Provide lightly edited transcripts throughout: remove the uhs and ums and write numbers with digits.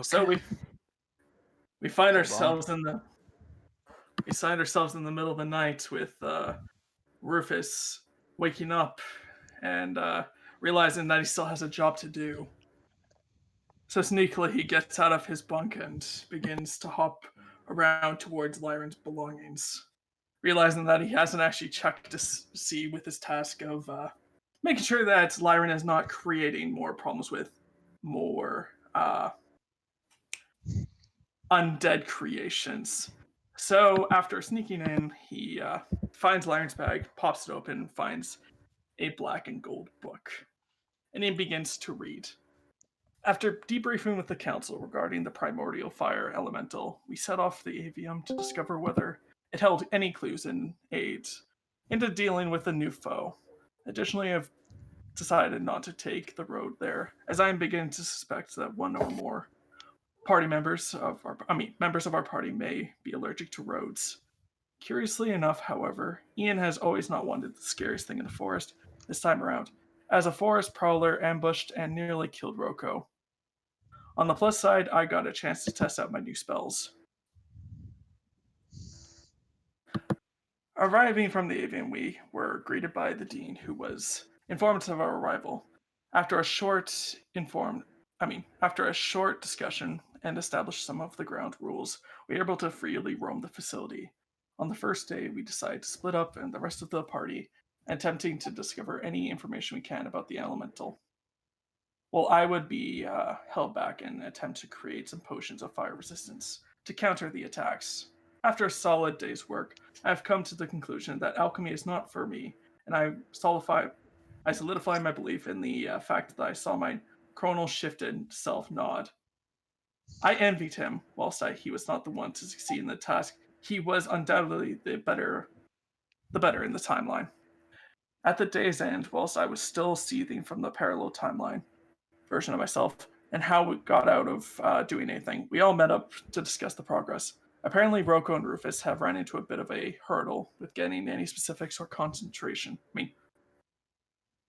So Okay. we find Hold on. ourselves in the we find ourselves in the middle of the night with Rufus waking up and realizing that he still has a job to do. So sneakily, he gets out of his bunk and begins to hop around towards Lyron's belongings, realizing that he hasn't actually checked to see with his task of making sure that Lyron is not creating more problems with more undead creations. So after sneaking in, he finds Lyron's bag, pops it open, finds a black and gold book, and he begins to read. After debriefing with the council regarding the primordial fire elemental, we set off the avium to discover whether it held any clues and aids into dealing with a new foe. Additionally, I've decided not to take the road there, as I am beginning to suspect that one or more members of our party may be allergic to roads. Curiously enough, however, Ian has always not wanted the scariest thing in the forest this time around, as a forest prowler ambushed and nearly killed Roko. On the plus side, I got a chance to test out my new spells. Arriving from the avian, we were greeted by the dean, who was informed of our arrival. After a short after a short discussion and established some of the ground rules, we were able to freely roam the facility. On the first day, we decided to split up and the rest of the party, attempting to discover any information we can about the elemental. Well, I would be held back and attempt to create some potions of fire resistance to counter the attacks. After a solid day's work, I have come to the conclusion that alchemy is not for me, and I solidify my belief in the fact that I saw my chronal shifted self nod. I envied him, he was not the one to succeed in the task. He was undoubtedly the better in the timeline. At the day's end, whilst I was still seething from the parallel timeline version of myself and how we got out of doing anything, we all met up to discuss the progress. Apparently, Roko and Rufus have ran into a bit of a hurdle with getting any specifics or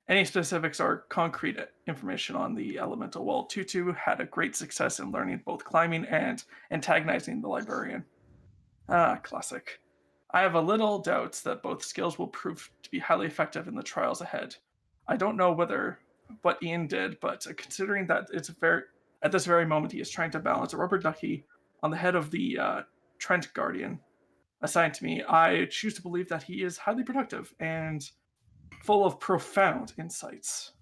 any specifics or concrete information on the elemental, while Tutu had a great success in learning both climbing and antagonizing the librarian. Ah, classic. I have a little doubts that both skills will prove to be highly effective in the trials ahead. I don't know what Ian did, but considering that at this very moment he is trying to balance a rubber ducky on the head of the Trent Guardian assigned to me, I choose to believe that he is highly productive and full of profound insights.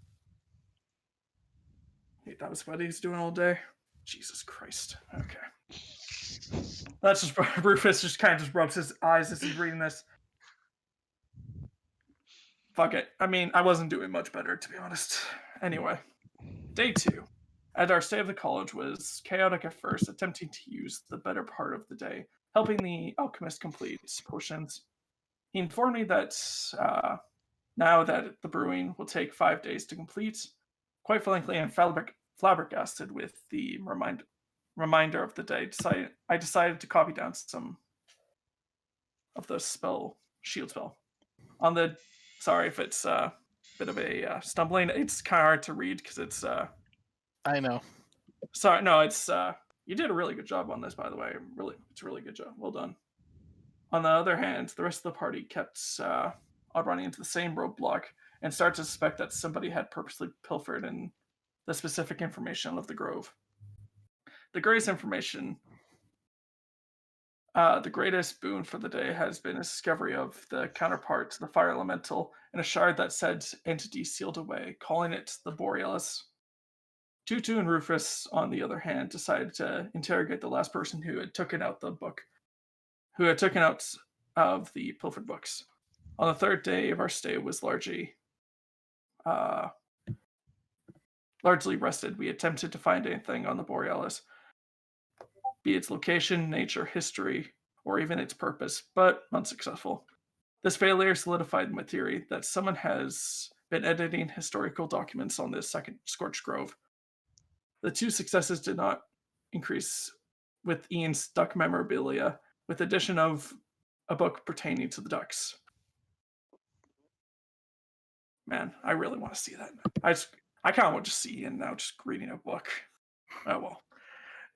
Hey, that was what he's doing all day. Jesus Christ. Okay. That's just Rufus just kind of just rubs his eyes as he's reading this. Fuck it. I mean, I wasn't doing much better, to be honest. Anyway, day 2. At our stay of the college was chaotic at first, attempting to use the better part of the day, helping the alchemist complete potions. He informed me that now that the brewing will take 5 days to complete, quite frankly, I'm flabbergasted with the reminder of the day. I decided to copy down some of the shield spell. On the Sorry if it's a bit of a stumbling. It's kind of hard to read because it's I know. sorry. No, it's you did a really good job on this, by the way. It's a really good job. Well done. On the other hand, the rest of the party kept on running into the same roadblock and started to suspect that somebody had purposely pilfered in the specific information of the grove. The greatest information The greatest boon for the day has been a discovery of the counterpart to the fire elemental in a shard that said entity sealed away, calling it the Borealis. Tutu and Rufus, on the other hand, decided to interrogate the last person who had taken out of the pilfered books. On the third day of our stay was uh, largely rested. We attempted to find anything on the Borealis, be its location, nature, history, or even its purpose, but unsuccessful. This failure solidified my theory that someone has been editing historical documents on this second Scorched Grove. The 2 successes did not increase with Ian's duck memorabilia, with the addition of a book pertaining to the ducks. Man, I really want to see that. I kind of want to see Ian now just reading a book. Oh well.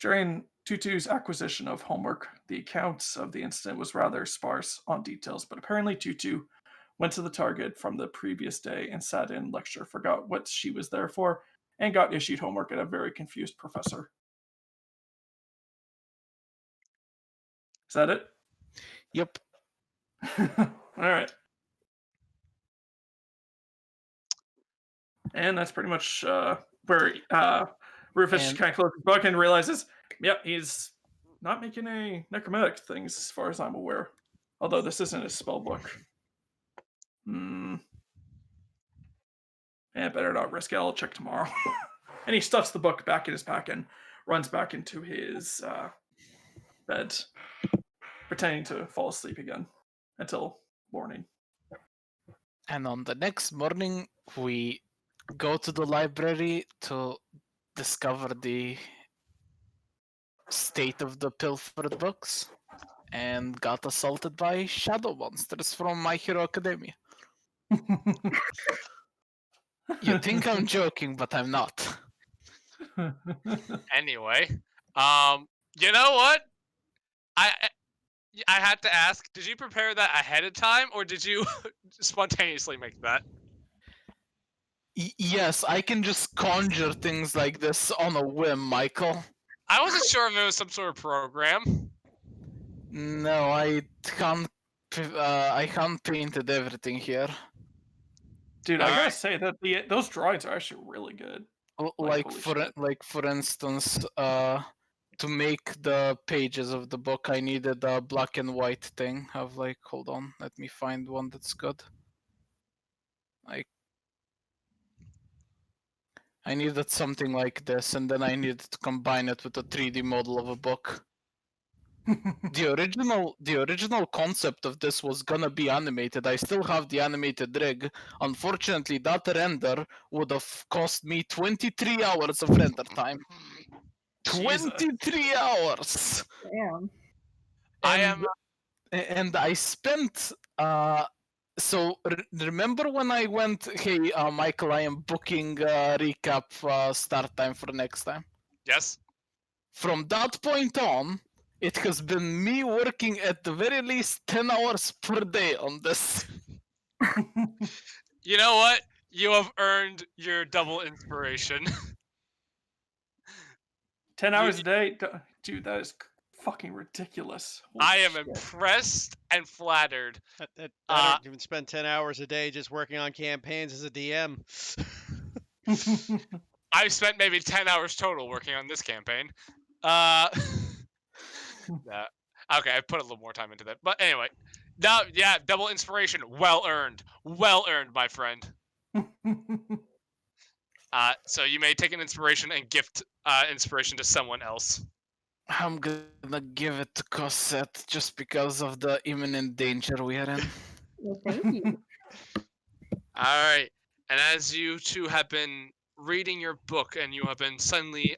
During Tutu's acquisition of homework, the accounts of the incident was rather sparse on details, but apparently Tutu went to the target from the previous day and sat in lecture, forgot what she was there for, and got issued homework at a very confused professor. Is that it? Yep. All right. And that's pretty much where Rufus kind of closes his book and realizes, yep, he's not making any necromantic things as far as I'm aware. Although this isn't his spell book. And better not risk it. I'll check tomorrow. And he stuffs the book back in his pack and runs back into his bed, pretending to fall asleep again until morning. And on the next morning, we go to the library to discover the state of the pilfered books and got assaulted by shadow monsters from My Hero Academia. You think I'm joking, but I'm not. Anyway, you know what? I had to ask, did you prepare that ahead of time, or did you spontaneously make that? Yes, I can just conjure things like this on a whim, Michael. I wasn't sure if it was some sort of program. No, I can't painted everything here. Dude, I gotta say that those drawings are actually really good. Like for instance, to make the pages of the book, I needed a black and white thing. Of like, hold on, let me find one that's good. Like, I needed something like this, and then I needed to combine it with a 3D model of a book. The original concept of this was gonna be animated. I still have the animated rig. Unfortunately, that render would have cost me 23 hours of render time. 23 hours! Damn. And I spent so remember when I went, hey Michael, I am booking recap start time for next time? Yes. From that point on, it has been me working at the very least 10 hours per day on this. You know what? You have earned your double inspiration. 10 hours a day? Dude, that is fucking ridiculous. Holy I am shit. impressed and flattered. I don't even spend 10 hours a day just working on campaigns as a DM. I've spent maybe 10 hours total working on this campaign. Okay, I put a little more time into that. But anyway, double inspiration. Well earned. Well earned, my friend. So you may take an inspiration and gift inspiration to someone else. I'm gonna give it to Cosette just because of the imminent danger we are in. Well, thank you. Alright, and as you two have been reading your book and you have been suddenly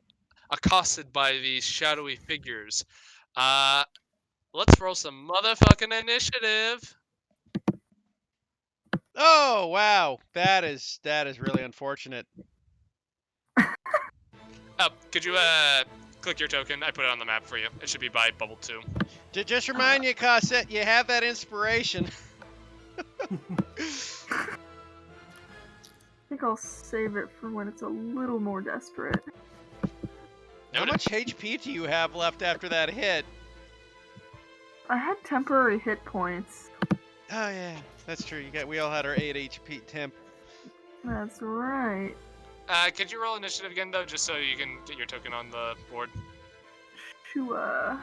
accosted by these shadowy figures, let's roll some motherfucking initiative. Oh, wow. That is really unfortunate. Could you click your token? I put it on the map for you. It should be by bubble 2. Just remind you, Cosette, you have that inspiration. I think I'll save it for when it's a little more desperate. How much HP do you have left after that hit? I had temporary hit points. Oh yeah, that's true. We all had our 8 HP temp. That's right. Could you roll initiative again, though, just so you can get your token on the board? Sure.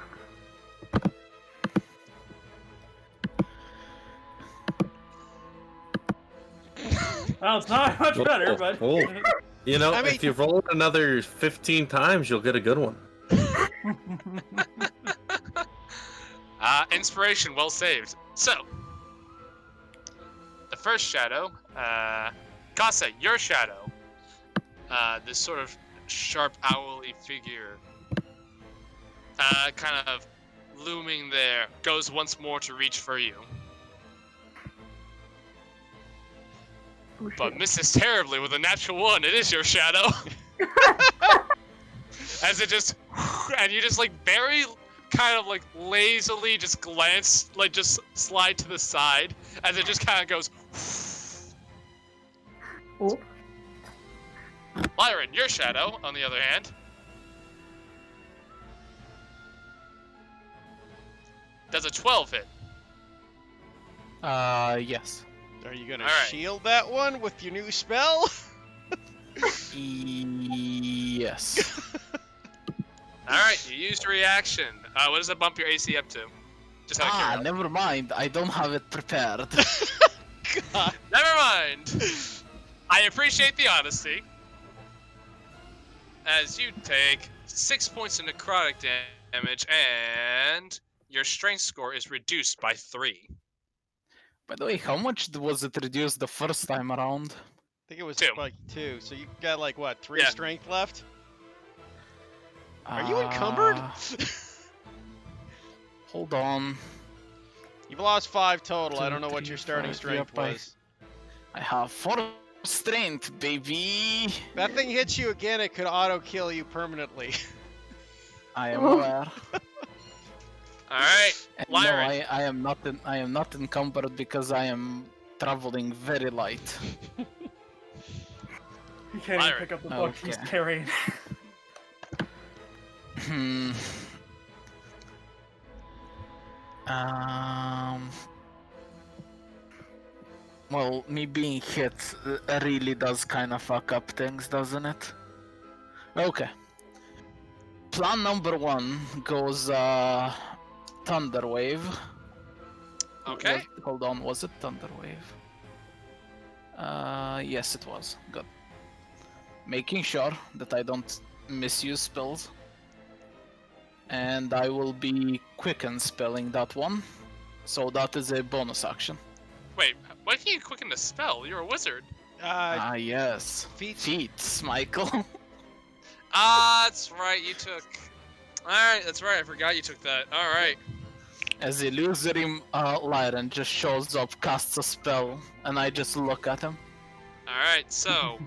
Well, it's not much better, but... You know, if you roll another 15 times, you'll get a good one. Inspiration, well saved. So, the first shadow, Kasa, your shadow, this sort of sharp, owly figure, kind of looming there, goes once more to reach for you. But misses terribly with a natural 1. It is your shadow. As it just and you just like very kind of like lazily just glance, like just slide to the side as it just kind of goes. Oh. Lyran, your shadow, on the other hand, does a 12 hit. Yes. Are you gonna All right. shield that one with your new spell? Yes. Alright, you used your reaction. What does that bump your AC up to? Just out of curiosity. Never mind. I don't have it prepared. God. Never mind. I appreciate the honesty. As you take 6 points of necrotic damage, and your strength score is reduced by 3. By the way, how much was it reduced the first time around? I think it was 2. like 2. So you got like what, 3 Yeah. strength left? Are you encumbered? Hold on. You've lost 5 total. I 2, don't know what 3, your starting 5, strength yep, was. I have 4 strength, baby. That thing hits you again, it could auto kill you permanently. I am aware. Alright, And no, Lyran. I am not. I am not encumbered because I am traveling very light. He can't Lyran. even pick up the book he's Okay. carrying. Hmm. Well, me being hit really does kind of fuck up things, doesn't it? Okay. Plan number 1 goes Thunder Wave. Okay. Hold on, was it Thunder Wave? Yes, it was. Good. Making sure that I don't misuse spells. And I will be quicken spelling that one. So that is a bonus action. Wait, why can't you quicken the spell? You're a wizard. Yes. Feats. Feats, Michael. That's right, you took... Alright, that's right, I forgot you took that. Alright. As illusory Lyran just shows up, casts a spell, and I just look at him. Alright, so...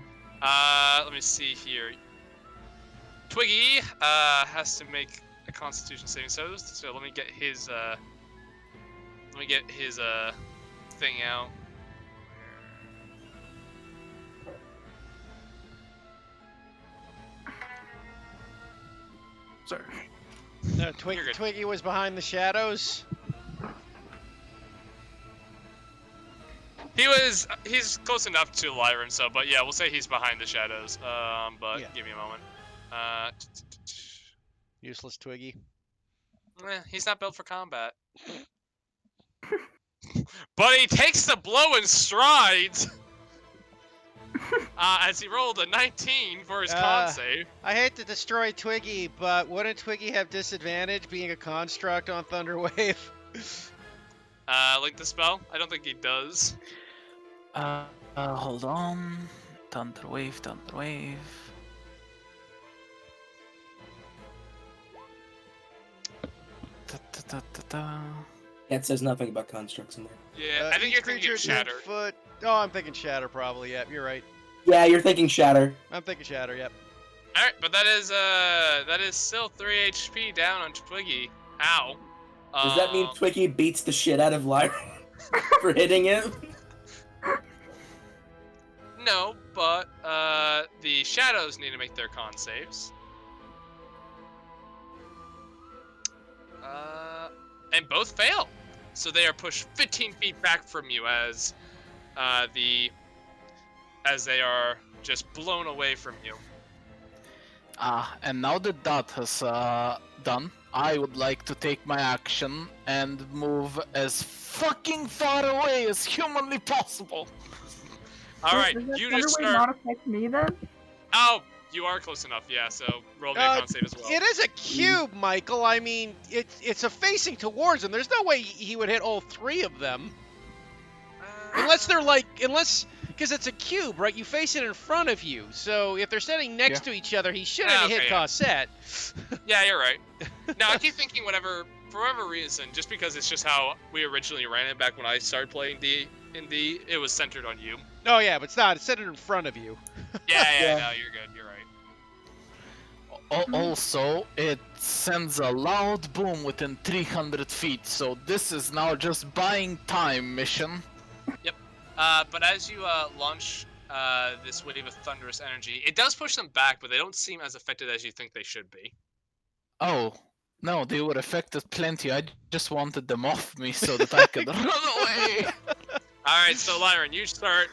let me see here. Twiggy, has to make a Constitution saving throw, so let me get his, thing out. Sorry. No, You're good. Twiggy was behind the shadows. He's close enough to Lyran, so, but yeah, we'll say he's behind the shadows. But Yeah. give me a moment. Useless Twiggy. He's not built for combat. But he takes the blow in strides! As he rolled a 19 for his con save. I hate to destroy Twiggy, but wouldn't Twiggy have disadvantage being a construct on Thunderwave? Link the spell? I don't think he does. Hold on. Thunder Wave, Thunder Wave. It says nothing about constructs in there. Yeah, I think you're thinking creature Shatter. 10 foot. Oh, I'm thinking Shatter probably. Yep, you're right. Yeah, you're thinking Shatter. I'm thinking Shatter. Yep. Alright, but that is still 3 HP down on Twiggy. Ow. Does that mean Twiggy beats the shit out of Lyra for hitting him? No, but the shadows need to make their con saves. And both fail. So they are pushed 15 feet back from you as they are just blown away from you. And now that that has done, I would like to take my action and move as fucking far away as humanly possible. Alright, Does that you just Thunderwave start... not affect me then? Oh, you are close enough, yeah, so roll me a con save as well. It is a cube, Michael. I mean, it's a facing towards him. There's no way he would hit all 3 of them. Unless they're like, because it's a cube, right? You face it in front of you. So if they're standing next to each other, he shouldn't hit Cosette. Yeah, you're right. Now, I keep thinking for whatever reason, just because it's just how we originally ran it back when I started playing D&D, it was centered on you. Oh, yeah, but it's not. It's centered in front of you. Yeah, Yeah. no, you're good. You're right. Also, it sends a loud boom within 300 feet, so this is now just buying time mission. But as you launch this wave of thunderous energy, it does push them back, but they don't seem as affected as you think they should be. Oh, no, they were affected plenty. I just wanted them off me so that I could run away. Alright, so Lyron, you start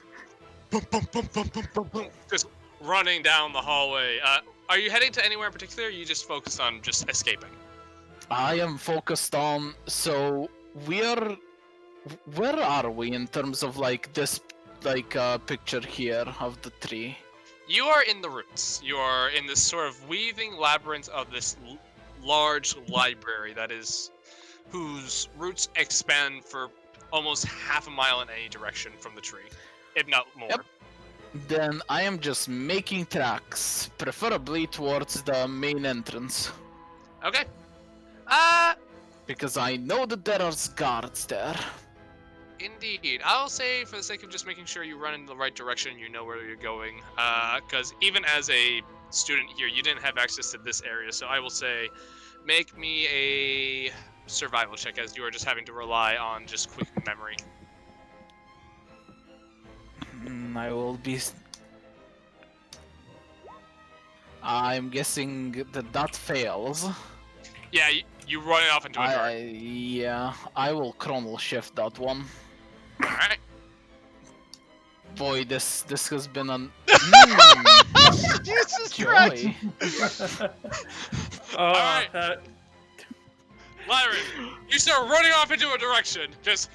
boom, boom, boom, boom, boom, boom, boom, just running down the hallway. Are you heading to anywhere in particular, or are you just focused on just escaping? I am focused on. So we're. Where are we in terms of like this, like picture here of the tree? You are in the roots. You are in this sort of weaving labyrinth of this large library that is, whose roots expand for almost half a mile in any direction from the tree, if not more. Yep. Then I am just making tracks, preferably towards the main entrance. Okay. Because I know that there are guards there. Indeed. I'll say, for the sake of just making sure you run in the right direction, you know where you're going. Because even as a student here, you didn't have access to this area. So I will say, make me a survival check, as you are just having to rely on just quick memory. I will be. I'm guessing that fails. Yeah, you run off into a dark. Yeah, I will chronal shift that one. Alright. Boy, this has been an Jesus Christ! joy. Alright. Lyron, you start running off into a direction. Just.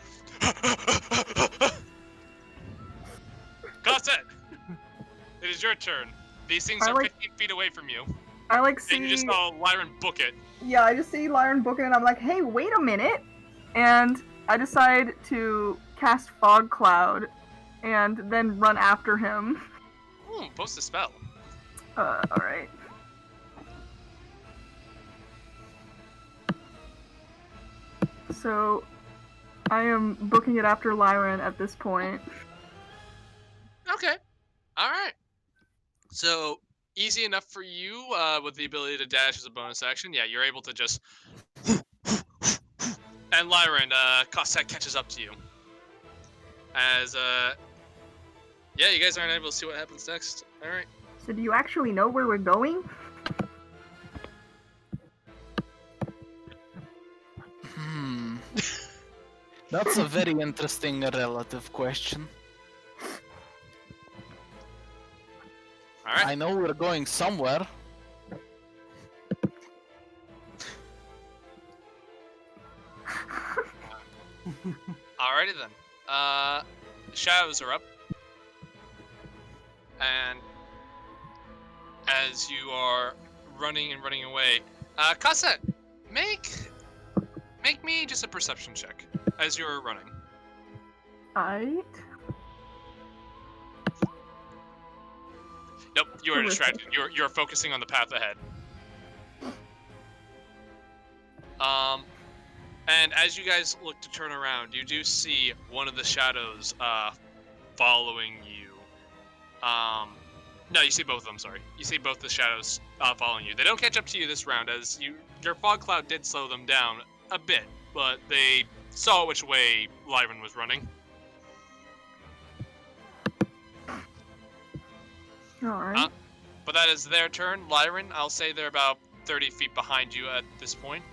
Cosset, it is your turn. These things are 15 feet away from you. I like see. And you just saw Lyron book it. Yeah, I just see Lyron booking it and I'm like, hey, wait a minute! And I decide to cast Fog Cloud and then run after him. Post a spell. Alright. So, I am booking it after Lyron at this point. Okay. Alright. So, easy enough for you with the ability to dash as a bonus action. Yeah, you're able to just... And Lyron, Cossack catches up to you. As, yeah, you guys aren't able to see what happens next. Alright. So do you actually know where we're going? That's a very interesting relative question. Alright. I know we're going somewhere. Alrighty then. Shadows are up. And as you are running and running away, Cosset, make me just a perception check as you're running. Alright. Nope, you are distracted. You're focusing on the path ahead. And as you guys look to turn around, you do see one of the shadows following you. No, you see both of them, sorry. You see both the shadows following you. They don't catch up to you this round, as your fog cloud did slow them down a bit, but they saw which way Lyron was running. Alright. But that is their turn. Lyron, I'll say they're about 30 feet behind you at this point.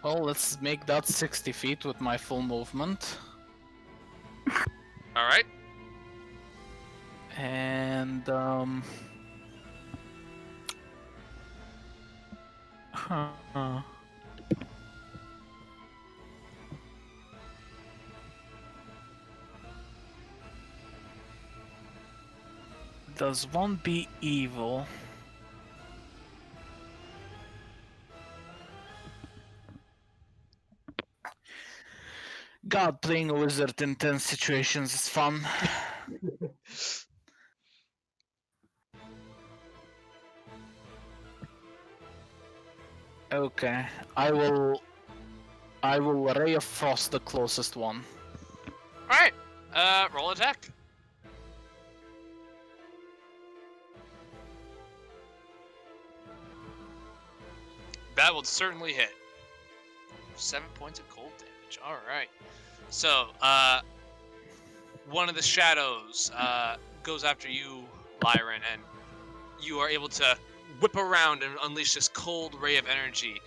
Well, let's make that 60 feet with my full movement. Alright. And, Does one be evil? God, playing a wizard in tense situations is fun. Okay, I will Ray of Frost the closest one. Alright. Roll attack. That will certainly hit. 7 points of cold damage. All right. So, one of the shadows goes after you, Lyran, and you are able to whip around and unleash this cold ray of energy.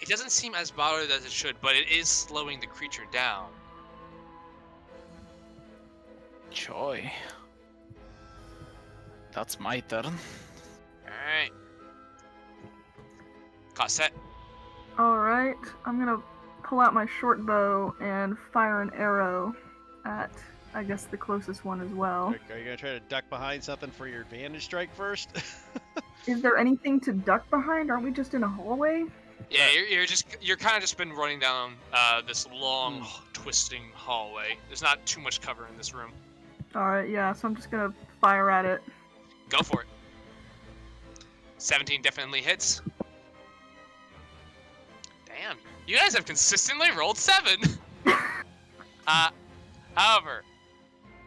It doesn't seem as bothered as it should, but it is slowing the creature down. Joy. That's my turn. Alright. Cassette. Alright, I'm gonna pull out my short bow and fire an arrow at, I guess, the closest one as well. Are you gonna try to duck behind something for your advantage strike first? Is there anything to duck behind? Aren't we just in a hallway? Yeah, you're kind of just been running down this long, twisting hallway. There's not too much cover in this room. Alright, yeah, so I'm just gonna fire at it. Go for it. 17 definitely hits. Damn, you guys have consistently rolled 7. However,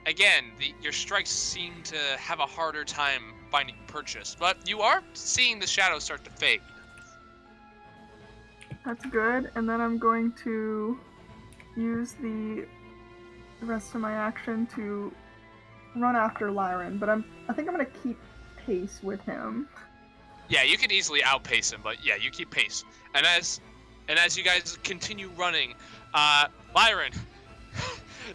again, your strikes seem to have a harder time finding purchase, but you are seeing the shadows start to fade. That's good, and then I'm going to use the rest of my action to run after Lyran, but I think I'm gonna keep pace with him. Yeah, you can easily outpace him, but yeah, you keep pace. And as you guys continue running, Lyran,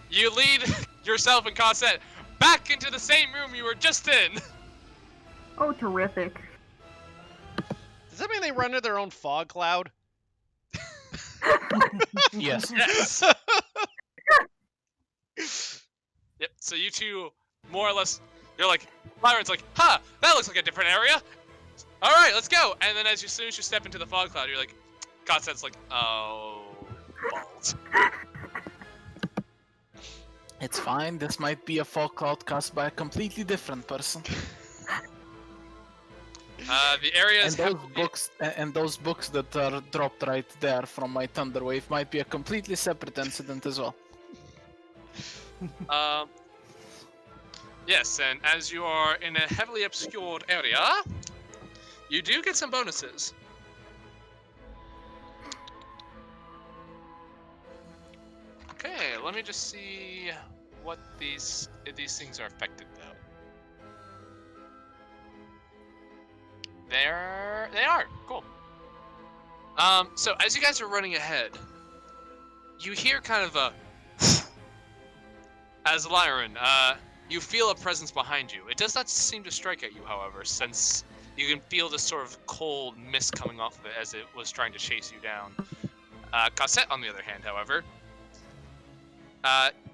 you lead yourself and Cassette back into the same room you were just in. Oh, terrific. Does that mean they run into their own fog cloud? Yes. Yes. Yep. So you two, more or less, you're like, Lyran's like, huh, that looks like a different area. All right, let's go. And then as soon as you step into the fog cloud, you're like, Cassette's like, oh, balls. It's fine. This might be a fog cloud cast by a completely different person. The areas and those books that are dropped right there from my Thunderwave might be a completely separate incident as well. Yes, and as you are in a heavily obscured area, you do get some bonuses. Okay, let me just see what if these things are affected though. There they are. Cool. So as you guys are running ahead, you hear kind of a as Lyran, you feel a presence behind you. It does not seem to strike at you, however, since you can feel this sort of cold mist coming off of it as it was trying to chase you down. Cassette, on the other hand, however,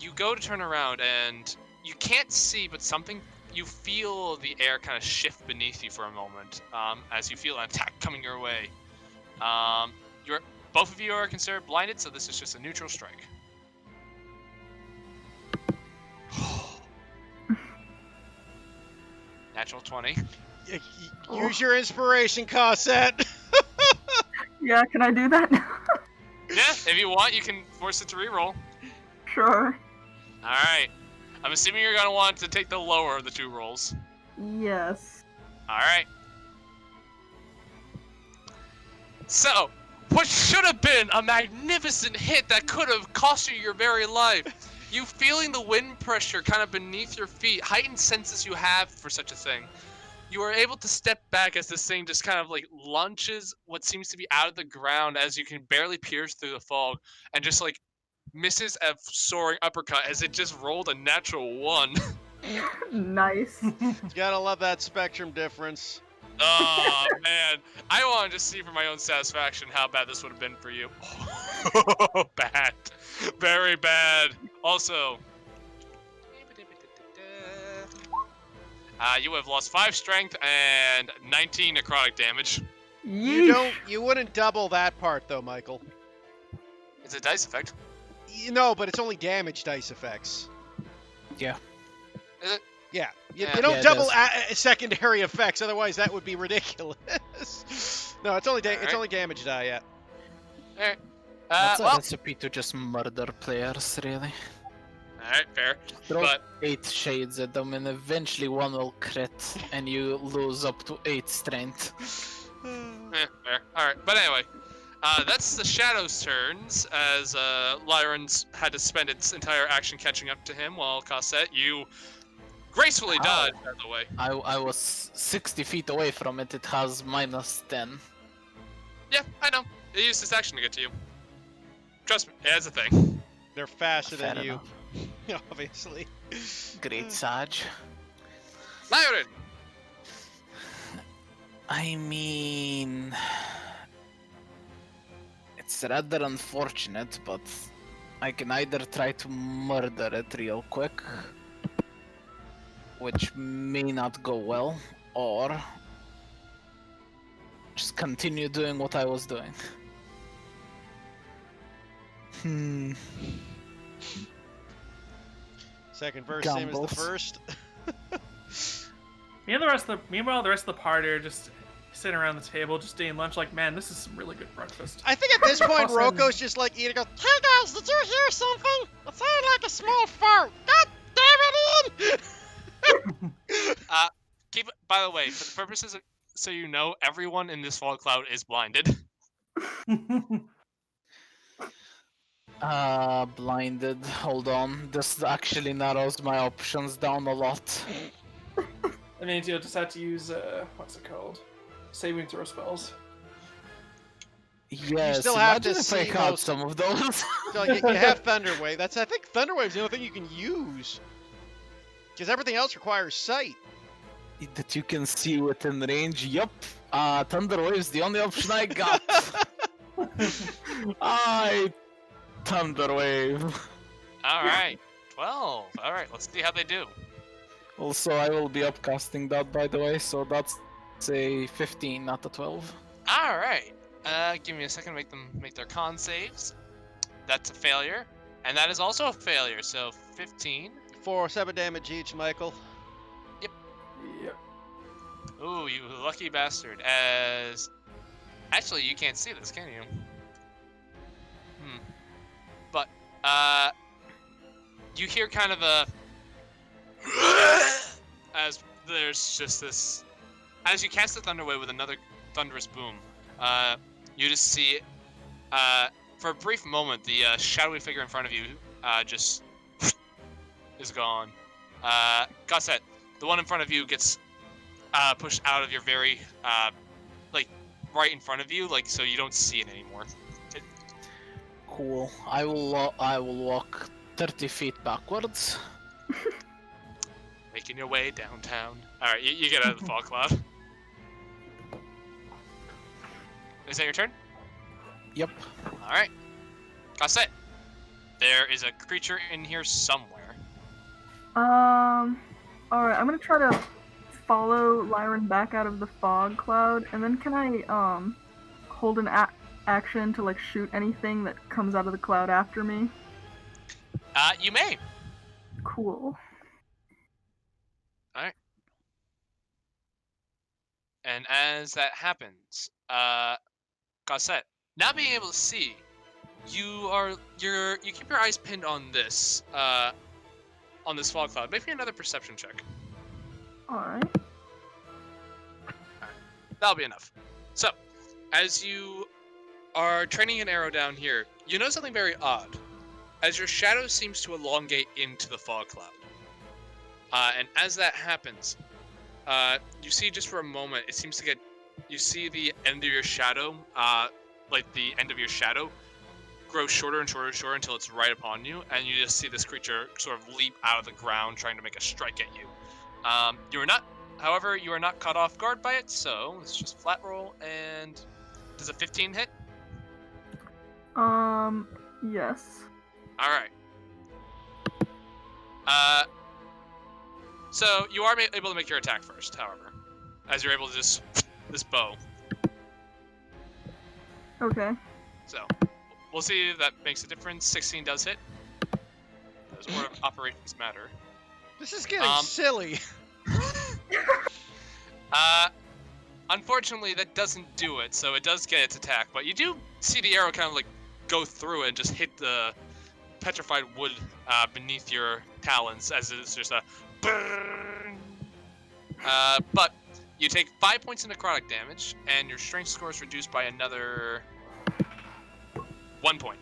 you go to turn around and you can't see, but you feel the air kind of shift beneath you for a moment as you feel an attack coming your way. Both of you are considered blinded, so this is just a neutral strike. Natural 20. Use your inspiration, Cassette. Yeah, can I do that now? Yeah, if you want, you can force it to reroll. Sure. Alright. I'm assuming you're going to want to take the lower of the 2 rolls. Yes. Alright. So, what should have been a magnificent hit that could have cost you your very life, you feeling the wind pressure kind of beneath your feet, heightened senses you have for such a thing, you are able to step back as this thing just kind of like launches what seems to be out of the ground as you can barely pierce through the fog, and just like misses a soaring uppercut as it just rolled a natural 1. Nice. You gotta love that spectrum difference. Oh man, I want to just see for my own satisfaction how bad this would have been for you. Bad, very bad. Also, you have lost 5 strength and 19 necrotic damage. You wouldn't double that part though, Michael. It's a dice effect. No, but it's only damage dice effects. Yeah. Is it? Yeah, you Yeah. don't it double does. secondary effects, otherwise that would be ridiculous. No, it's only Alright. only damage die. Yeah. Alright. That's a Well, recipe to just murder players, really. alright, fair. Throw But 8 shades at them, and eventually one will crit, and you lose up to 8 strength. Fair. Alright, but anyway. That's the Shadow's turns, as Lyron's had to spend its entire action catching up to him, while Cossette, you gracefully dodged out of the way. I was 60 feet away from it. It has -10. Yeah, I know. It used its action to get to you. Trust me, it has a thing. They're faster Fair than you, enough. obviously. Great Saj. Lyron! I mean, it's rather unfortunate, but I can either try to murder it real quick, which may not go well, or just continue doing what I was doing. Second verse, same as the Gambles. first. Meanwhile, the rest of the party are just sitting around the table, just eating lunch. Like, man, this is some really good breakfast. I think at this point, Awesome. Roko's just like eating. Goes, hey guys, did you hear something? It sounded like a small fart. God damn it, Ian! By the way, for the purposes of, so you know, everyone in this fog cloud is blinded. Blinded. Hold on. This actually narrows my options down a lot. That means you'll just have to use, what's it called? Saving throw spells. Yes, still have to imagine if I see caught those- some of those. So you have Thunder Wave. I think Thunder Wave's the only thing you can use. Because everything else requires sight. That you can see within range. Yup. Thunder Wave's the only option I got. Thunder Wave. Alright, 12. Alright, let's see how they do. Also, I will be upcasting that, by the way, so that's a 15, not a 12. Alright, give me a second to make them make their con saves. That's a failure. And that is also a failure, so 15. 7 damage each, Michael. Yep. Ooh, you lucky bastard. As... Actually, you can't see this, can you? But, you hear kind of a... as there's just this... As you cast the Thunder Wave with another thunderous boom, you just see, for a brief moment, the shadowy figure in front of you just is gone. Gossette, the one in front of you gets pushed out of your very, like, right in front of you, like, so you don't see it anymore. Cool. I will walk 30 feet backwards. Making your way downtown. Alright, you get out of the fog cloud. Is that your turn? Yep. Alright. Gossette, there is a creature in here somewhere. Alright, I'm gonna try to follow Lyron back out of the fog cloud, and then can I, hold an action to, like, shoot anything that comes out of the cloud after me? You may. Cool. Alright. And as that happens, Gossette, now being able to see, you keep your eyes pinned on this fog cloud. Make me another perception check. Alright. That'll be enough. So, as you are training an arrow down here, you know something very odd. As your shadow seems to elongate into the fog cloud. And as that happens, you see just for a moment, it seems to get, you see the end of your shadow, like the end of your shadow, grow shorter and shorter and shorter until it's right upon you, and you just see this creature sort of leap out of the ground trying to make a strike at you. However, you are not caught off guard by it, so it's just flat roll, and does a 15 hit? Yes. Alright. So you are able to make your attack first, however, as you're able to just this bow. Okay. So we'll see if that makes a difference. 16 does hit. Those order of operations matter. This is getting silly. Unfortunately, that doesn't do it, so it does get its attack. But you do see the arrow kind of like go through it and just hit the petrified wood beneath your talons, as it's just a burn. But You take 5 points of necrotic damage, and your strength score is reduced by another 1 point.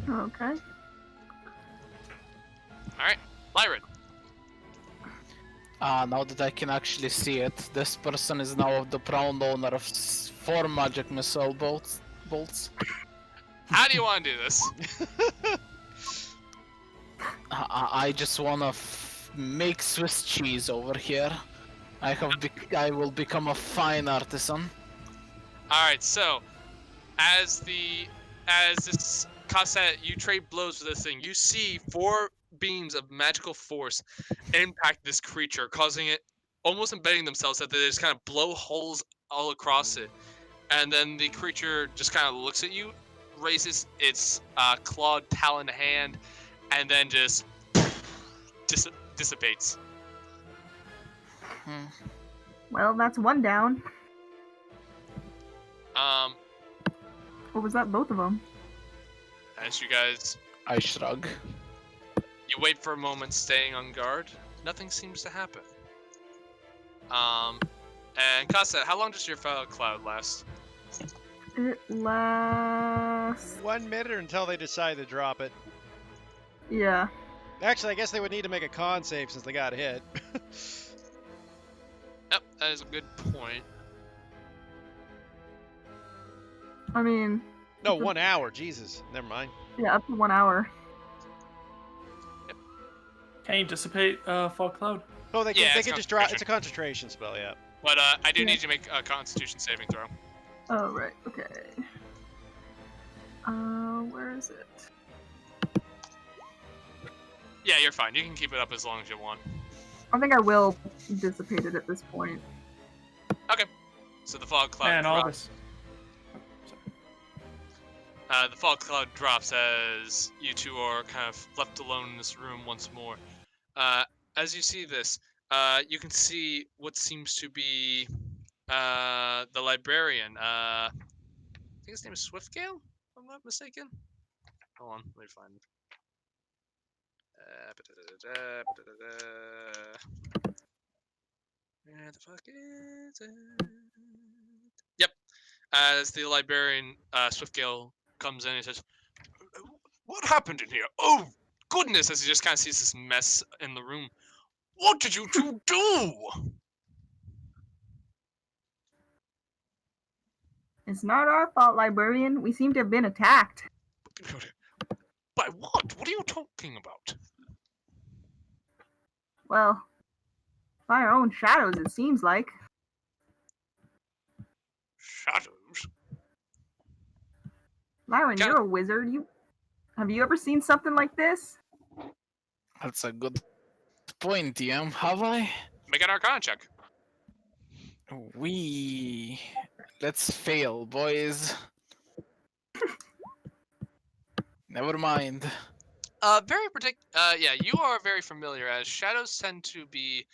Okay. Alright, Lyran. Now that I can actually see it, this person is now the proud owner of 4 magic missile bolts. How do you want to do this? I just wanna make Swiss cheese over here. I will become a fine artisan. Alright, so as this Cosset, you trade blows with this thing, you see 4 beams of magical force impact this creature, causing it almost embedding themselves so that they just kind of blow holes all across it. And then the creature just kind of looks at you, raises its clawed taloned hand, and then just dissipates. Well, that's one down. Or was that both of them? As you guys, I shrug. you wait for a moment, staying on guard. Nothing seems to happen. And Kasa, how long does your fell cloud last? It lasts... 1 minute until they decide to drop it. Yeah. Actually, I guess they would need to make a con save since they got hit. Yep, that is a good point. I mean... No, 1 hour. Jesus. Never mind. Yeah, up to 1 hour. Can you dissipate fog cloud? Oh, they can, Yeah, they it's can just drop. concentration. It's a concentration spell, yeah. But I do Yeah. need you to make a Constitution saving throw. Oh, right. Okay. Where is it? Yeah, you're fine. You can keep it up as long as you want. I think I will dissipate it at this point. Okay. So the fog cloud And all drops. this. The fog cloud drops as you two are kind of left alone in this room once more. As you see this, you can see what seems to be the librarian. I think his name is Swiftgale, if I'm not mistaken. Hold on, let me find it. Where the fuck is it? Yep. As the librarian, Swiftgale, comes in and says, "What happened in here? Oh, goodness!" As he just kind of sees this mess in the room. What did you two do? It's not our fault, librarian. We seem to have been attacked. By what? What are you talking about? Well, by our own shadows, it seems like. Shadows? Lyron, Kinda- you're a wizard. Have you ever seen something like this? That's a good point, DM. Have I? Make an Arcana check. Let's fail, boys. Never mind. Yeah, you are very familiar, as shadows tend to be.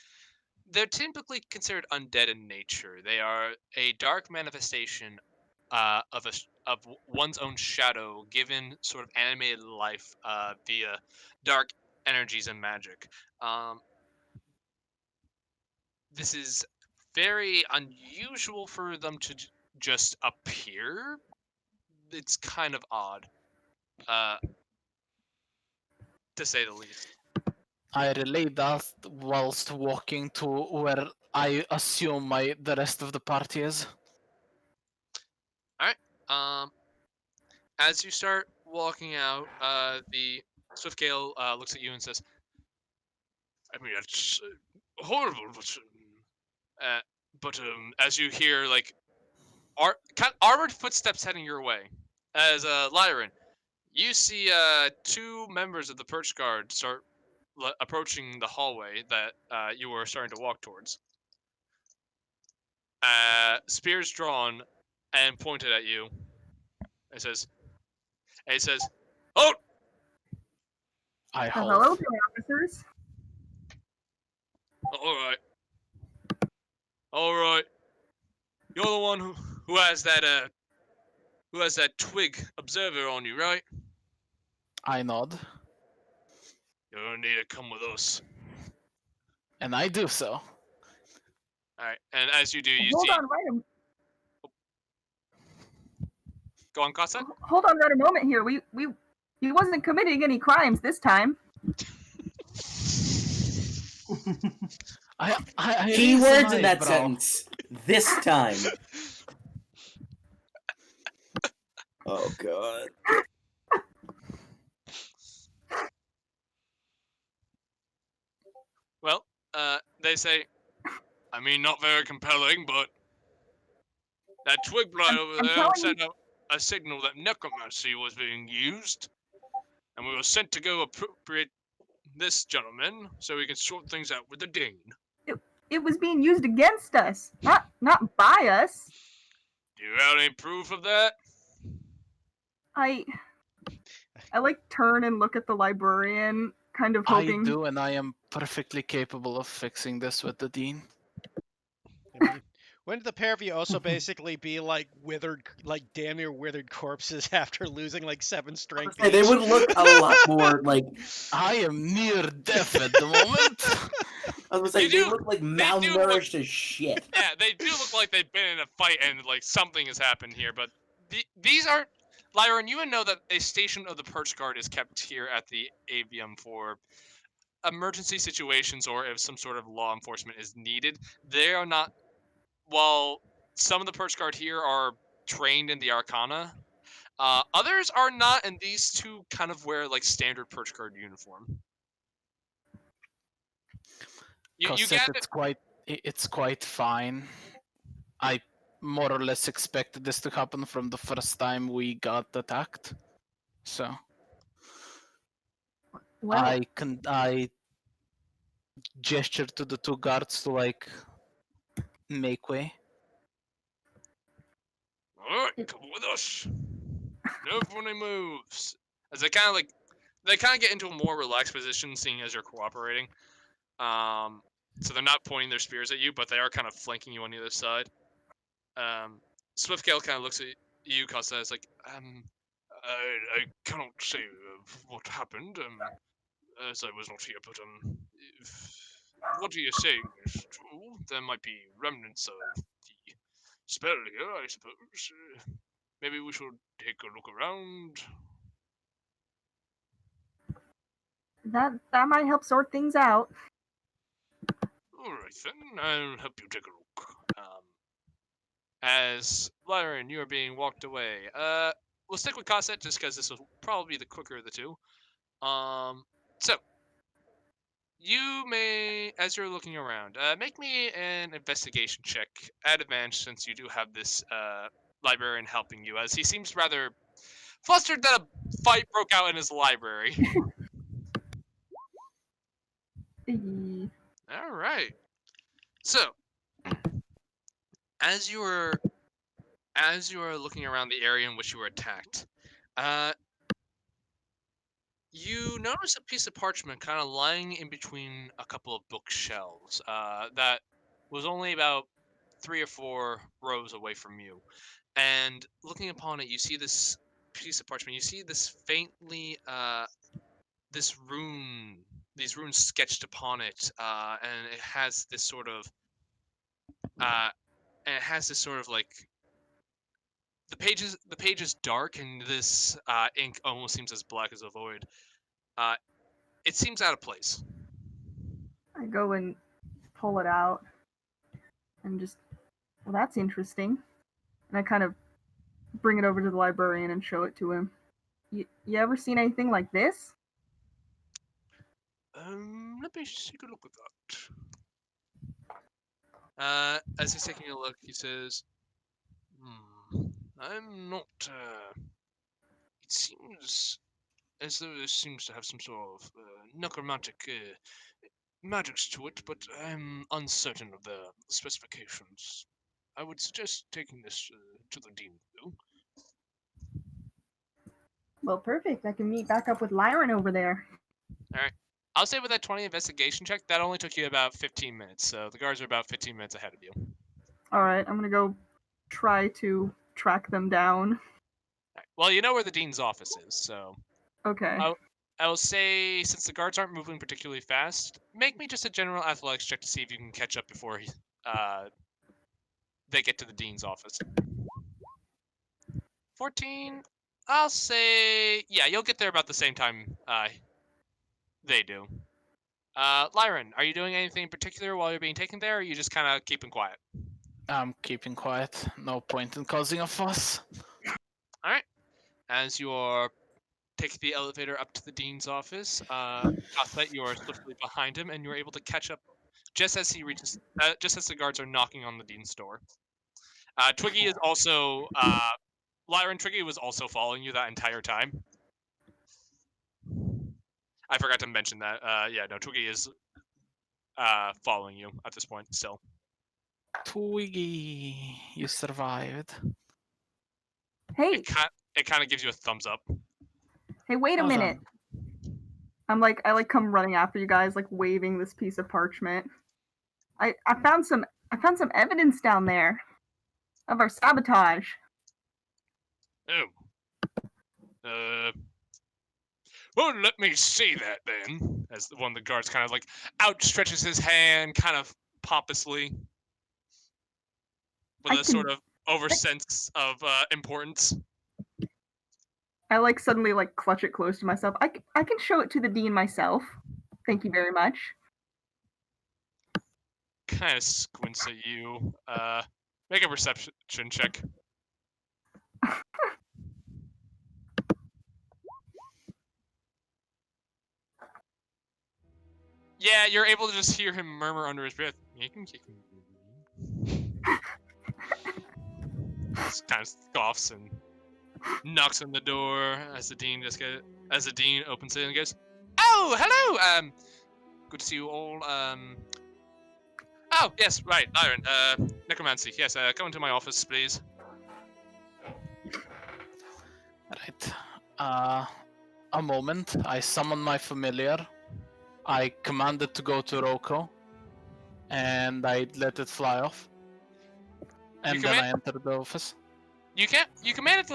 They're typically considered undead in nature. They are a dark manifestation of one's own shadow, given sort of animated life via dark energies and magic. This is very unusual for them to just appear. It's kind of odd, to say the least. I relay that whilst walking to where I assume the rest of the party is. As you start walking out, the Swiftgale looks at you and says, "I mean, it's horrible, but as you hear like armored footsteps heading your way, as Lyran, you see 2 members of the Perch Guard start approaching the hallway that you were starting to walk towards. Spears drawn and pointed at you. It says, "Oh!" I hope. Hello there, officers. All right. You're the one who has that twig observer on you, right? I nod, You're gonna need to come with us. and I do so. All right, and as you do, you Hold see. on, right Go on, Cossack. hold on, right a moment here. He wasn't committing any crimes this time. I Keywords raise an in that eyebrow. sentence. This time. Oh god. Well, they say, I mean, not very compelling, but that twig blight over I'm there telling sent out a signal that necromancy was being used, and we were sent to go appropriate this gentleman so we can sort things out with the dean. It was being used against us, not by us. Do you have any proof of that? I like turn and look at the librarian, kind of I hoping. do, and I am perfectly capable of fixing this with the dean. I mean, wouldn't the pair of you also basically be like withered, like damn near withered corpses after losing like 7 strength They each? would look a lot more like. I am near death at the moment. I was like, They they do- look like they do malnourished as shit. Yeah, they do look like they've been in a fight and like something has happened here, but these aren't. Lyron, you would know that a station of the Perch Guard is kept here at the avium for emergency situations or if some sort of law enforcement is needed. They are not. While some of the Perch Guard here are trained in the Arcana, others are not, and these two kind of wear like standard Perch Guard uniform. You Cosette, gather. it's quite fine. I more or less expected this to happen from the first time we got attacked. So Well, I gestured to the 2 guards to like make way. Alright, come with us. No funny moves. As they kind of get into a more relaxed position, seeing as you're cooperating. So they're not pointing their spears at you, but they are kind of flanking you on the other side. Swiftgale kind of looks at you, Costa, as like, I cannot say what happened, as I was not here, but if what you're saying is true, there might be remnants of the spell here, I suppose. Maybe we should take a look around. that might help sort things out. Alright then, I'll help you take a look. As Lyron, you are being walked away. We'll stick with Cosette just because this will probably be the quicker of the two. So you may, as you're looking around, make me an investigation check at advantage since you do have this librarian helping you, as he seems rather flustered that a fight broke out in his library. All right. So, as you are looking around the area in which you were attacked, you notice a piece of parchment kind of lying in between a couple of bookshelves. That was only about 3 or 4 rows away from you. And looking upon it, you see this piece of parchment. You see this faintly, these runes sketched upon it, and it has this sort of, like the page is dark, and this ink almost seems as black as a void. It seems out of place. I go and pull it out and just, well, that's interesting. And I kind of bring it over to the librarian and show it to him. You ever seen anything like this? Let me take a look at that. As he's taking a look, he says, I'm not, it seems as though this seems to have some sort of necromantic magics to it, but I'm uncertain of the specifications. I would suggest taking this to the dean, though. Well, perfect. I can meet back up with Lyron over there. Alright. I'll say with that 20 investigation check, that only took you about 15 minutes, so the guards are about 15 minutes ahead of you. Alright, I'm gonna go try to track them down. Right. Well, you know where the dean's office is, so Okay. I will say, since the guards aren't moving particularly fast, make me just a general athletics check to see if you can catch up before they get to the dean's office. 14. I'll say, yeah, you'll get there about the same time they do. Lyran, are you doing anything in particular while you're being taken there, or are you just kind of keeping quiet? I'm keeping quiet. No point in causing a fuss. All right. As you are taking the elevator up to the dean's office, Gothlet, you are swiftly behind him, and you are able to catch up just as he reaches, just as the guards are knocking on the dean's door. Twiggy is also, Lyran, Twiggy was also following you that entire time. I forgot to mention that. Yeah, no, Twiggy is following you at this point still. Twiggy, you survived. Hey, It kind of gives you a thumbs up. hey, wait a Well minute. done. I come running after you guys, like waving this piece of parchment. I found some evidence down there of our sabotage. Oh. Well, let me see that then. As one of the guards kind of like outstretches his hand, kind of pompously, with a sort of oversense of importance. I like suddenly like clutch it close to myself. I can show it to the dean myself. Thank you very much. Kind of squints at you. Make a perception check. Yeah, you're able to just hear him murmur under his breath. Just kind of scoffs and knocks on the door as the dean opens it and goes, "Oh, hello. Good to see you all. Oh, yes, right, Lyran. Necromancy. Yes. Come into my office, please." Right. A moment. I summon my familiar. I command it to go to Roko, and I let it fly off. And then I enter the office. You command it to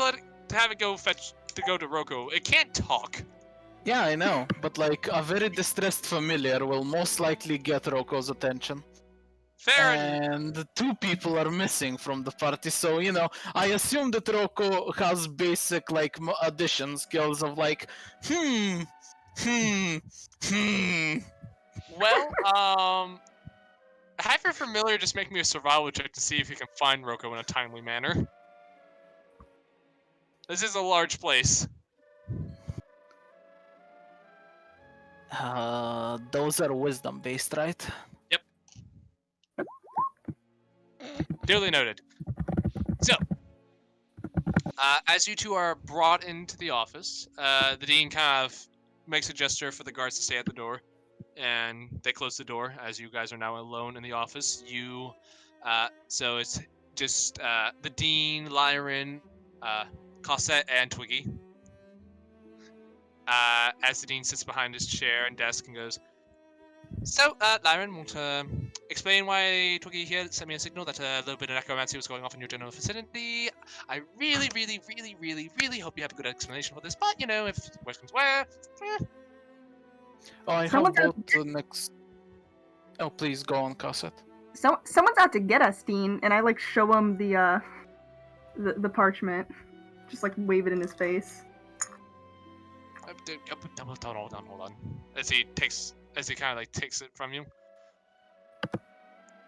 have it go to Roko. It can't talk. Yeah, I know, but like a very distressed familiar will most likely get Roko's attention. Fair And 2 people are missing from the party, so you know, I assume that Roko has basic like addition skills of like, Well, have your familiar just make me a survival check to see if you can find Roko in a timely manner. This is a large place. Those are wisdom based, right? Yep. Duly noted. So, as you two are brought into the office, the dean kind of makes a gesture for the guards to stay at the door, and they close the door as you guys are now alone in the office. So it's just the dean, Lyran, Cosette, and Twiggy. As the dean sits behind his chair and desk and goes, "So, Lyran, want to explain why Twiggy here sent me a signal that a little bit of necromancy was going off in your general vicinity? I really hope you have a good explanation for this, but, you know, if worse comes worse, Oh, I Someone's have both the next... Oh, please go on, Cosette. Someone's out to get us, Dean, and I like show him the parchment. Just like wave it in his face. Hold on. As he kind of like takes it from you.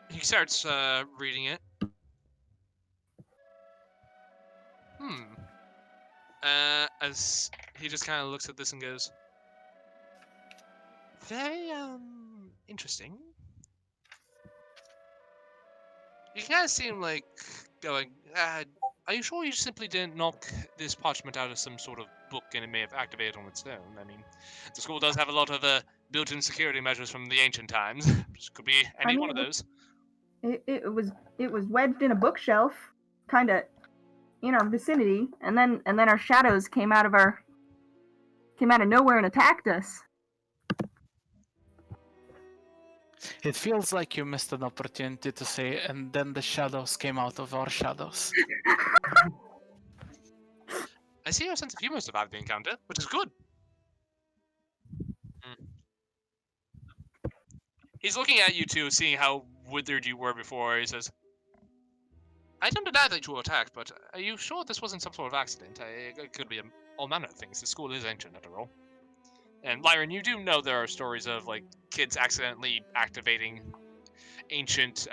He starts reading it. As he just kind of looks at this and goes, "Very interesting. You kind of seem like going, are you sure you simply didn't knock this parchment out of some sort of book and it may have activated on its own? I mean, the school does have a lot of built-in security measures from the ancient times. This could be any one of those." It was wedged in a bookshelf, kind of in our vicinity, and then our shadows came out of nowhere and attacked us. It feels like you missed an opportunity to say, and then the shadows came out of our shadows. I see your sense of humor survived the encounter, which is good. He's looking at you two, seeing how withered you were before, he says, I don't deny that you were attacked, but are you sure this wasn't some sort of accident? It could be all manner of things. The school is ancient, after all. And Lyron, you do know there are stories of like kids accidentally activating ancient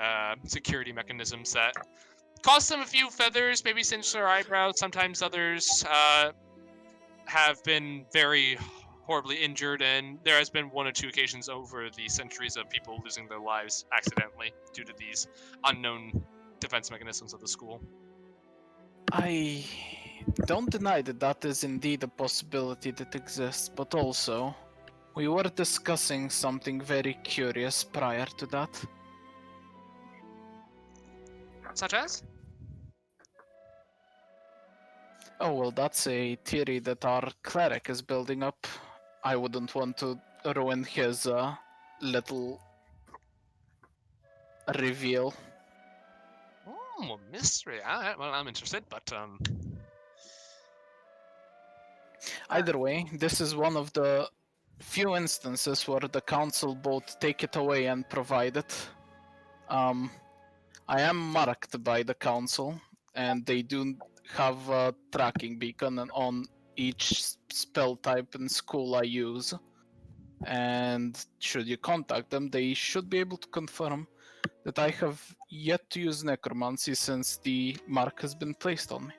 security mechanisms that cost them a few feathers, maybe singe their eyebrows. Sometimes others have been very horribly injured, and there has been 1 or 2 occasions over the centuries of people losing their lives accidentally due to these unknown defense mechanisms of the school. I don't deny that that is indeed a possibility that exists, but also, we were discussing something very curious prior to that. Such as? Oh, well, that's a theory that our cleric is building up. I wouldn't want to ruin his little reveal. Oh, mystery. Alright, well, I'm interested, but Either way, this is one of the few instances where the council both take it away and provide it. I am marked by the council, and they do have a tracking beacon on each spell type and school I use. And should you contact them, they should be able to confirm that I have yet to use necromancy since the mark has been placed on me.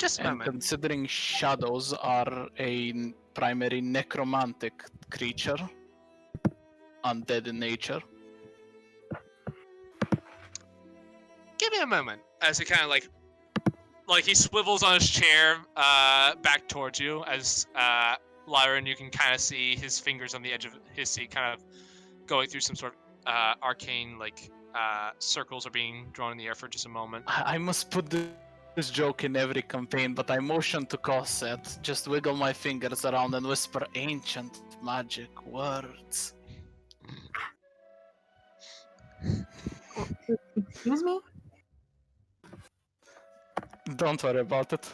just a And moment. considering shadows are a primary necromantic creature, undead in nature, Give me a moment. As he kind of like he swivels on his chair back towards you as Lyron, you can kind of see his fingers on the edge of his seat kind of going through some sort of arcane circles are being drawn in the air for just a moment. I must put this joke in every campaign, but I motion to Cosset, just wiggle my fingers around and whisper ancient magic words. Excuse me? Don't worry about it.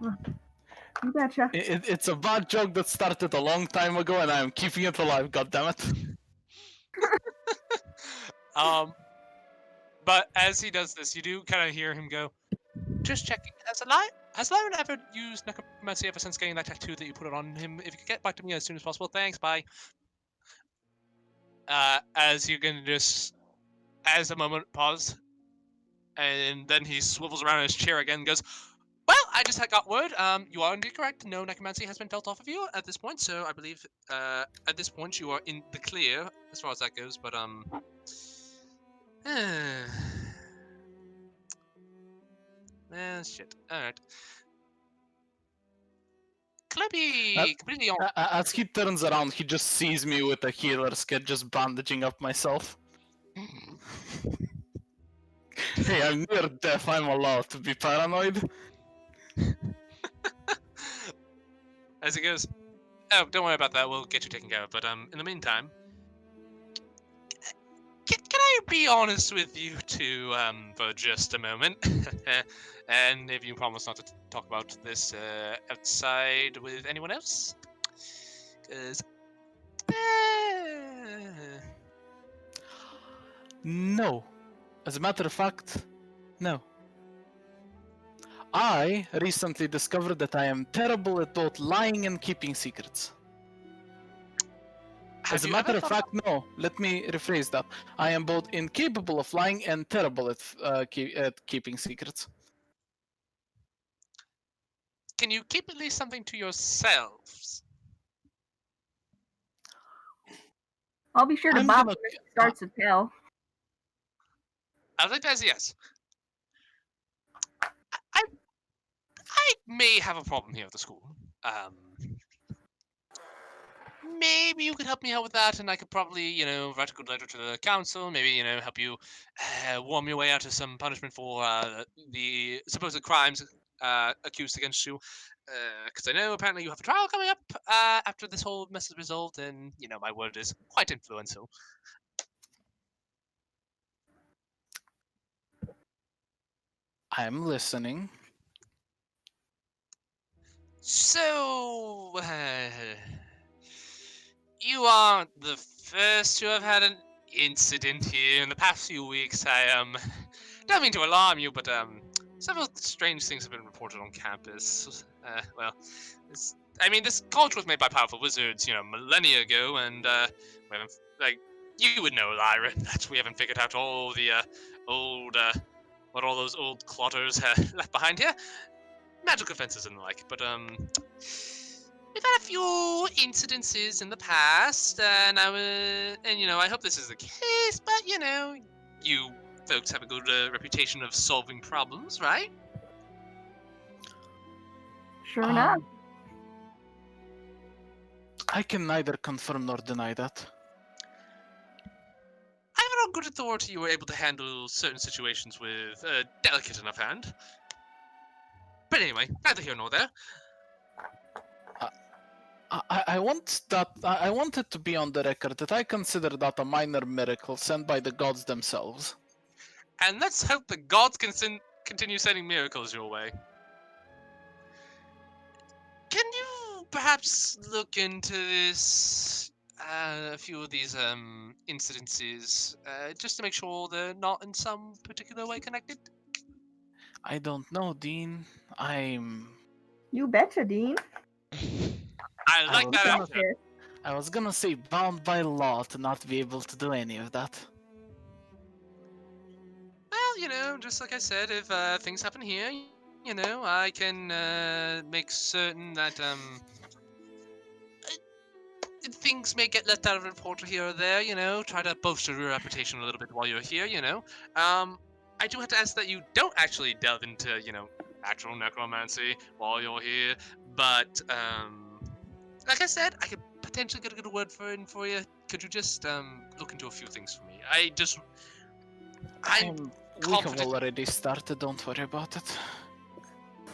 You betcha. It's a bad joke that started a long time ago, and I'm keeping it alive, goddammit. But as he does this, you do kind of hear him go, just checking, has Lyron ever used necromancy ever since getting that tattoo that you put it on him? If you could get back to me as soon as possible, thanks, bye. As you can just, as a moment pause, and then he swivels around in his chair again and goes, well, I just got word. You are indeed correct. No necromancy has been felt off of you at this point, so I believe at this point you are in the clear as far as that goes. But shit. All right. Clippy, completely on. As he turns around, he just sees me with a healer's kit, just bandaging up myself. Hey, I'm near death. I'm allowed to be paranoid. As he goes, oh, don't worry about that. We'll get you taken care of. But in the meantime, can I be honest with you two for just a moment? And if you promise not to talk about this outside with anyone else, because No. As a matter of fact, no. I recently discovered that I am terrible at both lying and keeping secrets. As a matter of fact, no. Let me rephrase that. I am both incapable of lying and terrible at keeping secrets. Can you keep at least something to yourselves? I'll be sure to I'm bop gonna- him if he starts to tell. I think that's a yes. I may have a problem here at the school. Maybe you could help me out with that, and I could probably, write a good letter to the council. Maybe, help you worm your way out of some punishment for the supposed crimes accused against you. Because I know apparently you have a trial coming up after this whole mess is resolved, and my word is quite influential. I'm listening. So, you aren't the first to have had an incident here in the past few weeks. I don't mean to alarm you, but several strange things have been reported on campus. Well, this college was made by powerful wizards, millennia ago, and we haven't, you would know, Lyra, that we haven't figured out all the old what all those old clotters left behind here, magical fences and the like. But we've had a few incidences in the past, and I hope this is the case. But you folks have a good reputation of solving problems, right? Sure enough. I can neither confirm nor deny that. I have it on good authority you were able to handle certain situations with a delicate enough hand. But anyway, neither here nor there. I want it to be on the record that I consider that a minor miracle sent by the gods themselves. And let's hope the gods can continue sending miracles your way. Can you perhaps look into this, a few of these incidences, just to make sure they're not in some particular way connected? I don't know, Dean. You betcha, Dean. I like that gonna- answer. I was gonna say bound by law to not be able to do any of that. Well, just like I said, if things happen here, I can make certain that things may get left out of a report here or there, try to bolster your reputation a little bit while you're here, I do have to ask that you don't actually delve into, actual necromancy while you're here, but, like I said, I could potentially get a good word for you. Could you just, look into a few things for me? I'm We have confident. already started, don't worry about it.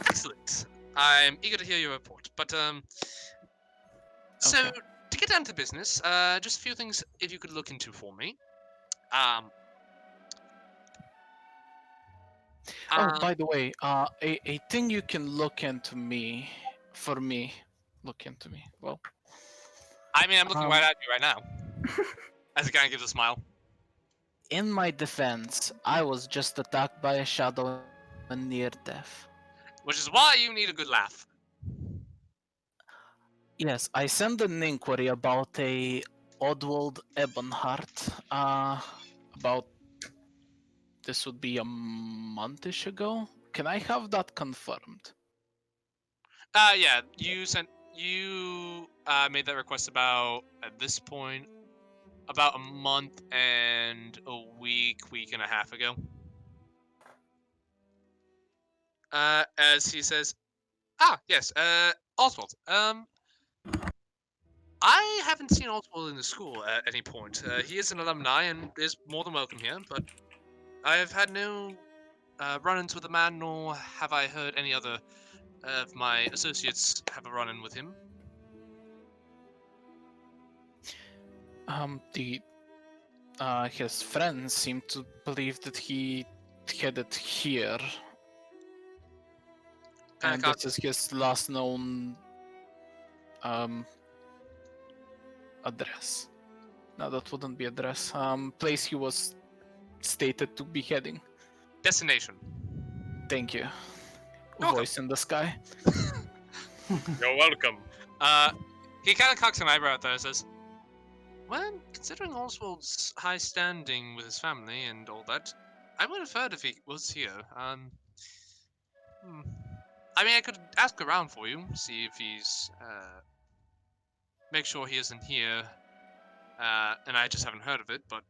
Excellent. I'm eager to hear your report, but, so, Okay. to get down to business, just a few things if you could look into for me. By the way, a thing you can look into me, for me, look into me. Well, I'm looking right at you right now. As the guy gives a smile. in my defense, I was just attacked by a shadow and near death. Which is why you need a good laugh. Yes, I sent an inquiry about a Oddwald Ebonheart. About this would be a monthish ago. Can I have that confirmed? Yeah, you made that request about, at this point, about a month and a week and a half ago. As he says, yes, Oswald, I haven't seen Oswald in the school at any point. He is an alumni and is more than welcome here, but I have had no run-ins with the man, nor have I heard any other of my associates have a run-in with him. His friends seem to believe that he headed here. And this is his last known address. No, that wouldn't be address. Place he was stated to be heading. Destination. Thank you. Welcome. Voice in the sky. You're welcome. He kind of cocks an eyebrow at that and says, well, considering Oswald's high standing with his family and all that, I would have heard if he was here. I could ask around for you, see if he's, make sure he isn't here, and I just haven't heard of it, but...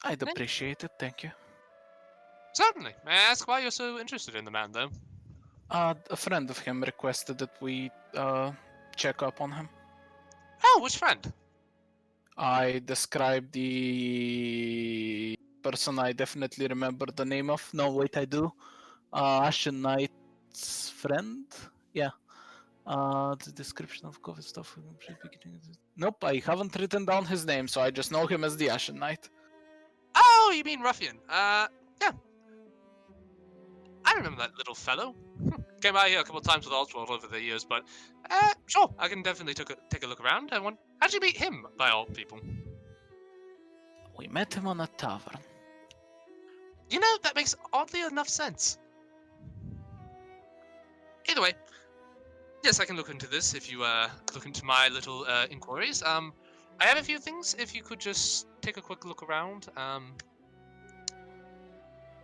I'd appreciate it, thank you. Certainly. May I ask why you're so interested in the man, though? A friend of him requested that we check up on him. Oh, which friend? I described the person I definitely remember the name of. No, wait, I do. Ashen Knight's friend? Yeah. The description of COVID stuff. Nope, I haven't written down his name, so I just know him as the Ashen Knight. Oh, you mean Ruffian. Yeah. I remember that little fellow. came out here a couple of times with Oswald over the years, but sure, I can definitely take a look around. How'd you meet him, by all people? We met him on a tavern. You know, that makes oddly enough sense. Either way, yes, I can look into this if you look into my little inquiries. I have a few things. If you could just take a quick look around.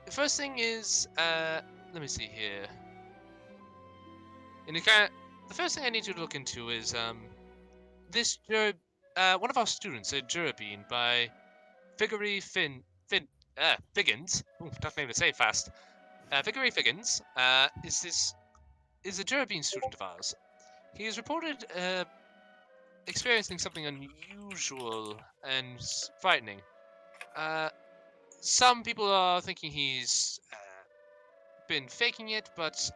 The first thing is, let me see here. The first thing I need you to look into is this one of our students, a Jurabine by Figgins. Ooh, tough name to say fast. Figgery Figgins is a Jurabine student of ours. He is reported experiencing something unusual and frightening. Some people are thinking he's been faking it, but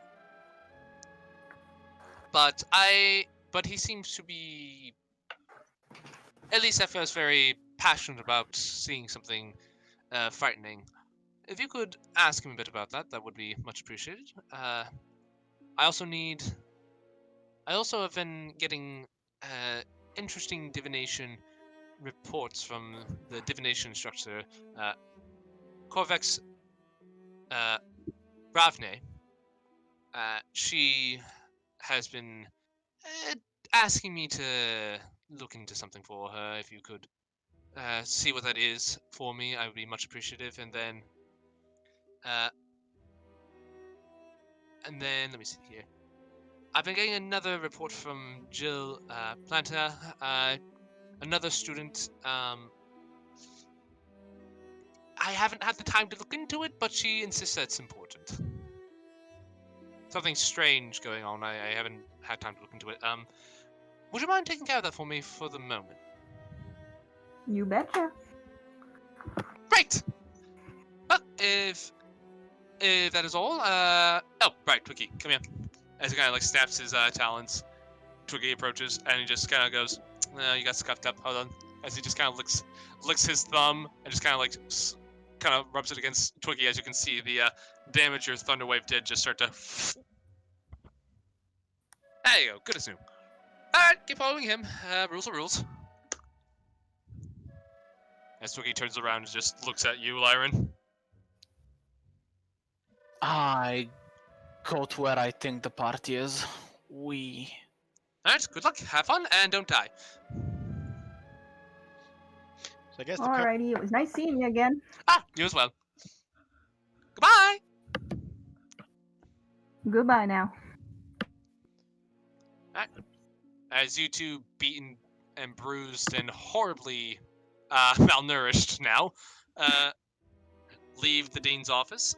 he seems to be, at least at first, very passionate about seeing something frightening. If you could ask him a bit about that, that would be much appreciated. I also have been getting interesting divination reports from the divination instructor, Corvex Ravne. She has been asking me to look into something for her. If you could see what that is for me, I would be much appreciative. And then let me see here. I've been getting another report from Jill Planter, another student. I haven't had the time to look into it, but she insists that it's important. Something strange going on. I haven't had time to look into it. Would you mind taking care of that for me for the moment? You betcha. Great! Well, if that is all, oh, right, Twiggy, come here. As he kind of like snaps his talons, Twiggy approaches, and he just kind of goes, you got scuffed up, hold on. As he just kind of licks his thumb, and just kind of like, kind of rubs it against Twiggy. As you can see, the damage your Thunderwave did just start to... There you go, good as new. Alright, keep following him. Rules are rules. As Twiggy turns around and just looks at you, Lyran. I go to where I think the party is. Alright, good luck, have fun, and don't die. So I guess Alrighty, it was nice seeing you again. Ah, you as well. Goodbye! Goodbye now. Alright. As you two, beaten and bruised and horribly malnourished now, leave the dean's office.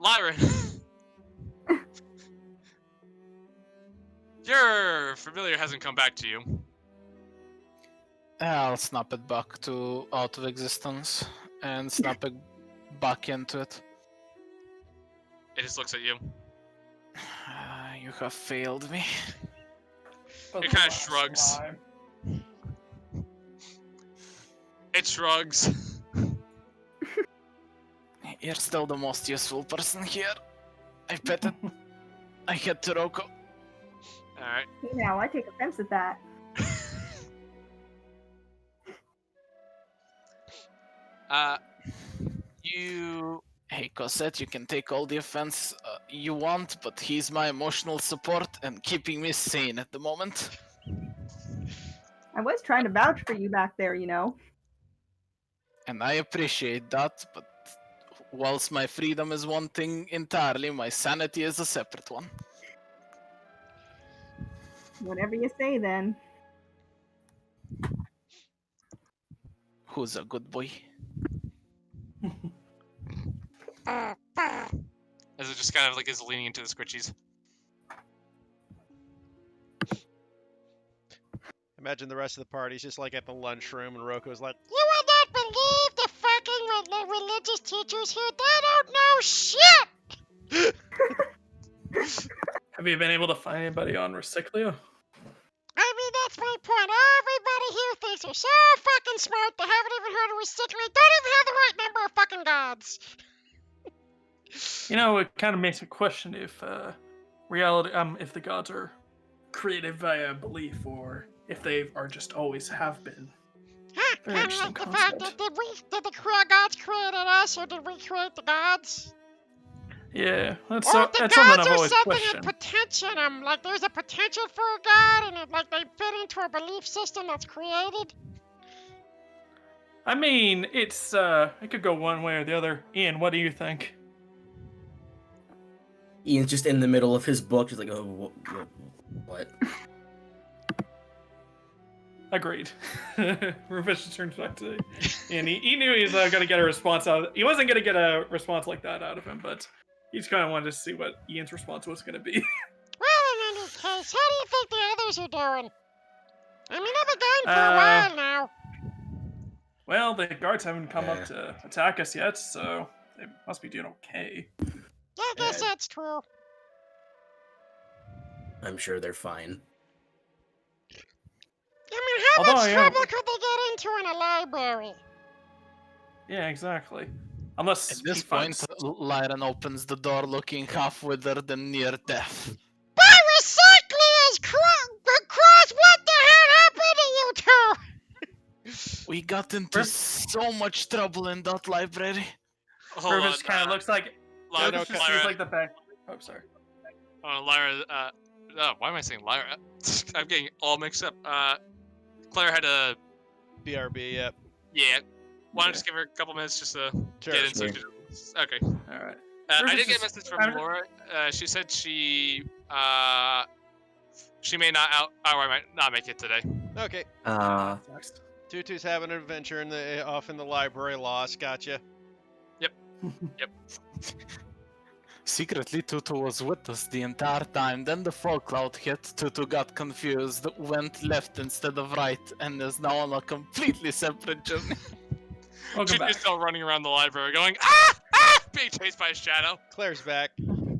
Lyran, your familiar hasn't come back to you. I'll snap it back to out of existence and snap it back into it. It just looks at you. You have failed me. It kind of shrugs. It shrugs. You're still the most useful person here. I bet it. I hit Toroko. Alright. Hey now, I take offense at that. You... Hey Cosette, you can take all the offense you want, but he's my emotional support and keeping me sane at the moment. I was trying to vouch for you back there, you know. And I appreciate that, but whilst my freedom is one thing entirely, my sanity is a separate one. Whatever you say then. Who's a good boy? As it just kind of like is leaning into the scritchies. Imagine the rest of the party's just like at the lunchroom, and Roko's like, "You will not believe the fucking religious teachers here. They don't know shit." Have you been able to find anybody on Recyclio? I mean, that's my point. Everybody here thinks they're so fucking smart. They haven't even heard of recycling. Don't even have the right number of fucking gods. You know, it kind of makes me question if reality, if the gods are created via belief, or if they are just always have been. Very Kind of interesting like the fact concept. that did the gods create us, or did we create the gods? Yeah, that's Or if the that's something gods I've are always something in questioned. potential, like there's a potential for a god, and like they fit into a belief system that's created. I mean, it's it could go one way or the other. Ian, what do you think? Ian's just in the middle of his book. He's like, oh, what? Agreed. Rufus just turns back to Ian. He knew he was going to get a response out. He wasn't going to get a response like that out of him, but he just kind of wanted to see what Ian's response was going to be. Well, in any case, how do you think the others are doing? I mean, I've been going for a while now. Well, the guards haven't come up to attack us yet, so they must be doing okay. Yeah, I guess that's true. I'm sure they're fine. I mean, how Although, much yeah, trouble could they get into in a library? Yeah, exactly. Unless At this point, Lyran opens the door looking half withered and near death. By recycling Cross, what the hell happened to you two? We got into so much trouble in that library. Rufus kind of looks like Lyra, sees like the back. Oh, sorry. Lyra, why am I saying Lyra? I'm getting all mixed up. Claire had a BRB, yep. Yeah. Why don't you just give her a couple minutes just to get into it? Okay. All right. I did get a message from Laura. She said she may not might not make it today. Okay. 2-2's having an adventure off in the library. Lost. Gotcha. Yep. Secretly, Tutu was with us the entire time. Then the fog cloud hit. Tutu got confused, went left instead of right, and is now on a completely separate journey. Tutu's still running around the library going, being chased by a shadow. Claire's back.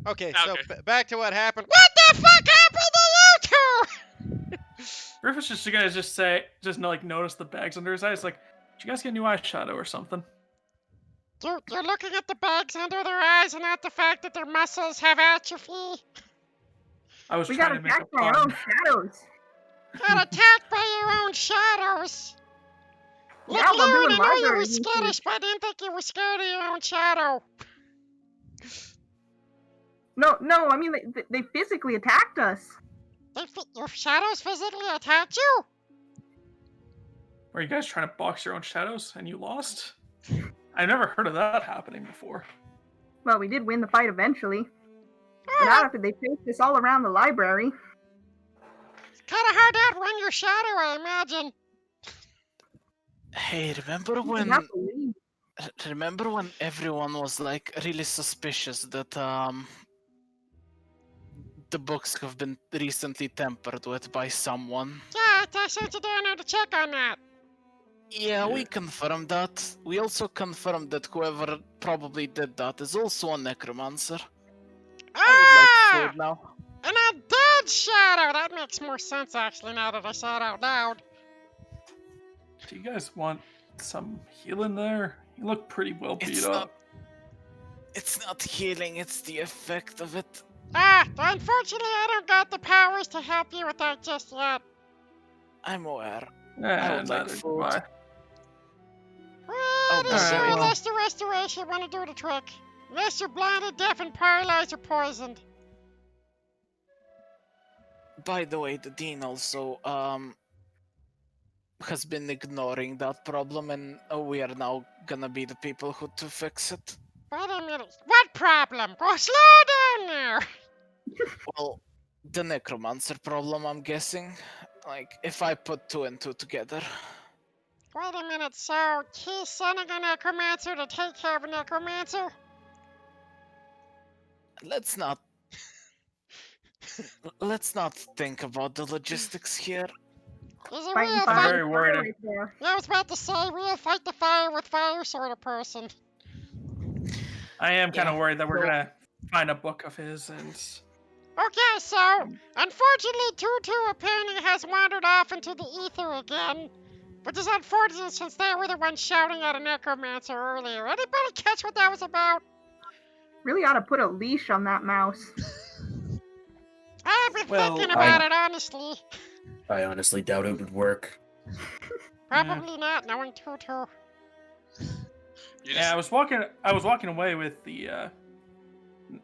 Okay, so Okay. back to what happened. What the fuck happened to you two? Rufus just, you guys just notice the bags under his eyes. Like, did you guys get new eyeshadow or something? You're looking at the bags under their eyes and not the fact that their muscles have atrophy. I was We trying got to make a attacked by our own pun. shadows. Got attacked by your own shadows. Yeah, Look, while Lauren, doing I know you were library skittish, but I didn't think you were scared of your own shadow. No, I mean, they physically attacked us. Your shadows physically attacked you? Were you guys trying to box your own shadows and you lost? I've never heard of that happening before. Well, we did win the fight eventually. But after they chased us all around the library. It's kind of hard to outrun your shadow, I imagine. Hey, remember when everyone was like really suspicious that the books have been recently tampered with by someone? Yeah, I sent you down there to check on that. Yeah, we confirmed that. We also confirmed that whoever probably did that is also a necromancer. I would like food now. An undead shadow! That makes more sense, actually, now that I said it out loud. Do you guys want some healing there? You look pretty well beat up. It's not healing, it's the effect of it. Unfortunately, I don't got the powers to help you with that just yet. I'm aware. I would like food. Well, this unless the restoration want to do the trick. Unless you're blinded, deaf, and paralyzed or poisoned. By the way, the Dean also has been ignoring that problem, and we are now gonna be the people who to fix it. Wait a minute. What problem? Oh, slow down there. Well, the necromancer problem, I'm guessing. Like, if I put 2 and 2 together. Wait a minute, so he's sending a necromancer to take care of a necromancer? Let's not think about the logistics here. He's a Fighting real fire fight. very worried. right there. Yeah, I was about to say, real fight the fire with fire sort of person. I am kind of Yeah, worried that we're so- gonna find a book of his and. Okay, so, unfortunately, Tutu apparently has wandered off into the ether again. Which is unfortunate since they were the ones shouting at a necromancer earlier. Anybody catch what that was about? Really ought to put a leash on that mouse. I've been Well, thinking about it, honestly. I honestly doubt it would work. Probably not, knowing Tutu. Yeah, I was walking away with the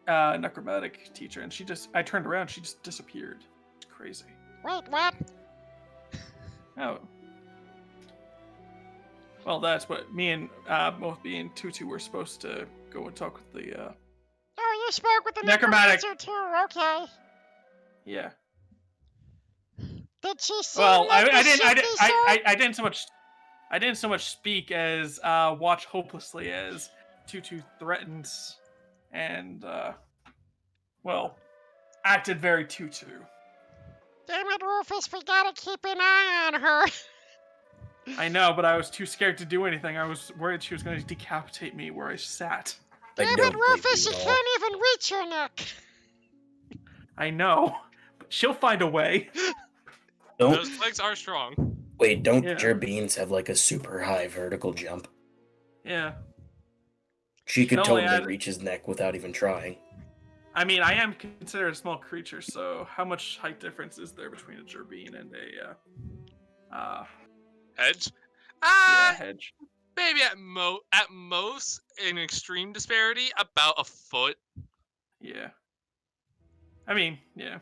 necromantic teacher, and I turned around, she just disappeared. It's crazy. Wait, what? Oh. Well, that's what me and Mothby and Tutu were supposed to go and talk with the. Oh, you spoke with the Necromantic. necromancer too. Okay. Yeah. Did she seem Well, like I the didn't. shifty sort? I didn't so much. I didn't so much speak as watch hopelessly as Tutu threatens and well, acted very Tutu. Damn it, Rufus, we gotta keep an eye on her. I know, but I was too scared to do anything. I was worried she was going to decapitate me where I sat. I Damn don't it, Rufus, blame you you at all. can't even reach your neck. I know, but she'll find a way. Don't Those legs are strong. wait. Don't Yeah. gerbeans have like a super high vertical jump? Yeah. She could only totally had- reach his neck without even trying. I mean, I am considered a small creature, so how much height difference is there between a gerbine and a Hedge? hedge? Maybe at most, in extreme disparity, about a foot. Yeah. I mean, yeah.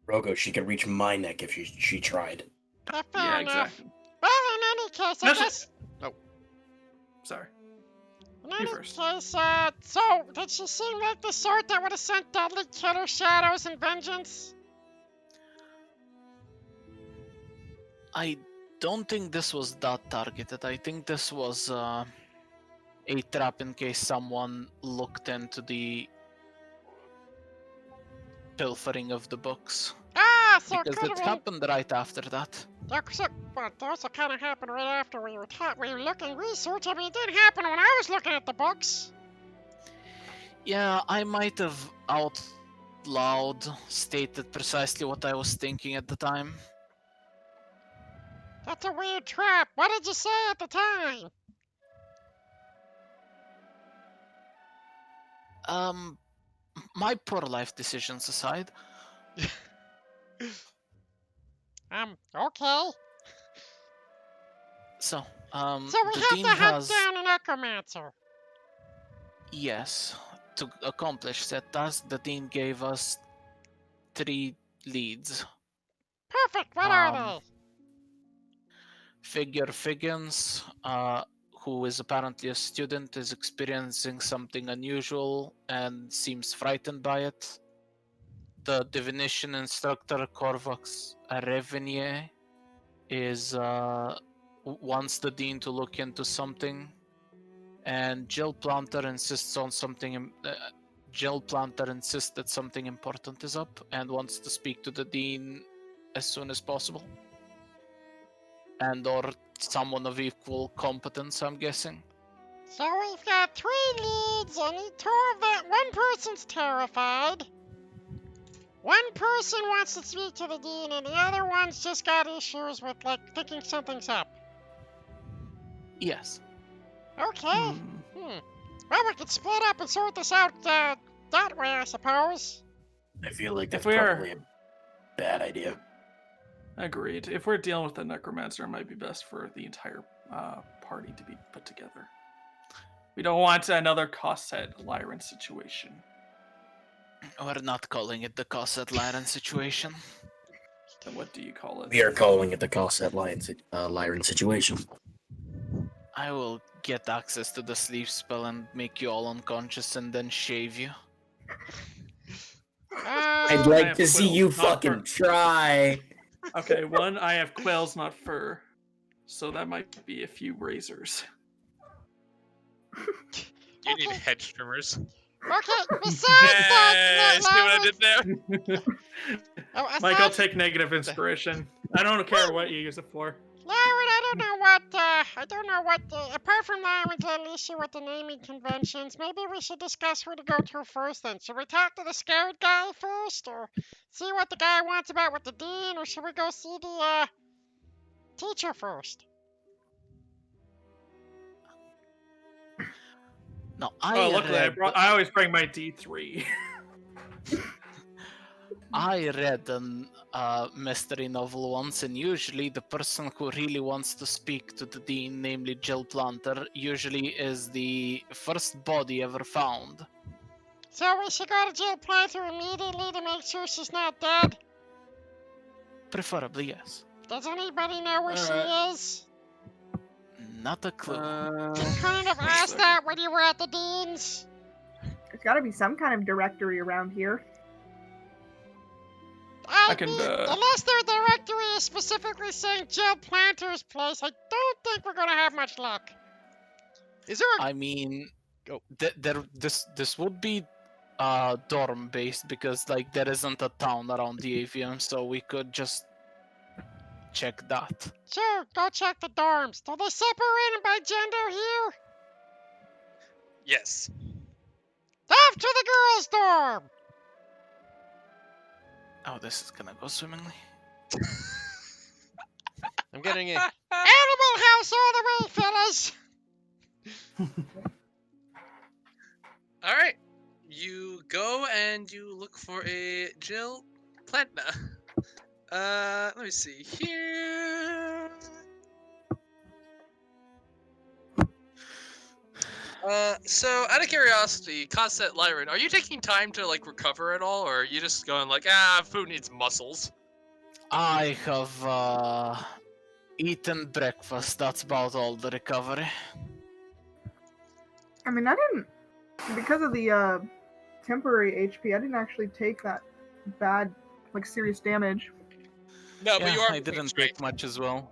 Rogo, she could reach my neck if she tried. Fair Yeah, enough. exactly. Well, in any case, I That's guess... Sorry. In any first. case, so, did she seem like the sort that would have sent deadly killer shadows and vengeance? I don't think this was that targeted. I think this was a trap in case someone looked into the pilfering of the books. Ah, so Because could it have happened right after that. But those kind of happened right after we were looking research. I mean, it didn't happen when I was looking at the books. Yeah, I might have out loud stated precisely what I was thinking at the time. That's a weird trap. What did you say at the time? My poor life decisions aside, Okay. so So we the have dean to hunt has down a necromancer. yes. To accomplish that task, the dean gave us 3 leads. Perfect. What are they? Figure Figgins, who is apparently a student, is experiencing something unusual and seems frightened by it. The divination instructor Corvax Revenier wants the dean to look into something, and Jill Planter insists on something. Jill Planter insists that something important is up and wants to speak to the dean as soon as possible. And or someone of equal competence, I'm guessing. So we've got 3 leads, and 2 of them. One person's terrified. One person wants to speak to the dean, and the other one's just got issues with, like, thinking something's up. Yes. Okay. Well, we could split up and sort this out that way, I suppose. I feel like that's If we are- probably a bad idea. Agreed. If we're dealing with the necromancer, it might be best for the entire party to be put together. We don't want another Cosset Lyran situation. We're not calling it the Cosset Lyran situation. Then what do you call it? We are calling it the Cosset Lyran situation. I will get access to the sleep spell and make you all unconscious and then shave you. I'd Uh, like have to see quills, you not fucking fur. try. Okay, one, I have quails, not fur. So that might be a few razors. You need hedge trimmers. okay, besides Hey, see what I that, did there? Mike, I'll take negative inspiration. I don't care what you use it for. Lyran, I don't know what, apart from Lyran's little issue with the naming conventions, maybe we should discuss who to go to first then. Should we talk to the scared guy first, or see what the guy wants about with the dean, or should we go see the, teacher first? No, luckily I always bring my D3. I read a mystery novel once, and usually the person who really wants to speak to the dean, namely Jill Planter, usually is the first body ever found. So we should go to Jill Planter immediately to make sure she's not dead? Preferably, yes. Does anybody know where she Alright. is? Not a clue. You couldn't have asked that when you were at the dean's. There's got to be some kind of directory around here. I can, Unless their directory is specifically saying Jill Planter's place, I don't think we're gonna have much luck. Is there a I mean, Go. This would be dorm based because like there isn't a town around the AVM, so we could just check that. Sure, go check the dorms. Do they separate them by gender here? Yes. Off to the girls' dorm! Oh, this is gonna go swimmingly. I'm getting a Animal house all the way, fellas! All right. You go and you look for a Jill Plantna. Let me see here. So out of curiosity, Constance Lyran, are you taking time to like recover at all, or are you just going like, food needs muscles? I have eaten breakfast. That's about all the recovery. I mean, I didn't, because of the temporary HP, I didn't actually take that bad, like, serious damage. No, but Yeah, you are I missing didn't strength. take much as well.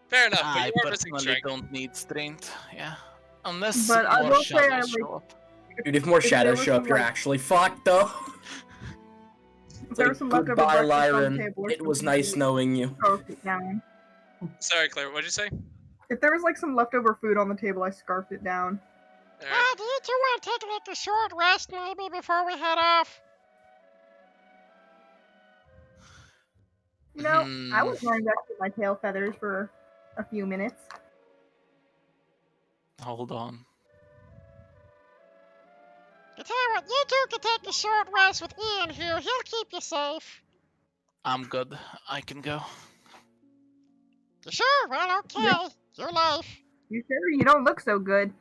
Fair enough, but I you are missing personally strength. don't need strength. Yeah, unless But I more will say I, shadows like, show up. Dude, if more If there shadows was show up, some, you're like- actually fucked, though. if there was some leftover Goodbye, breakfast on the Lyran. table or It was something, nice knowing you. scarfed it down. Sorry, Claire, what'd you say? If there was, like, some leftover food on the table, I scarfed it down. Alright. Do you two want to take like a short rest maybe before we head off? You know, I Hmm. was going to resting my tail feathers for a few minutes. Hold on. I tell you what, you two can take a short rest with Ian here. He'll keep you safe. I'm good. I can go. You sure? Well, okay. Yeah. Your life. You sure? You don't look so good.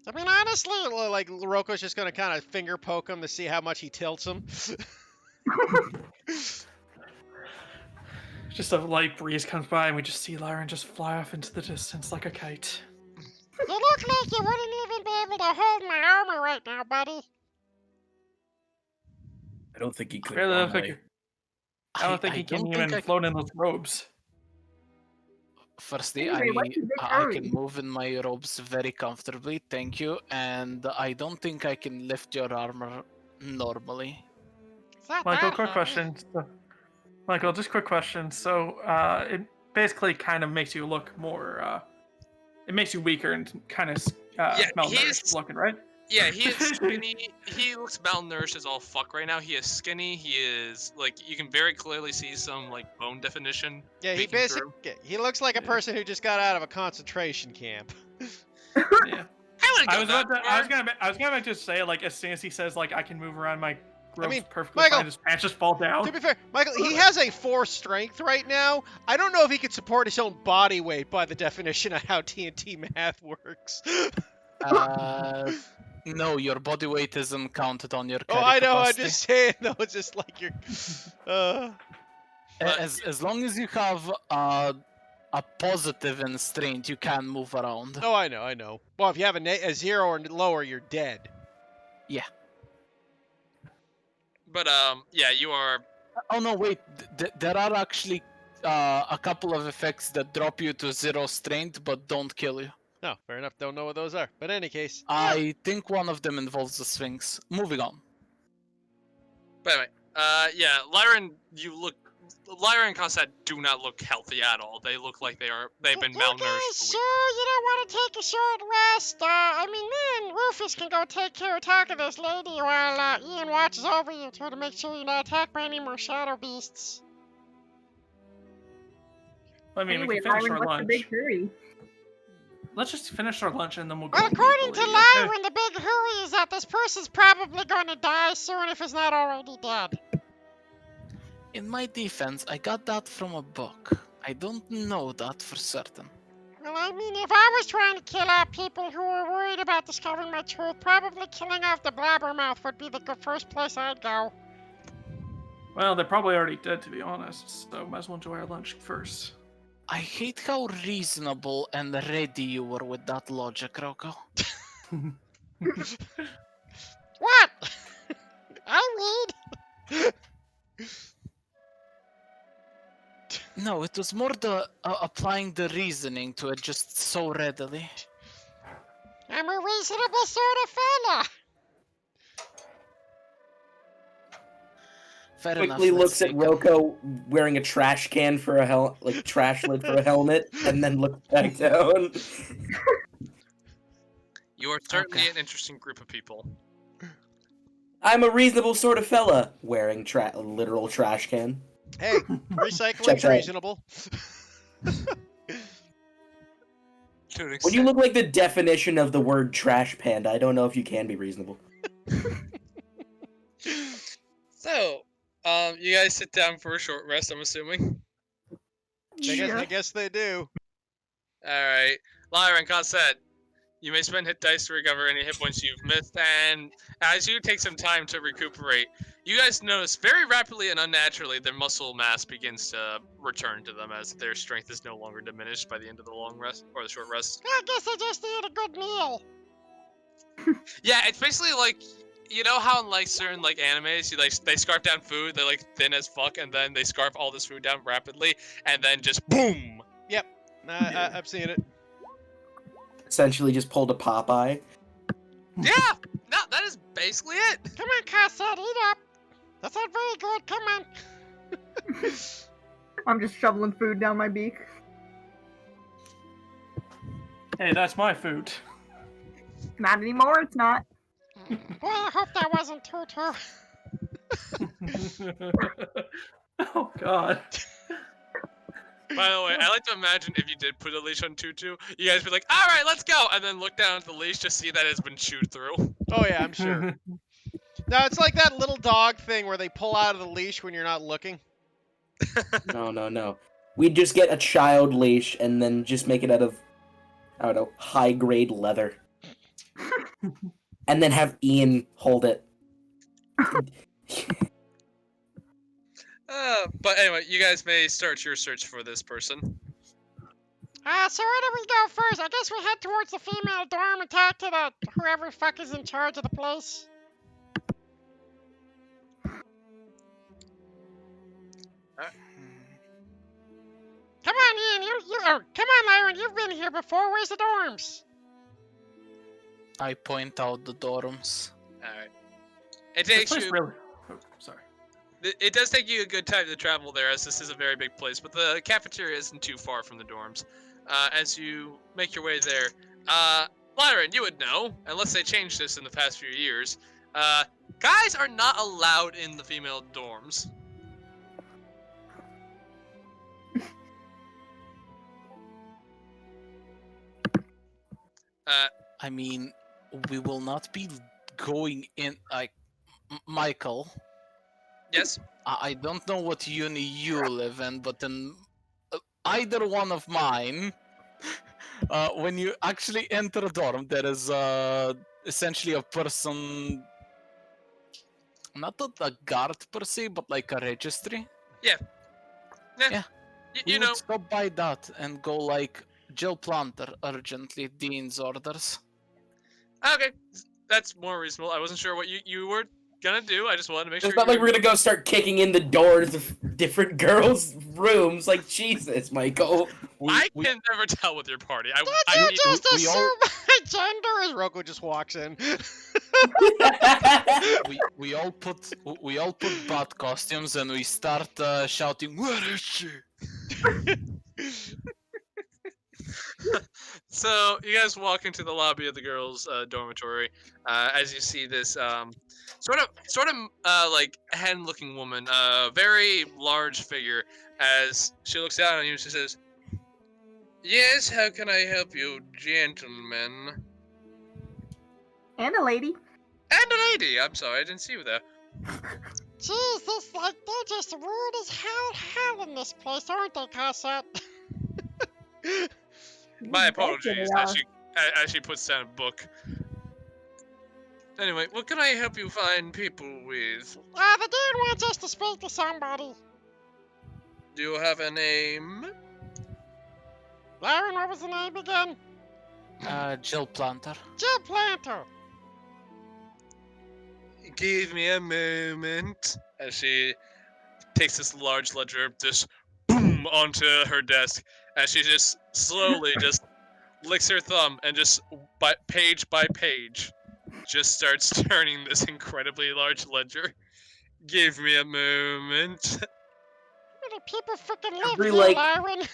I mean, honestly, like Roko's just gonna kind of finger poke him to see how much he tilts him. Just a light breeze comes by and we just see Lyran just fly off into the distance like a kite. you look like you wouldn't even be able to hold my armor right now, buddy. I don't think he could. Really look like normally. I don't think he can even float in those robes. Firstly, Anyway, what's your big I hurry? can move in my robes very comfortably, thank you. And I don't think I can lift your armor normally. It's not Michael, that quick heavy. question. Michael, just quick question. So, it basically kind of makes you look more, it makes you weaker and kind of malnourished looking, right? Yeah, he is skinny. He looks malnourished as all fuck right now. He is skinny. He is like you can very clearly see some like bone definition. Yeah, he peeking through. he looks like a person who just got out of a concentration camp. Yeah. I would I was gonna just say like as soon as he says like I can move around my robes mean, perfectly Michael, fine, his pants just fall down. To be fair, Michael, he has a 4 strength right now. I don't know if he could support his own body weight by the definition of how TNT math works. No, your body weight isn't counted on your Oh, carry I know. I'm capacity. just saying, though. It's just like you're. As long as you have a positive in strength, you can move around. Oh, I know. Well, if you have a 0 or lower, you're dead. Yeah. But yeah, you are. Oh no, wait. There are actually a couple of effects that drop you to 0 strength, but don't kill you. No, fair enough. Don't know what those are. But in any case. I think one of them involves the Sphinx. Moving on. But anyway, yeah, Lyran, Lyra and Constance do not look healthy at all. They look like they've been You malnourished. guys sure you don't want to take a short rest? I mean, me and Rufus can go take care of talking to this lady while Ian watches over you two to make sure you're not attacked by any more shadow beasts. I mean, Anyway, we can finish Lyran, our what's the lunch. big hurry? let's just finish our lunch and then we'll go Well, and meet the according to lady. Okay? Lyran, the big hurry is that this person's probably going to die soon if he's not already dead. In my defense, I got that from a book. I don't know that for certain. Well, I mean, if I was trying to kill out people who were worried about discovering my truth, probably killing off the blabbermouth would be the first place I'd go. Well, they're probably already dead, to be honest, so might as well enjoy our lunch first. I hate how reasonable and ready you were with that logic, Rocco. What? I read. No, it was more the applying the reasoning to it just so readily. I'm a reasonable sort of fella. Fair Quickly enough, looks let's at take 'em. Rocco wearing a trash can for a trash lid for a helmet, and then looks back down. You are certainly Okay. an interesting group of people. I'm a reasonable sort of fella wearing a literal trash can. Hey, recycling's Checks out. reasonable. To an When you extent. look like the definition of the word trash panda, I don't know if you can be reasonable. So, you guys sit down for a short rest, I'm assuming. I guess they do. Alright. Lyra and Cosette, you may spend hit dice to recover any hit points you've missed, and as you take some time to recuperate, you guys notice very rapidly and unnaturally their muscle mass begins to return to them as their strength is no longer diminished by the end of the long rest, or the short rest. I guess I just ate a good meal. Yeah, it's basically like, you know how in like certain like animes, they scarf down food, they're like thin as fuck, and then they scarf all this food down rapidly, and then just boom! I've seen it. Essentially just pulled a Popeye. Yeah! No, that is basically it! Come on, Cosette, eat up. That's not very good. Come on. I'm just shoveling food down my beak. Hey, that's my food. Not anymore, it's not. Well, I hope that wasn't Tutu. Oh, God. By the way, I like to imagine if you did put a leash on Tutu, you guys be like, alright, let's go! And then look down at the leash to see that it's been chewed through. Oh yeah, I'm sure. No, it's like that little dog thing where they pull out of the leash when you're not looking. No. We'd just get a child leash and then just make it out of, I don't know, high-grade leather. And then have Ian hold it. But anyway, you guys may start your search for this person. So where do we go first? I guess we head towards the female dorm and talk to the whoever fuck is in charge of the place. Come on, Ian. Come on, Lyron. You've been here before. Where's the dorms? I point out the dorms. Alright. It This takes place you... really... Oh, sorry. It does take you a good time to travel there, as this is a very big place, but the cafeteria isn't too far from the dorms. As you make your way there, Lyron, you would know, unless they changed this in the past few years, guys are not allowed in the female dorms. I mean, we will not be going in, like, Michael. Yes? I don't know what uni you live in, but in either one of mine, when you actually enter a dorm, there is essentially a person, not a guard per se, but like a registry. Yeah. We You would know, stop by that and go like, Jill Planter, urgently, Dean's orders. okay, that's more reasonable. I wasn't sure what you were gonna do. I just wanted to make sure. It's not like we're gonna go start kicking in the doors of different girls' rooms. Like, Jesus, Michael. I can never tell with your party. Did I you need- just we all- assume my gender? As Rocco just walks in. We all put bad costumes and we start shouting, "Where is she?" So you guys walk into the lobby of the girls' dormitory. As you see this sort of like hen-looking woman, very large figure. As she looks down on you, she says, Yes, how can I help you, gentlemen? And a lady. And a lady! I'm sorry, I didn't see you there. Jeez, this, like, they're just rude as hell in this place, aren't they, Cossack? My You betcha apologies, they are. as she puts down a book. Anyway, what can I help you find people with? The dude wants us to speak to somebody. Do you have a name? Lauren, what was the name again? Jill Planter. Jill Planter. Give me a moment. As she takes this large ledger, just boom onto her desk, as she just slowly just licks her thumb and just by page just starts turning this incredibly large ledger. Give me a moment. How many people freaking live Every, here, like- Lauren?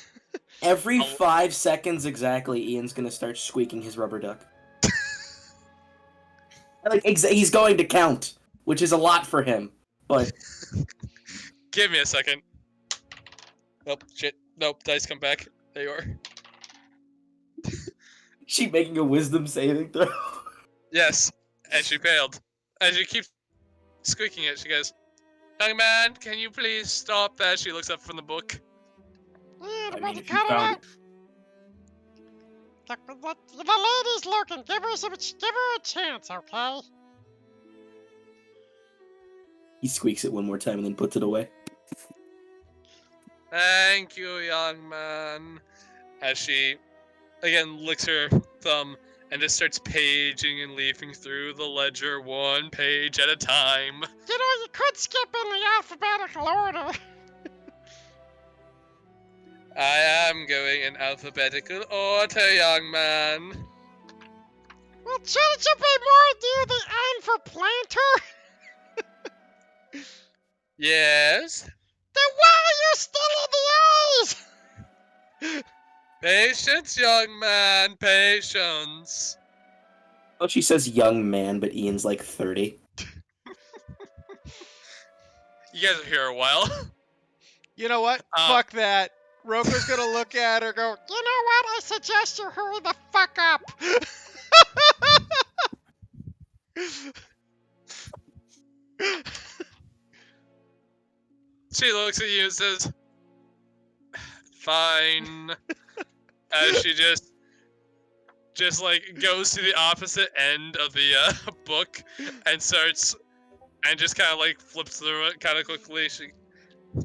Every Oh. 5 seconds exactly, Ian's gonna start squeaking his rubber duck. Like, he's going to count, which is a lot for him. But Give me a second. Nope, shit. Nope, dice come back. There you are. she making a wisdom saving throw. Yes, and she failed. As you keep squeaking it, she goes, "Young man, can you please stop that?" She looks up from the book. Yeah, I about mean, to if you cut it found out. The lady's looking. Give her a chance, okay? He squeaks it one more time and then puts it away. Thank you, young man. As she, again, licks her thumb and just starts paging and leafing through the ledger one page at a time. You know, you could skip in the alphabetical order. I am going in alphabetical order, young man. Well, shouldn't you be more near the N for planter? Yes? Then why are you still in the A's? Patience, young man, patience. Well, she says young man, but Ian's like 30. You guys are here a while. You know what? Fuck that. Roko's gonna look at her, go, You know what? I suggest you hurry the fuck up. She looks at you and says, "Fine." As she just like goes to the opposite end of the book and starts and just kind of like flips through it kind of quickly. She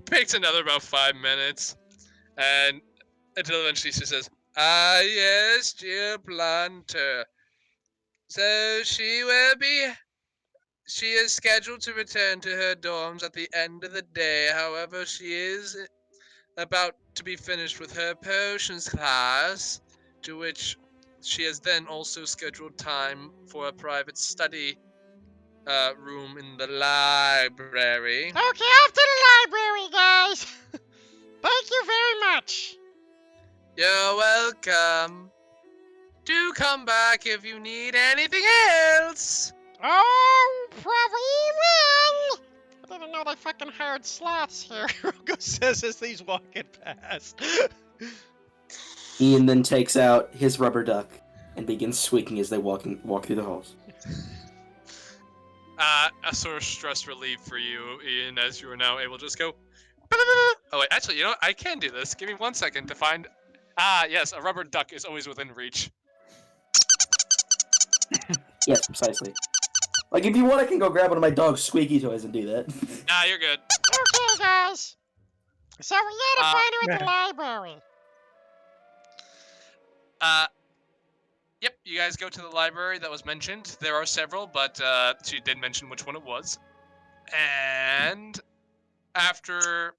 takes another about 5 minutes, and until eventually she says, "Ah, yes, dear Planter. So she is scheduled to return to her dorms at the end of the day. However, she is about to be finished with her potions class, to which she has then also scheduled time for a private study room in the library." Okay, off to the library, guys. Thank you very much. You're welcome. Do come back if you need anything else. Oh, probably will. I didn't know they fucking hired sloths here. Roko says as he's walking past. Ian then takes out his rubber duck and begins squeaking as they walk through the halls. A sort of stress relief for you, Ian, as you are now able to just go. Oh wait, actually, you know what? I can do this. Give me 1 second to find. Ah, yes, a rubber duck is always within reach. Yes, precisely. Like, if you want, I can go grab one of my dog's squeaky toys and do that. Nah, you're good. Okay, guys. So we gotta find her at the library. Yep, you guys go to the library that was mentioned. There are several, but she did mention which one it was. And after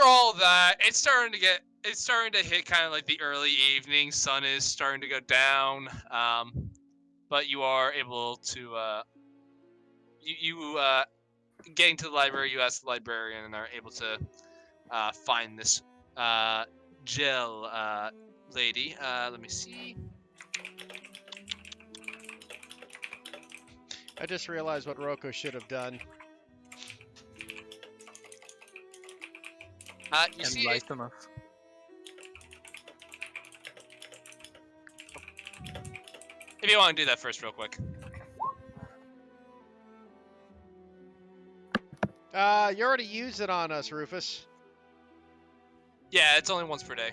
all that, it's starting to hit kind of like the early evening. Sun is starting to go down. But you are able to getting to the library. You ask the librarian and are able to find this Jill lady. Let me see. I just realized what Roko should have done. You see, Enlighten us. If you want to do that first real quick. You already used it on us, Rufus. Yeah, it's only once per day.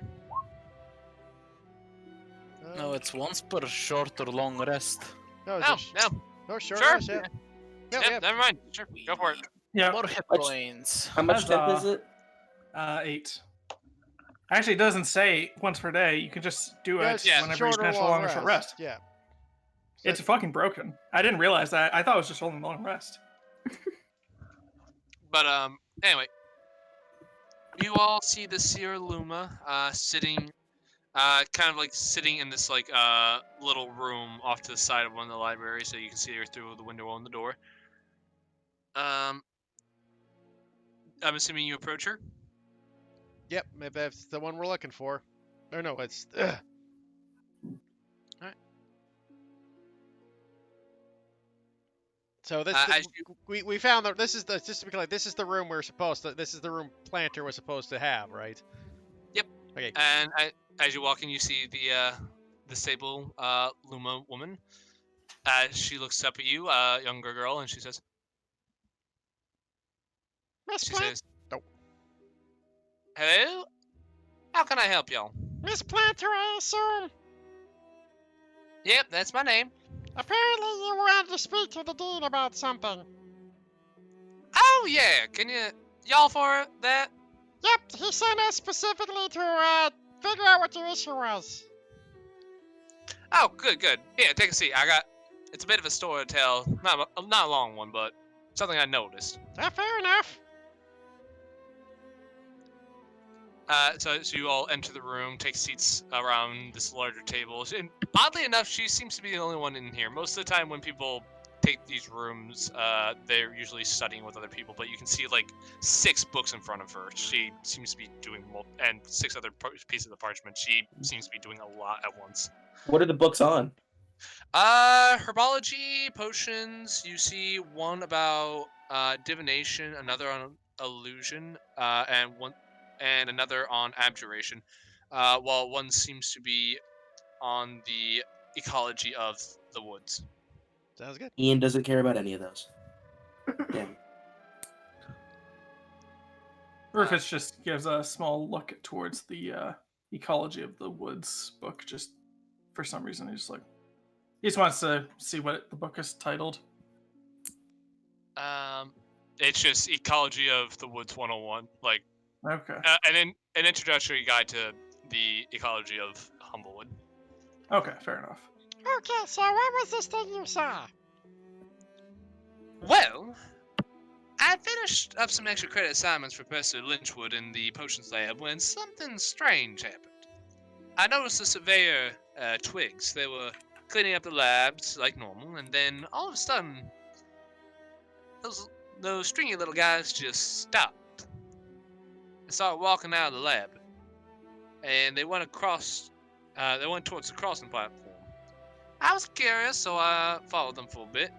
No, it's once per short or long rest. No, No, no. no, sure. Sure. Yeah. Yep, never mind. Sure, go for it. Yeah. More hit Which- points. How much temp is it? 8. Actually, it doesn't say once per day. You can just do Yeah, it it's whenever you short or finish a long long or short rest. Yeah. It's fucking broken. I didn't realize that. I thought it was just only long rest. But anyway, you all see the Sierra Luma sitting, kind of like sitting in this like little room off to the side of one of the libraries, so you can see her through the window on the door. I'm assuming you approach her. Yep, maybe that's the one we're looking for. Or no, it's. Alright. So this as we found that this is the just to be clear, this is the room we're supposed to. This is the room Planter was supposed to have, right? Yep. Okay. And as you walk in, you see the sable Luma woman. She looks up at you, younger girl, and she says, Miss she Plant, says, Nope. "Hello, how can I help y'all?" Miss Planter, I assume. Yep, that's my name. Apparently, you wanted to speak to the dean about something. Oh yeah, can y'all for that? Yep, he sent us specifically to figure out what your issue was. Oh, good. Here, take a seat. It's a bit of a story to tell. Not a long one, but something I noticed. Fair enough. So you all enter the room, take seats around this larger table. And oddly enough, she seems to be the only one in here. Most of the time when people take these rooms, they're usually studying with other people, but you can see like 6 books in front of her. She seems to be doing and 6 other pieces of parchment. She seems to be doing a lot at once. What are the books on? Herbology, potions. You see one about divination, another on illusion, and another on abjuration. While one seems to be on the ecology of the woods. Sounds good. Ian doesn't care about any of those. Damn. Rufus just gives a small look towards the ecology of the woods book. Just for some reason, he just wants to see what the book is titled. It's just ecology of the woods 101, like Okay. an introductory guide to the ecology of Humblewood. Okay, fair enough. Okay, so what was this thing you saw? Well, I finished up some extra credit assignments for Professor Lynchwood in the potions lab when something strange happened. I noticed the surveyor twigs. They were cleaning up the labs like normal, and then all of a sudden, those stringy little guys just stopped. They started walking out of the lab, and they went across. They went towards the crossing platform. I was curious, so I followed them for a bit,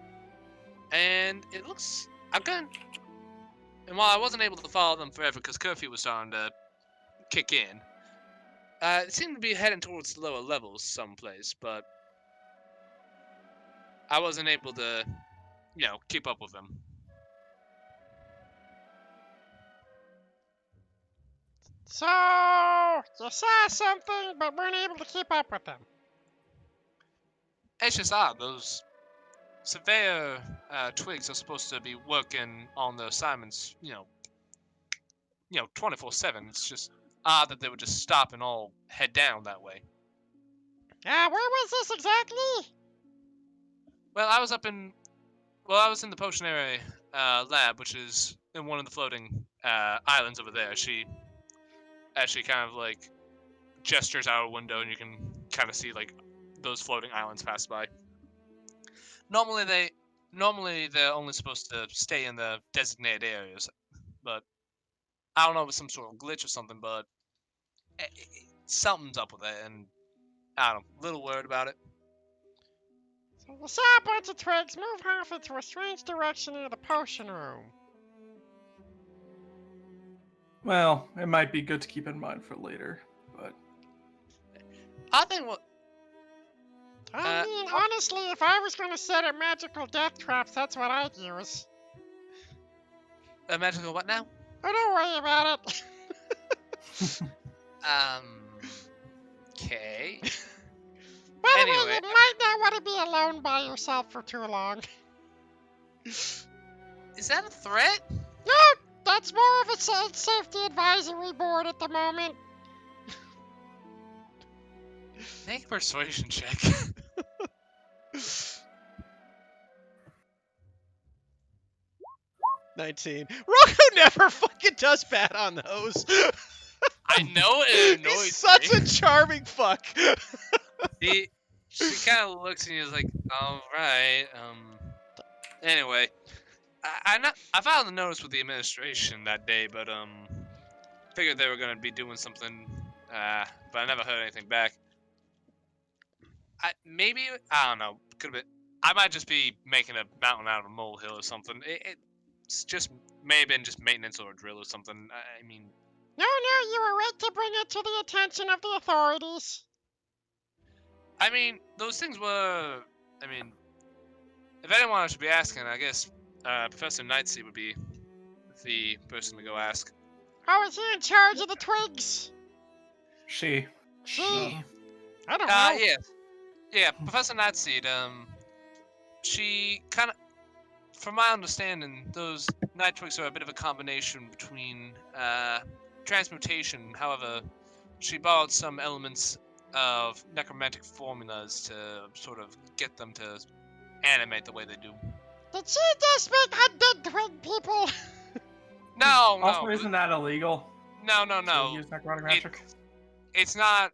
and it looks. And while I wasn't able to follow them forever because curfew was starting to kick in, it seemed to be heading towards the lower levels someplace, but I wasn't able to, keep up with them. So, you saw something, but weren't able to keep up with them. It's just odd. Those surveyor twigs are supposed to be working on the assignments, 24/7. It's just odd that they would just stop and all head down that way. Where was this exactly? Well, I was in the potionary lab, which is in one of the floating islands over there. She actually kind of like gestures out a window, and you can kind of see like those floating islands pass by. Normally they're only supposed to stay in the designated areas, but I don't know if it's some sort of glitch or something, but something's up with it, and I don't know, a little worried about it. So you saw a bunch of twigs move off into a strange direction near the potion room. Well, it might be good to keep in mind for later, but I mean, honestly, if I was going to set up magical death traps, that's what I'd use. A magical what now? Oh, don't worry about it. Okay. By the way, Anyway. you might not want to be alone by yourself for too long. Is that a threat? No, that's more of a safety advisory board at the moment. Make a persuasion check. 19. Rocco never fucking does bad on those. I know it annoys He's such me. a charming fuck. She kind of looks and he's like, all right. Anyway, I filed a notice with the administration that day, but figured they were gonna be doing something. But I never heard anything back. I don't know. Could have been. I might just be making a mountain out of a molehill or something. It's just may have been just maintenance or a drill or something. I mean. No, you were right to bring it to the attention of the authorities. I mean, those things were. I mean, if anyone should be asking, I guess Professor Nightsea would be the person to go ask. Oh, is he in charge of the twigs? She. She. I don't know. Yeah, Professor Nightseed, she kind of, from my understanding, those night twigs are a bit of a combination between, transmutation. However, she borrowed some elements of necromantic formulas to sort of get them to animate the way they do. Did she just make undead twig people? No. Also, isn't that illegal? No. To use necrotic magic? It's not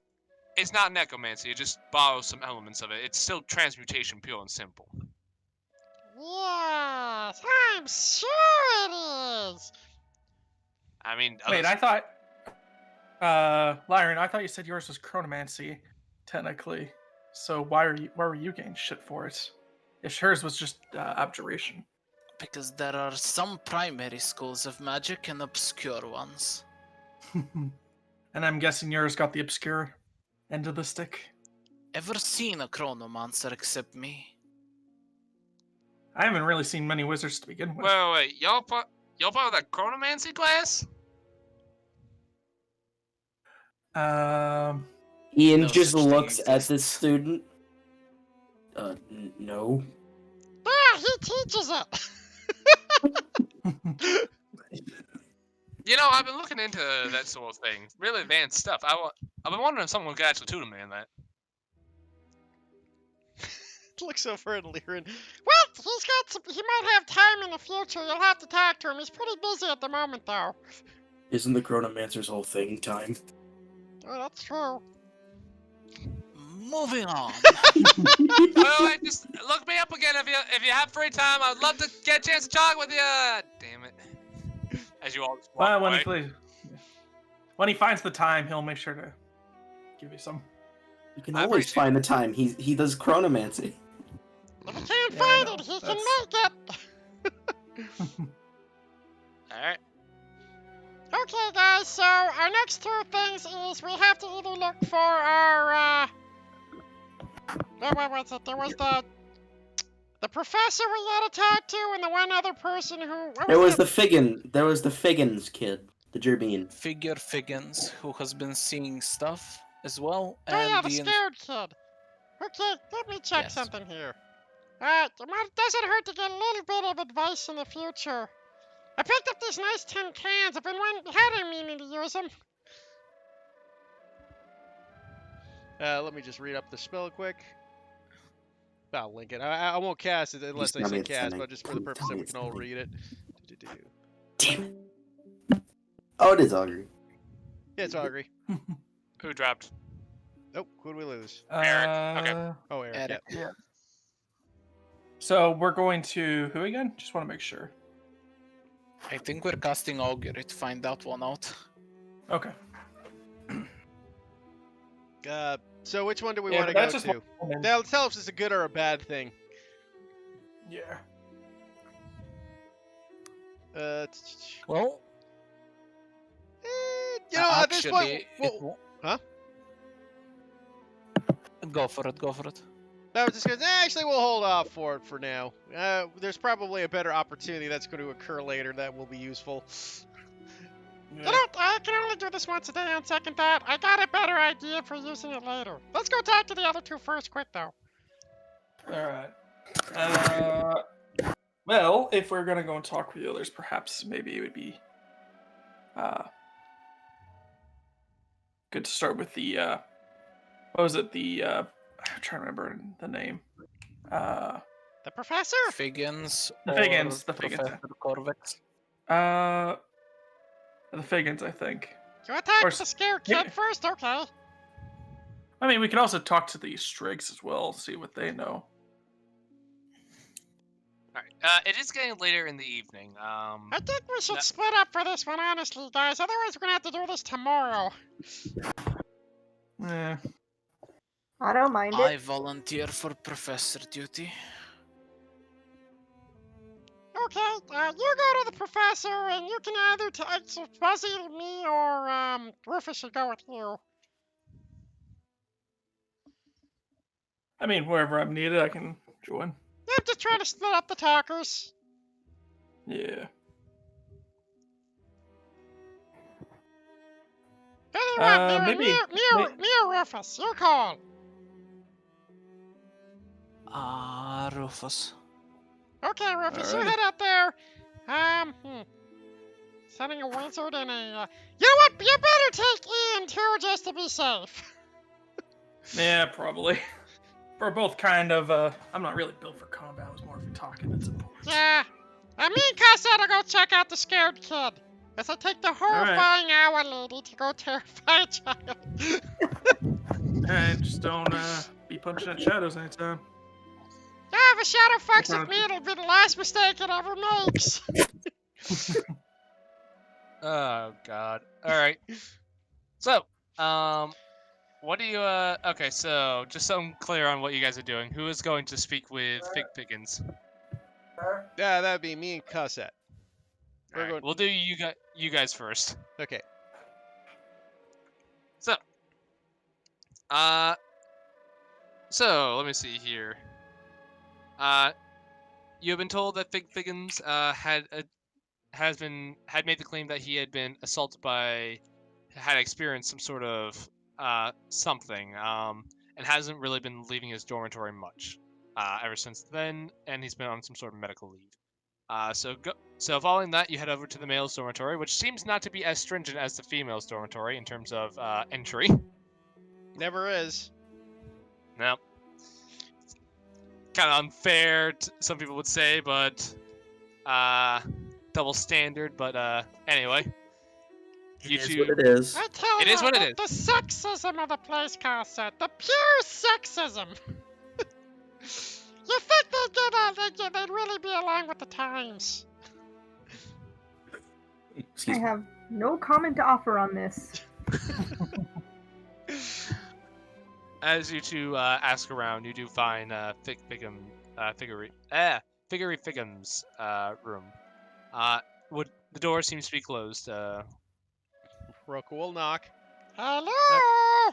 necromancy. It just borrows some elements of it. It's still transmutation, pure and simple. Yes, I'm sure it is. I mean, Wait, I thought, Lyron, I thought you said yours was chronomancy, technically. So why were you getting shit for it? If hers was just abjuration. Because there are some primary schools of magic and obscure ones. And I'm guessing yours got the obscure end of the stick. Ever seen a chronomancer except me? I haven't really seen many wizards to begin with. Wait. Y'all part of that chronomancy class? Ian No just such thing looks at exists. the student. No. Ah, he teaches it. You know, I've been looking into that sort of thing. Really advanced stuff. I've been wondering if someone could actually tutor me in that. Looks over at Lyran. Well, he might have time in the future. You'll have to talk to him. He's pretty busy at the moment, though. Isn't the Chronomancer's whole thing time? Oh, that's true. Moving on. Wait, just look me up again if you have free time. I'd love to get a chance to talk with you. Damn it. As you all just walk Well, away. when he finds the time, he'll make sure to give you some. You can I always appreciate- find the time. He does Chronomancy. If he can't Yeah, find I it, know. he can That's- make it. Alright. Okay, guys, so our next two things is we have to either look for our, what was it? There was the professor we gotta talk to, and the one other person who... There was the Figgins kid, the Gerbine. Figure Figgins, who has been seeing stuff as well. Oh yeah, the the scared kid. Okay, let me check Yes. something here. Alright, it doesn't hurt to get a little bit of advice in the future. I picked up these nice tin cans. I've been meaning to use them. Let me just read up the spell quick. I'll link it. I won't cast it unless I tell me say it's cast, stunning. but just for the Tell purpose me that we it's can all stunning. read it. Damn it. Oh, it is Augury. Yeah, it's Augury. Who dropped? Nope, who did we lose? Eric, okay. Oh, Eric. Eric. Yeah. So we're going to who again? Just want to make sure. I think we're casting Augury to find that one out. Okay. So which one do we Yeah, want to but go that's just to? one- Now tell us if it's a good or a bad thing. Yeah. Well, You know, at this point, actually, well, huh? Go for it. I was just gonna actually we'll hold off for it for now. There's probably a better opportunity that's going to occur later that will be useful. You know, I can only do this once a day on second thought. I got a better idea for using it later. Let's go talk to the other two first, quick though. All right. Well, if we're gonna go and talk with the others, perhaps maybe it would be good to start with the what was it? I'm trying to remember the name. The professor? Figgins The or Figgins. The Professor Figgins. Corvix. The Figgins, I think. You want to talk Or to the scared kid first? Okay. I mean, we could also talk to the Strigs as well, see what they know. Alright, it is getting later in the evening. I think we should split up for this one, honestly, guys. Otherwise, we're gonna have to do this tomorrow. Yeah. I don't mind I it. volunteer for professor duty. Okay, you go to the professor, and you can either so Fuzzy, me, or Rufus should go with you. I mean, wherever I'm needed, I can join. I'm just trying to split up the talkers. Yeah. Who do you want, maybe- me or Rufus? Your call. Rufus. Okay, Rufus, you Alrighty. head out there. Sending a wizard and a. You know what? You better take Ian too, just to be safe. Yeah, probably. We're both kind of, I'm not really built for combat, I was more for talking, that's important. Yeah. Me and Cassetta go check out the scared kid. As I take the horrifying owl lady to go terrify a child. Alright, just don't, be punching at shadows anytime. Yeah, if a shadow fucks with me, it'll be the last mistake it ever makes. Oh god. Alright. So, what do you, okay, so, just so I'm clear on what you guys are doing, who is going to speak with Fig Piggins? Yeah, that'd be me and Cassette. Alright, going- we'll do you guys first. Okay. So, let me see here. You've been told that Fig Piggins, had made the claim that he had been assaulted had experienced some sort of, something, and hasn't really been leaving his dormitory much, ever since then, and he's been on some sort of medical leave. So following that, you head over to the male's dormitory, which seems not to be as stringent as the female's dormitory in terms of, entry. Never is. No. Kind of unfair, some people would say, but, double standard, but, anyway. You It is two... what it is. I tell It you, is what it the sexism of the place, Cassette. The pure sexism. You think they'd really be along with the times? I have no comment to offer on this. As you two ask around, you do find Figgery Figgum's room. The door seems to be closed. Roku will knock. Hello?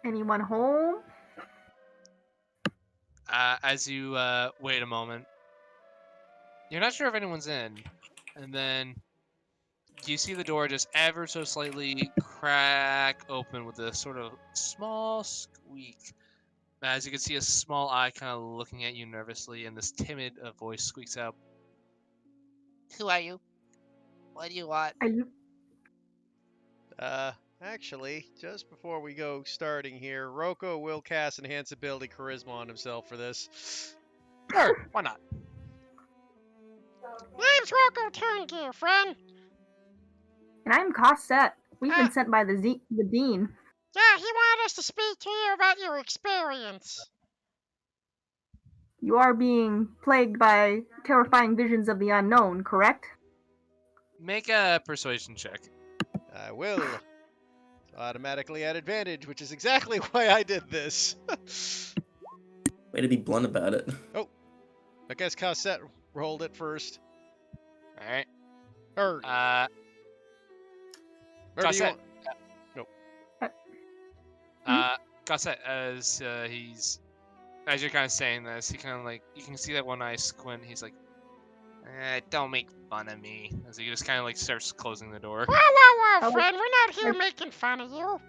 Anyone home? As you wait a moment, you're not sure if anyone's in, and then you see the door just ever so slightly crack open with a sort of small squeak. As you can see, a small eye kind of looking at you nervously, and this timid voice squeaks out, "Who are you? What do you want?" Are you? Actually, just before we go starting here, Roko will cast Enhance Ability Charisma on himself for this. Sure, why not? Name's Rocco Turngear, friend. And I'm Cosette. We've Ah. been sent by the dean. Yeah, he wanted us to speak to you about your experience. You are being plagued by terrifying visions of the unknown, correct? Make a persuasion check. I will. Automatically at advantage, which is exactly why I did this. Way to be blunt about it. I guess Cassette rolled it first. All right. Or, do you Cassette. want... Uh, Gossett, as you're kind of saying this, he kind of like, you can see that one eye squint. He's like, don't make fun of me. As he just kind of like starts closing the door. Whoa, I like- friend, we're not here I- making fun of you.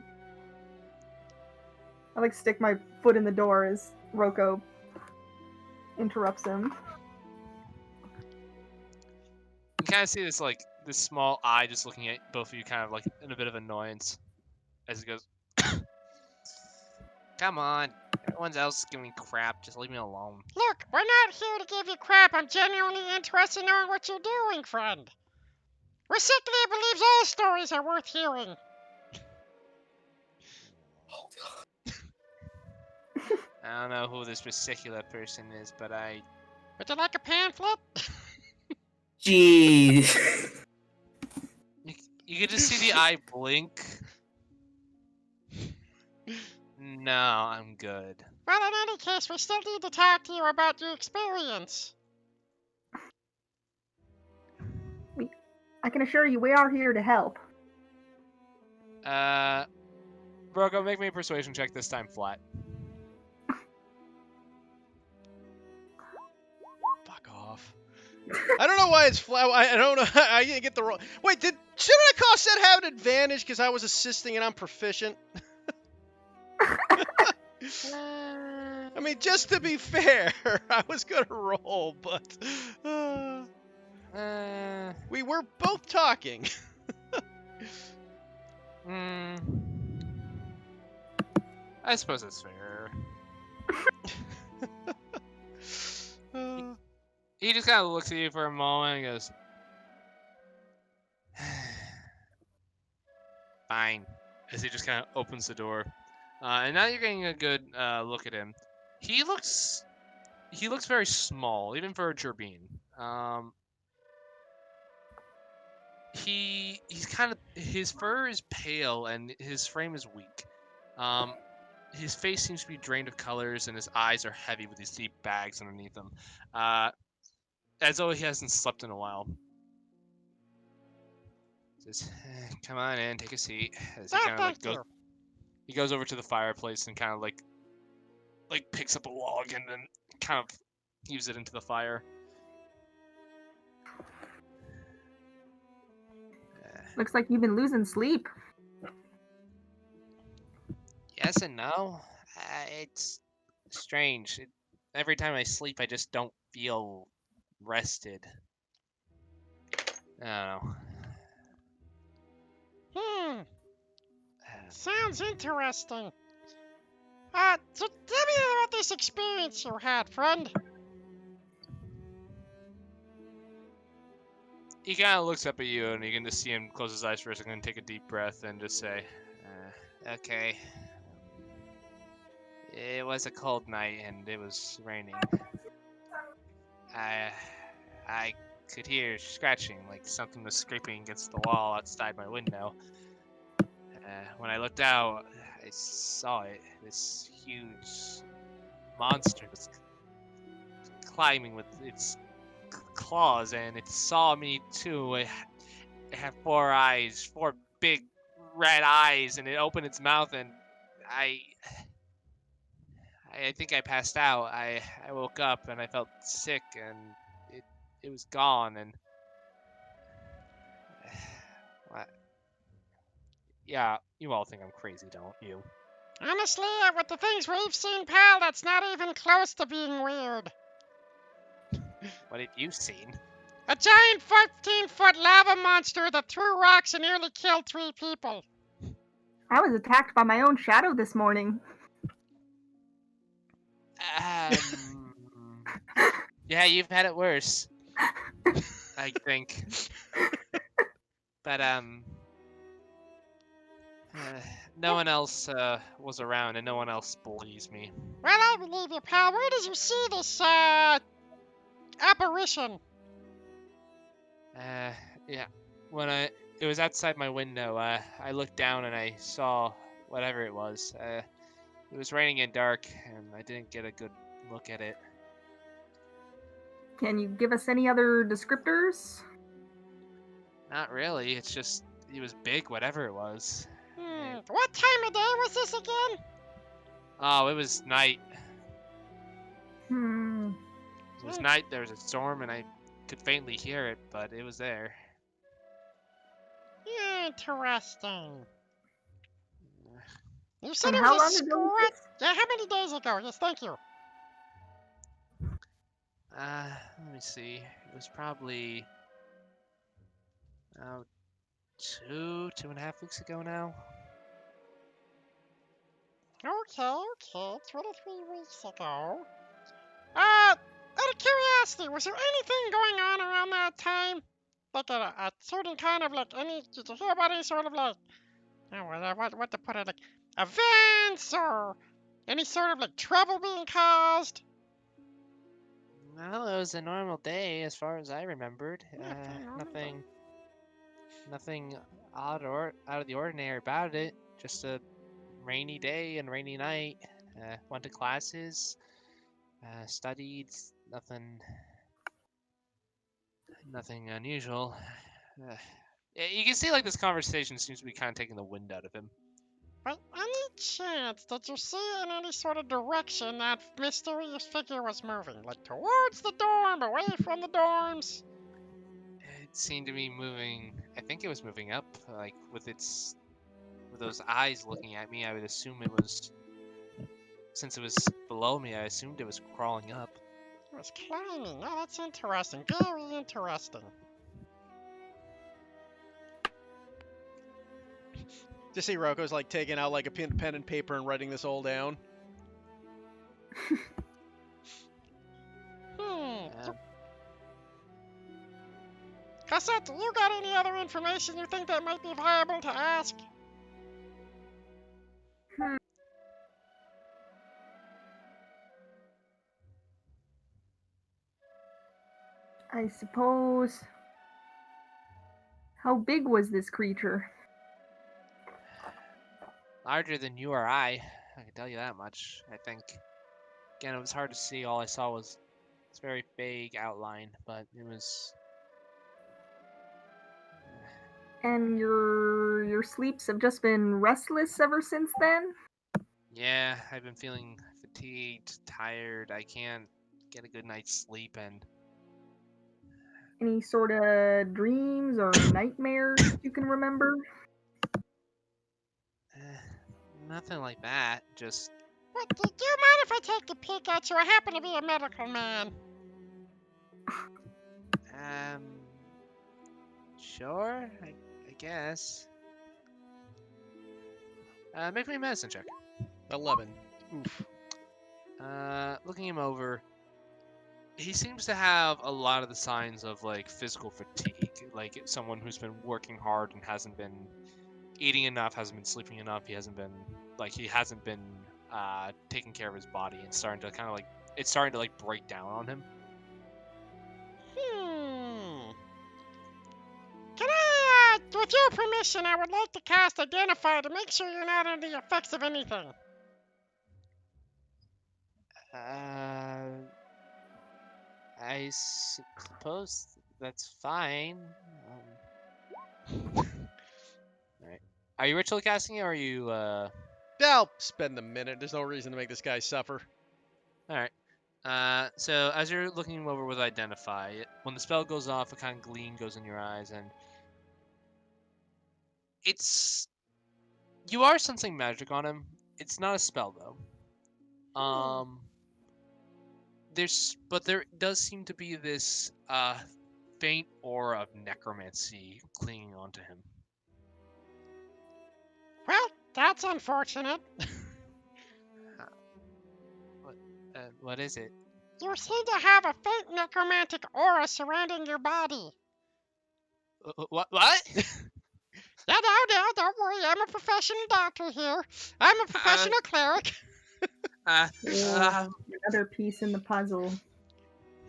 I like stick my foot in the door as Roko interrupts him. You kind of see this like this small eye just looking at both of you, kind of like in a bit of annoyance, as he goes, "Come on, everyone else is giving me crap. Just leave me alone." Look, we're not here to give you crap. I'm genuinely interested in knowing what you're doing, friend. Recyclia believes all stories are worth hearing. I don't know who this particular person is, but Would you like a pamphlet? Jeez. you could just see the eye blink. No, I'm good. Well, in any case, we still need to talk to you about your experience. I can assure you, we are here to help. Brogo, make me a persuasion check this time flat. Fuck off. I don't know why it's flat. I don't know. I didn't get the roll. Wait, shouldn't I cost that have an advantage because I was assisting and I'm proficient? I mean, just to be fair, I was gonna roll, but we were both talking. I suppose it's fair. He just kind of looks at you for a moment and goes, "Fine." As he just kind of opens the door, and now you're getting a good look at him. He looks very small, even for a Gerbine. He's kind of, his fur is pale and his frame is weak. His face seems to be drained of colors, and his eyes are heavy with these deep bags underneath them, as though he hasn't slept in a while. Says, "Come on in, take a seat." As he kind of like goes, he goes over to the fireplace and kind of like picks up a log and then kind of heaves it into the fire. Looks like you've been losing sleep. Yes and no. It's strange. Every time I sleep, I just don't feel rested. I don't know. Sounds interesting. So tell me about this experience you had, friend. He kind of looks up at you, and you can just see him close his eyes for a second and take a deep breath and just say, "Okay. It was a cold night, and it was raining. I could hear scratching, like something was scraping against the wall outside my window. When I looked out, I saw it. This huge monster was climbing with its claws, and it saw me too. It had 4 eyes, 4 big red eyes, and it opened its mouth, and I think I passed out. I woke up and I felt sick, and it was gone, and yeah, you all think I'm crazy, don't you?" Honestly, with the things we've seen, pal, that's not even close to being weird. What have you seen? A giant 15-foot lava monster that threw rocks and nearly killed 3 people. I was attacked by my own shadow this morning. Yeah, you've had it worse, I think. But no one else was around, and no one else believes me. Well, I believe you, pal. Where did you see this, apparition? Yeah. When it was outside my window, I looked down and I saw whatever it was. It was raining and dark, and I didn't get a good look at it. Can you give us any other descriptors? Not really. It's just, it was big, whatever it was. What time of day was this again? Oh, it was night. Hmm. It was night. There was a storm, and I could faintly hear it, but it was there. Interesting. You said And it how was a long ago was screw. this? Yeah, how many days ago? Yes, thank you. Let me see. It was probably 2.5 weeks ago now. Okay, 23 weeks ago. Out of curiosity, was there anything going on around that time? Like a certain kind of like any? Did you hear about any sort of like? What to put it like? Events or any sort of like trouble being caused? Well, it was a normal day as far as I remembered. Nothing. Nothing odd or out of the ordinary about it. Just a rainy day and rainy night. Went to classes, studied. Nothing unusual. You can see like this conversation seems to be kind of taking the wind out of him. By any chance, did you see in any sort of direction that mysterious figure was moving? Like towards the dorm, away from the dorms? It seemed to be moving. I think it was moving up, like with those eyes looking at me. I would assume it was, since it was below me, I assumed it was crawling up. It was climbing. Oh, that's interesting. Very interesting. Just see Roko's like taking out like a pen and paper and writing this all down. Cassette, you got any other information you think that might be viable to ask? I suppose. How big was this creature? Larger than you or I can tell you that much, I think. Again, it was hard to see. All I saw was this very vague outline, but it was... And your sleeps have just been restless ever since then? Yeah, I've been feeling fatigued, tired. I can't get a good night's sleep, and... Any sort of dreams or nightmares you can remember? Nothing like that, just... What, do you mind if I take a peek at you? I happen to be a medical man. Sure, I guess. Make me a medicine check. 11. Oof. Looking him over, he seems to have a lot of the signs of like physical fatigue, like someone who's been working hard and hasn't been eating enough, hasn't been sleeping enough. He hasn't been taking care of his body, and starting to kind of like it's starting to like break down on him. Can I, with your permission, I would like to cast Identify to make sure you're not under the effects of anything. I suppose that's fine. Alright. Are you ritual casting it, or are you, I'll spend a minute. There's no reason to make this guy suffer. Alright. So as you're looking him over with Identify, when the spell goes off, a kind of gleam goes in your eyes, and you are sensing magic on him. It's not a spell, though. There does seem to be this faint aura of necromancy clinging onto him. Well, that's unfortunate. What is it? You seem to have a faint necromantic aura surrounding your body. What? Yeah, no, don't worry. I'm a professional doctor here. I'm a professional cleric. Another piece in the puzzle.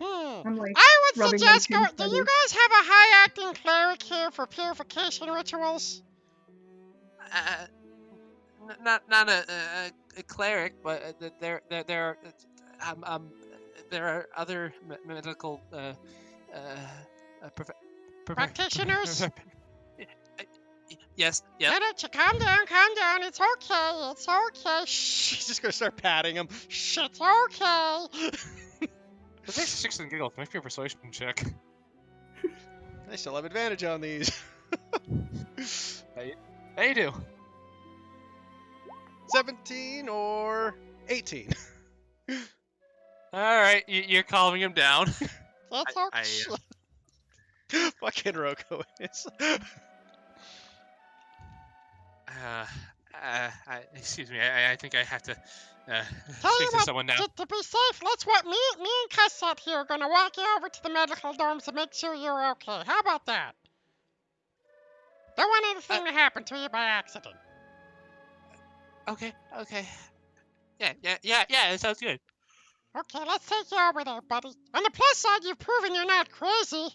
I'm like, I would rubbing suggest my chin do you guys have a high-acting cleric here for purification rituals? Not a cleric, but there are other medical practitioners. Yes. Yep. Why don't you calm down, it's okay, it's okay. Shh, she's just gonna start patting him. Shh, it's okay. It takes 6 giggles. Make me a persuasion check. I still have advantage on these. How you do? 17 or 18. All right, you're calming him down. It's I, okay. Fucking Roko is. Excuse me. I think I have to Tell speak you to what, someone now. to be safe, let's what me and Cassette here are gonna walk you over to the medical dorms to make sure you're okay. How about that? Don't want anything to happen to you by accident. Okay. Yeah. It sounds good. Okay, let's take you over there, buddy. On the plus side, you've proven you're not crazy.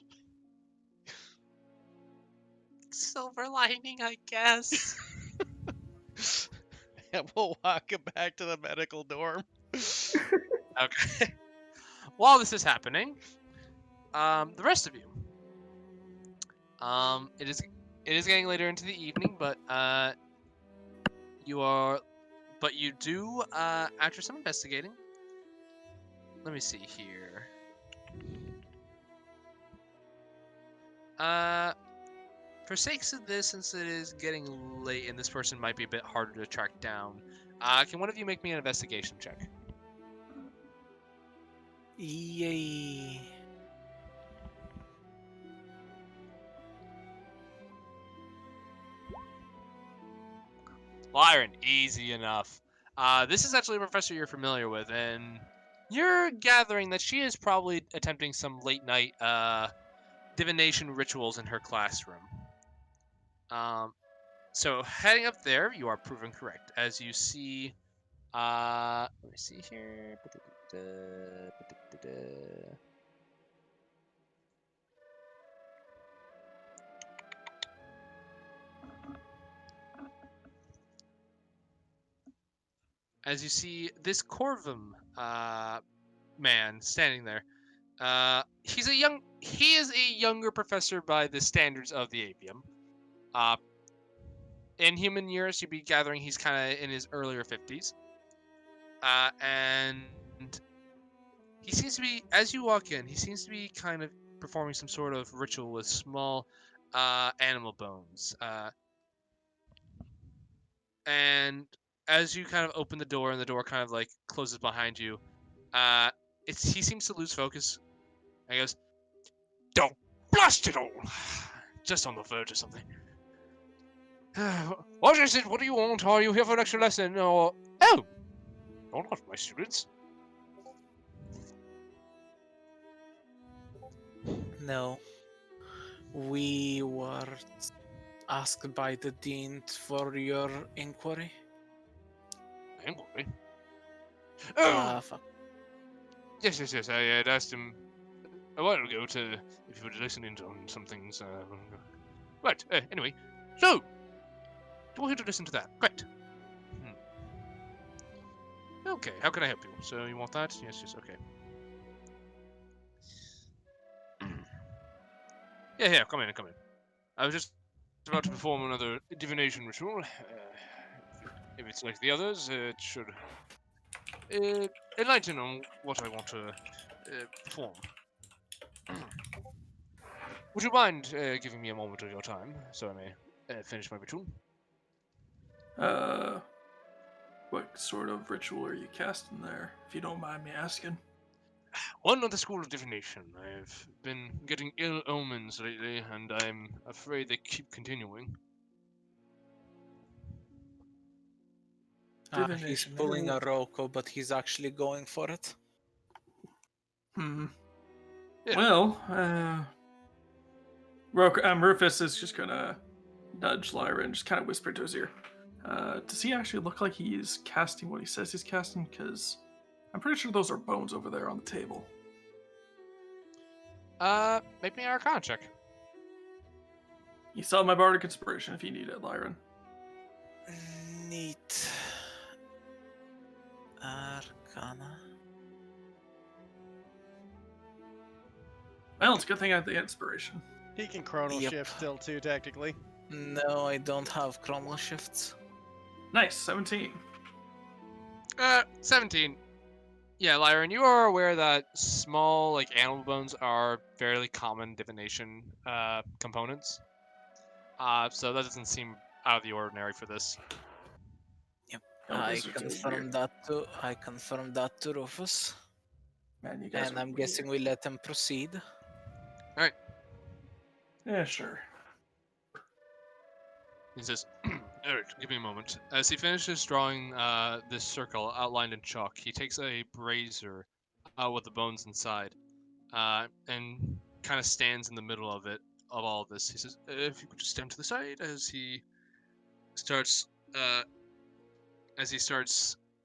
Silver lining, I guess. And we'll walk him back to the medical dorm. Okay. While this is happening, the rest of you, it is getting later into the evening, but you do after some investigating. Let me see here. For sakes of this, since it is getting late and this person might be a bit harder to track down, can one of you make me an investigation check? Yay. Lyron, easy enough. This is actually a professor you're familiar with, and you're gathering that she is probably attempting some late night divination rituals in her classroom. So heading up there, you are proven correct. As you see, let me see here. As you see this Corvum man standing there. He is a younger professor by the standards of the Avium. In human years, you'd be gathering he's kind of in his earlier 50s. And he seems to be, as you walk in, he seems to be kind of performing some sort of ritual with small animal bones. And as you kind of open the door and the door kind of like closes behind you, he seems to lose focus. And he goes, "Don't blast it all!" Just on the verge of something. What is it? What do you want? Are you here for an extra lesson? Or oh, not my students. No. We were asked by the dean for your inquiry. Inquiry? Oh, Fuck. yes. I had asked him a while ago if he would listen in on some things. Right. Anyway, so you want to listen to that? Great. Okay. How can I help you? So you want that? Yes. Okay. Yeah. Come in. I was just about to perform another divination ritual. If it's like the others, it should enlighten on what I want to perform. Would you mind giving me a moment of your time so I may finish my ritual? What sort of ritual are you casting there, if you don't mind me asking? One of the School of Divination. I've been getting ill omens lately, and I'm afraid they keep continuing. He's Divination. pulling a Roko, but he's actually going for it. Yeah. Well, Rufus is just gonna nudge Lyra and just kind of whisper to his ear. Does he actually look like he's casting what he says he's casting? Because I'm pretty sure those are bones over there on the table. Make me an Arcana check. You saw my bardic inspiration if you need it, Lyran. Neat. Arcana. Well, it's a good thing I had the inspiration. He can chrono Yep. shift still too, technically. No, I don't have chrono shifts. Nice, 17. 17. Yeah, Lyron, you are aware that small, like, animal bones are fairly common divination components. So that doesn't seem out of the ordinary for this. Yep. Oh, I wizards are confirmed weird. that to Rufus. Man, you guys And are I'm weird. guessing we let him proceed. Yeah, sure. He says, Eric, give me a moment. As he finishes drawing this circle outlined in chalk, he takes a brazier with the bones inside and kind of stands in the middle of it, of all of this. He says, if you could just stand to the side as he starts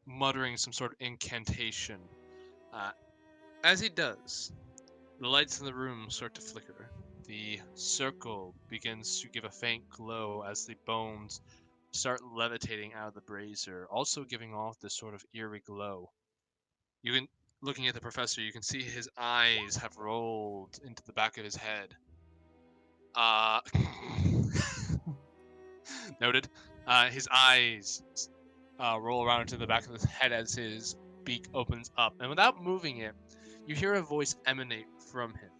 muttering some sort of incantation. As he does, the lights in the room start to flicker. The circle begins to give a faint glow as the bones start levitating out of the brazier, also giving off this sort of eerie glow. You can, looking at the professor, you can see his eyes have rolled into the back of his head. Noted. His eyes roll around into the back of his head as his beak opens up, and without moving it, you hear a voice emanate from him.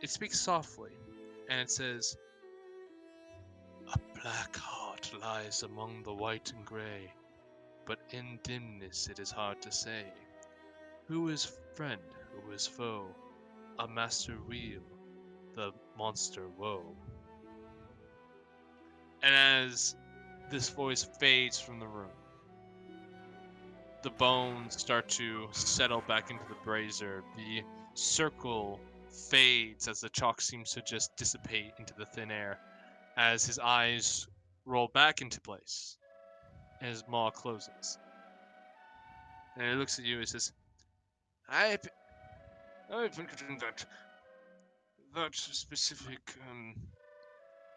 It speaks softly, and it says, "A black heart lies among the white and grey, but in dimness it is hard to say. Who is friend, who is foe? A master wheel, the monster woe." And as this voice fades from the room, the bones start to settle back into the brazier. The circle fades as the chalk seems to just dissipate into the thin air as his eyes roll back into place and his maw closes. And he looks at you and says, I've been getting that specific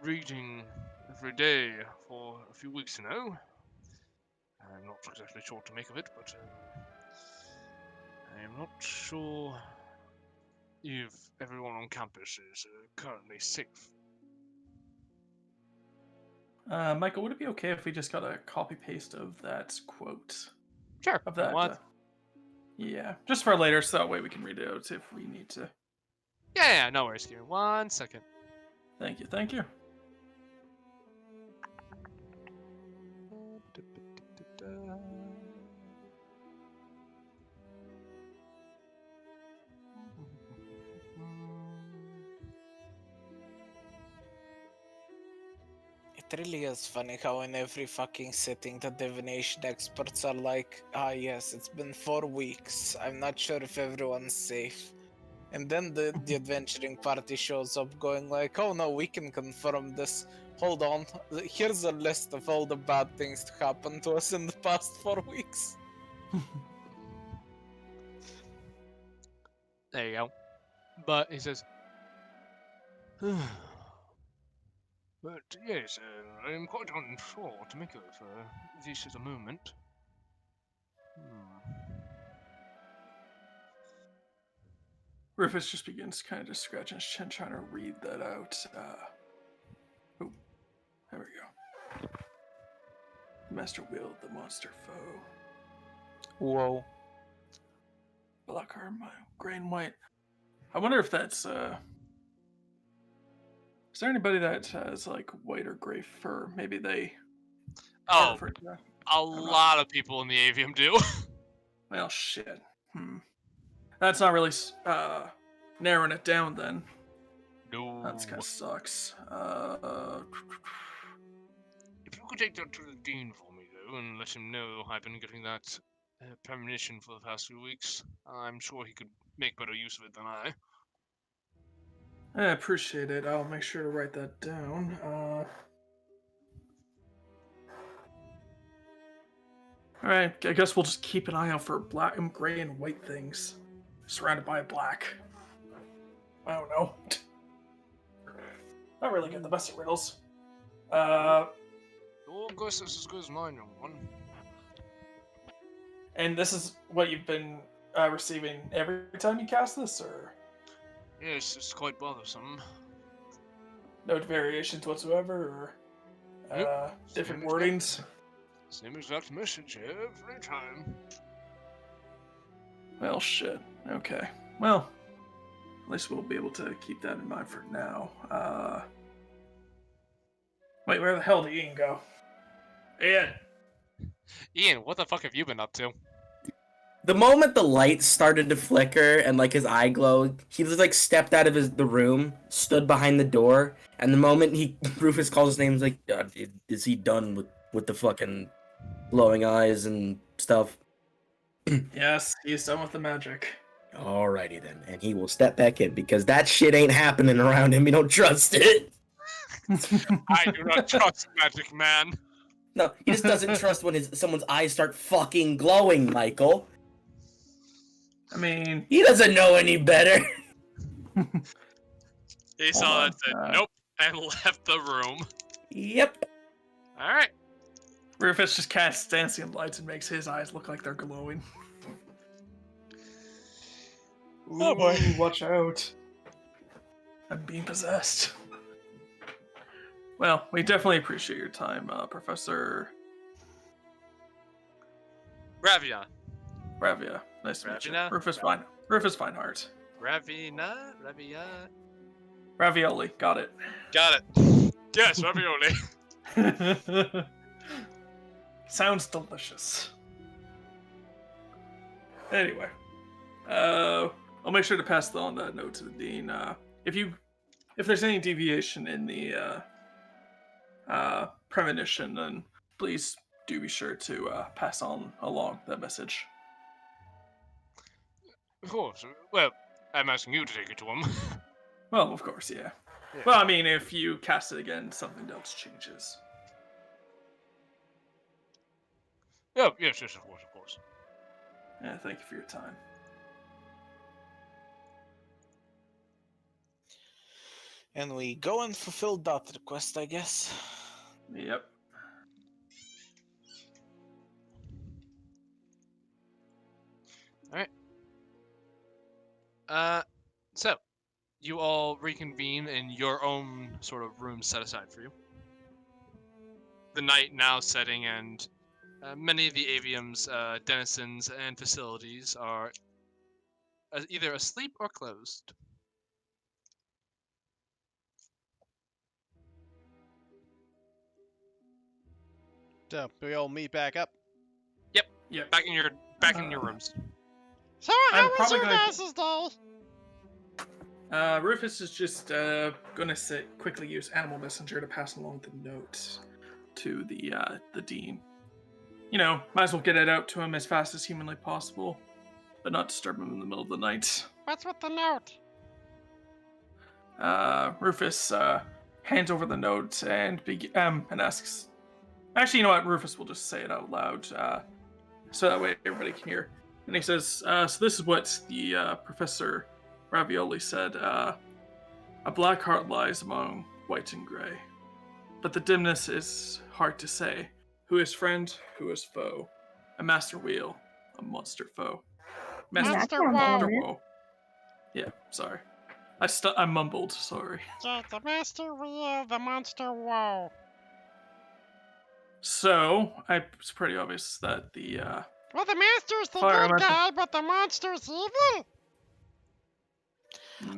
reading every day for a few weeks now. I'm not exactly sure what to make of it, but I'm not sure if everyone on campus is currently safe. Michael, would it be okay if we just got a copy paste of that quote? Sure. Of that. What? Yeah, just for later, so that way we can read it out if we need to. Yeah, no worries, Kieran. 1 second. Thank you, thank you. It really is funny how in every fucking sitting the divination experts are like, yes, it's been 4 weeks. I'm not sure if everyone's safe. And then the adventuring party shows up going like, oh no, we can confirm this. Hold on, here's a list of all the bad things to happen to us in the past 4 weeks. There you go. But he says, but yes, I am quite unsure what to make of this at the moment. Rufus just begins kind of just scratching his chin, trying to read that out. Oh, there we go. The Master Will, the monster foe. Whoa. Black arm, gray and white. I wonder if that's, is there anybody that has, like, white or gray fur? Maybe they... Oh, for that. a lot of people in the avium do. Well, shit. That's not really, narrowing it down, then. No. That kind of sucks. If you could take that to the dean for me, though, and let him know I've been getting that premonition for the past few weeks, I'm sure he could make better use of it than I. I appreciate it. I'll make sure to write that down. Alright, I guess we'll just keep an eye out for black and gray and white things. Surrounded by black. I don't know. Not really good the best at riddles. Your guess is as good as mine, young one. And this is what you've been receiving every time you cast this, or? Yes, it's quite bothersome. no variations whatsoever, or different wordings? Same exact message every time. Well, shit. Okay. Well, at least we'll be able to keep that in mind for now. Wait, where the hell did Ian go? Ian! Ian, what the fuck have you been up to? The moment the lights started to flicker and like his eye glowed, he just like stepped out of the room, stood behind the door, and the moment Rufus calls his name, he's like, is he done with the fucking glowing eyes and stuff? Yes, he's done with the magic. Alrighty then, and he will step back in because that shit ain't happening around him. He don't trust it. I do not trust magic, man. No, he just doesn't trust when someone's eyes start fucking glowing, Michael. I mean, He doesn't know any better. He saw that, said nope, and left the room. Yep. Alright. Rufus just casts dancing lights and makes his eyes look like they're glowing. Oh boy, watch out. I'm being possessed. Well, we definitely appreciate your time, Professor Ravia. Ravia. Nice to meet you. Ravina? Rufus Feinhardt. Ravia. Ravioli, got it. Got it. Yes, ravioli. Sounds delicious. Anyway, I'll make sure to pass on that note to the dean. If there's any deviation in the premonition, then please do be sure to pass on along that message. Of course. Well, I'm asking you to take it to him. Well, of course, yeah. Yeah. Well, I mean, if you cast it again, something else changes. Oh, yes, of course. Yeah, thank you for your time. And we go and fulfill that request, I guess. Yep. So, you all reconvene in your own sort of room set aside for you. The night now setting, and many of the avium's denizens and facilities are either asleep or closed. So, we all meet back up. Yep. Back in your rooms. So, I'm how was probably your gonna- guys' day? Rufus is just gonna quickly use Animal Messenger to pass along the note to the dean. You know, might as well get it out to him as fast as humanly possible, but not disturb him in the middle of the night. What's with the note? Rufus hands over the note and asks. Actually, you know what? Rufus will just say it out loud, so that way everybody can hear. And he says, "So this is what the Professor Ravioli said. A black heart lies among white and gray, but the dimness is hard to say. Who is friend? Who is foe? A master wheel, a monster foe. Monster Monster woe. woe. Yeah, sorry. I mumbled. Sorry. Yeah, the master wheel, the monster woe. So it's pretty obvious that the Well, the master's the Fire good elemental. guy, but the monster's evil.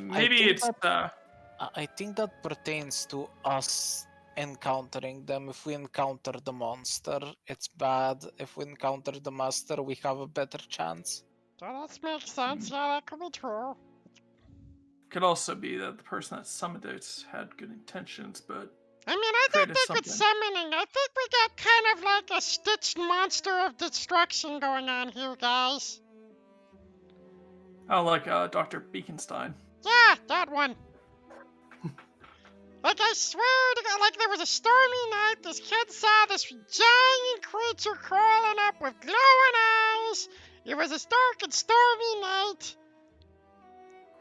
maybe think it's I think that pertains to us encountering them. If we encounter the monster, it's bad. If we encounter the master, we have a better chance. So that makes sense. Yeah, that could be true. could also be that the person that summoned it had good intentions, but I mean, I don't created think it's something. summoning. I think we got kind of like a stitched monster of destruction going on here, guys. Oh, like Dr. Beaconstein. Yeah, that one. Like, I swear to God, like there was a stormy night, this kid saw this giant creature crawling up with glowing eyes. It was a dark and stormy night.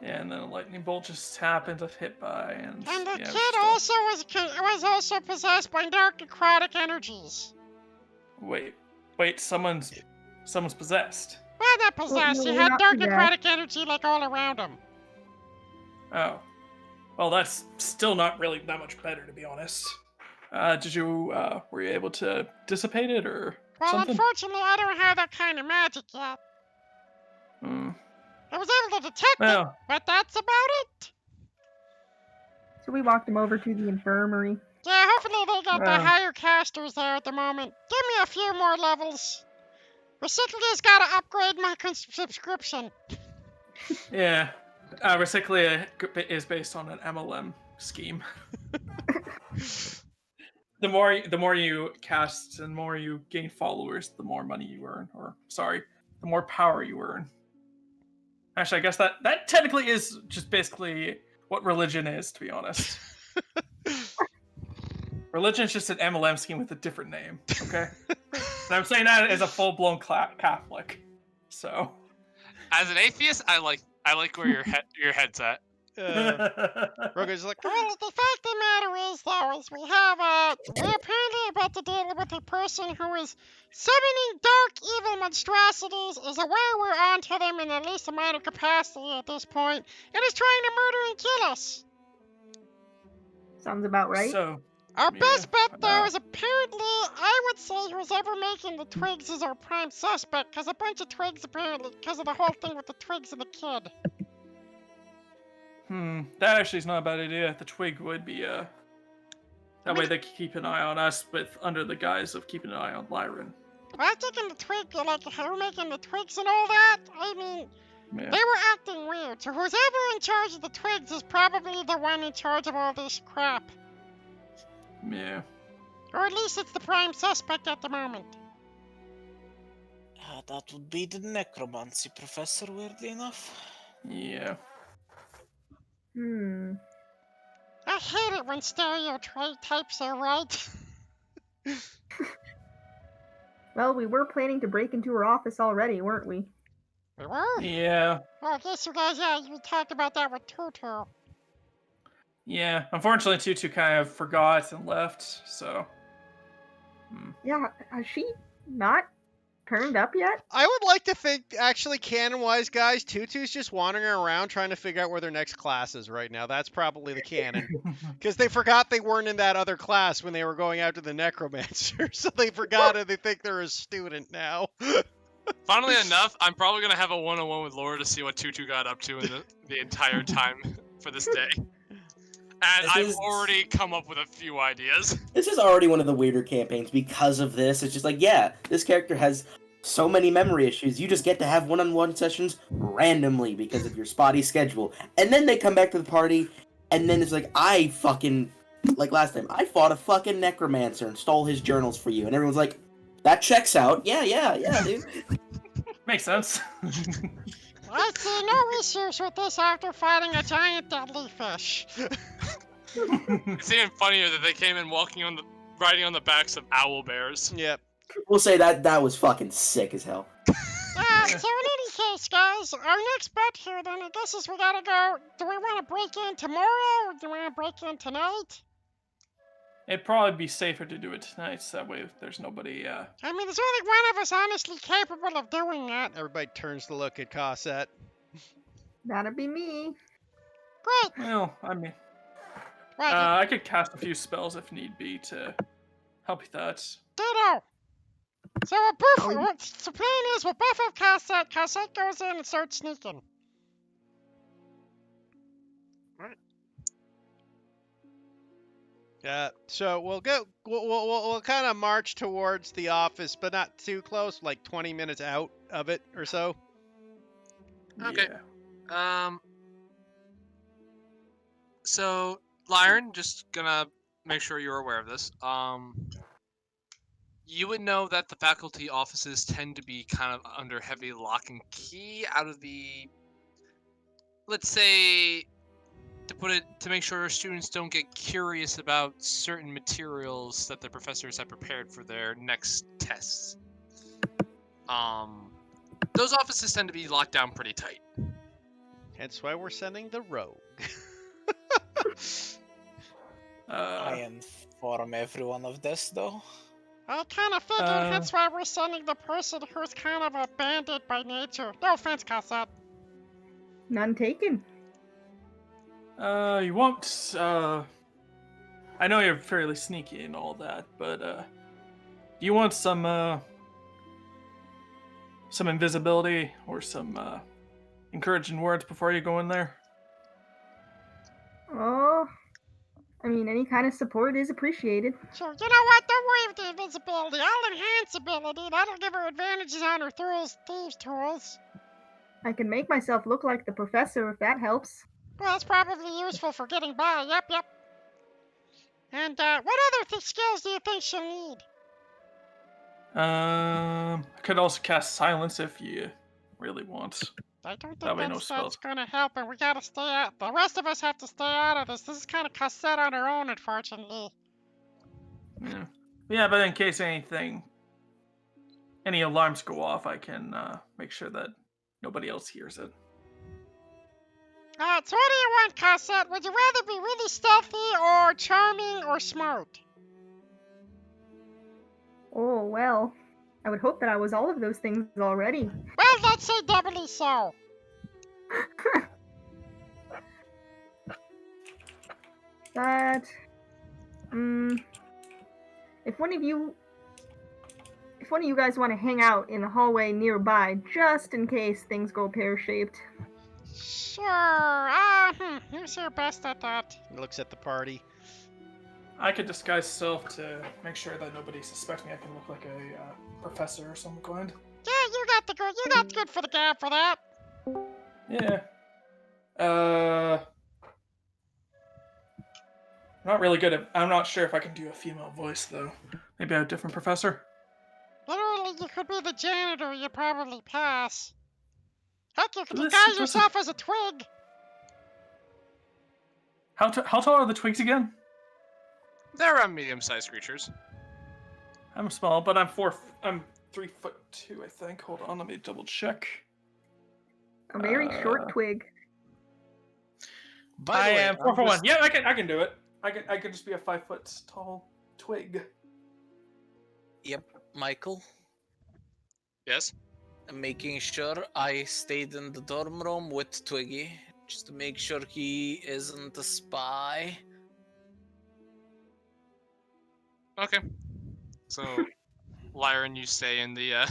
Yeah, and then a lightning bolt just happened to hit by, and And the yeah, it was kid just was also possessed by dark necrotic energies. wait, someone's possessed. Well, not possessed. no, He we're had not dark possessed. necrotic energy like all around him. Oh, Well, that's still not really that much better, to be honest. Were you able to dissipate it or Well, something? unfortunately, I don't have that kind of magic yet. Hmm. I was able to detect it, Well, but that's about it. So we walked him over to the infirmary. Yeah, hopefully they got the Well. higher casters there at the moment. Give me a few more levels. Recycler's gotta upgrade my subscription. Yeah. Recyclia is based on an MLM scheme. The more you cast and the more you gain followers, the more money you earn. The more power you earn. Actually, I guess that technically is just basically what religion is, to be honest. Religion is just an MLM scheme with a different name, okay? And I'm saying that as a full-blown Catholic. So. As an atheist, I like where your head's at. Roger's like, Well, the fact of the matter is, though, is we're apparently about to deal with a person who is summoning dark evil monstrosities, is aware we're onto them in at least a minor capacity at this point, and is trying to murder and kill us. Sounds about right. So. Our Yeah, best bet, though, is apparently, I would say who's ever making the twigs is our prime suspect, because a bunch of twigs, apparently, because of the whole thing with the twigs and the kid. That actually is not a bad idea. The twig would be, That way they can keep an eye on us, under the guise of keeping an eye on Lyran. Well, I'm thinking the twig, like, who making the twigs and all that? I mean, Yeah. they were acting weird, so who's ever in charge of the twigs is probably the one in charge of all this crap. Yeah. Or at least it's the prime suspect at the moment. That would be the necromancy professor, weirdly enough. Yeah. I hate it when stereotypes are right. Well, we were planning to break into her office already, weren't we? We were? Yeah. Well, I guess you guys, you talked about that with Tutu. Yeah. Unfortunately, Tutu kind of forgot and left, so. Yeah, has she not turned up yet? I would like to think, actually, canon-wise, guys, Tutu's just wandering around trying to figure out where their next class is right now. That's probably the canon. Because they forgot they weren't in that other class when they were going after the necromancer, so they forgot it. They think they're a student now. Funnily enough, I'm probably gonna have a one-on-one with Laura to see what Tutu got up to in the entire time for this day. And I've already come up with a few ideas. This is already one of the weirder campaigns because of this. It's just like, yeah, this character has so many memory issues. You just get to have one-on-one sessions randomly because of your spotty schedule. And then they come back to the party, and then it's like, like last time, I fought a fucking necromancer and stole his journals for you. And everyone's like, that checks out. Yeah, dude. Makes sense. I see no issues with this after fighting a giant deadly fish. It's even funnier that they came in riding on the backs of owl bears. Yep. We'll say that was fucking sick as hell. So in any case, guys, our next bet here then, I guess is we gotta go, do we want to break in tomorrow, or do we want to break in tonight? It'd probably be safer to do it tonight, so that way there's nobody, I mean, there's only one of us honestly capable of doing that. Everybody turns to look at Cosette. That'd be me. Great. Well, I mean, Right. I could cast a few spells if need be to help with that. Ditto. So the plan is we'll buff up Cosette. Cosette goes in and starts sneaking. So we'll go. We'll kind of march towards the office, but not too close. Like 20 minutes out of it or so. Okay. Yeah. So, Lyran, just gonna make sure you're aware of this. You would know that the faculty offices tend to be kind of under heavy lock and key out of the, let's say, to make sure students don't get curious about certain materials that the professors have prepared for their next tests. Those offices tend to be locked down pretty tight. Hence why we're sending the rogue. I inform everyone of this, though. I kind of figured that's why we're sending the person who's kind of a bandit by nature. No offense, Cosette. None taken. You won't. I know you're fairly sneaky and all that, but do you want some invisibility or some encouraging words before you go in there? Oh, I mean, any kind of support is appreciated. So, you know what? Don't worry with the invisibility. I'll enhance ability. That'll give her advantages on her thieves' tools. I can make myself look like the professor if that helps. Well, that's probably useful for getting by. Yep. And what other skills do you think she'll need? I could also cast silence if you really want. I don't That think way no that's spells. gonna help, and we gotta stay out. The rest of us have to stay out of this. This is kind of Cassette on her own, unfortunately. Yeah, but in case any alarms go off, I can make sure that nobody else hears it. So what do you want, Cassette? Would you rather be really stealthy, or charming, or smart? Oh, well. I would hope that I was all of those things already. Well, let's say doubly so. But, if one of you guys want to hang out in the hallway nearby, just in case things go pear-shaped. Sure. Who's your best at that? He looks at the party. I could disguise self to make sure that nobody suspects me. I can look like a professor or some kind. Yeah, you got good for the gab for that. Yeah. Not really good at. I'm not sure if I can do a female voice though. Maybe a different professor. Literally, you could be the janitor. You'd probably pass. Heck, you could This- disguise this yourself as a twig. How tall are the twigs again? They're medium-sized creatures. I'm small, but I'm 3'2", I think. Hold on, let me double check. A very short twig. By the way, am 4'1". Yeah, I can do it. I can just be a 5 foot tall twig. Yep, Michael. Yes? I'm making sure I stayed in the dorm room with Twiggy, just to make sure he isn't a spy. Okay. So, Lyron, you stay in the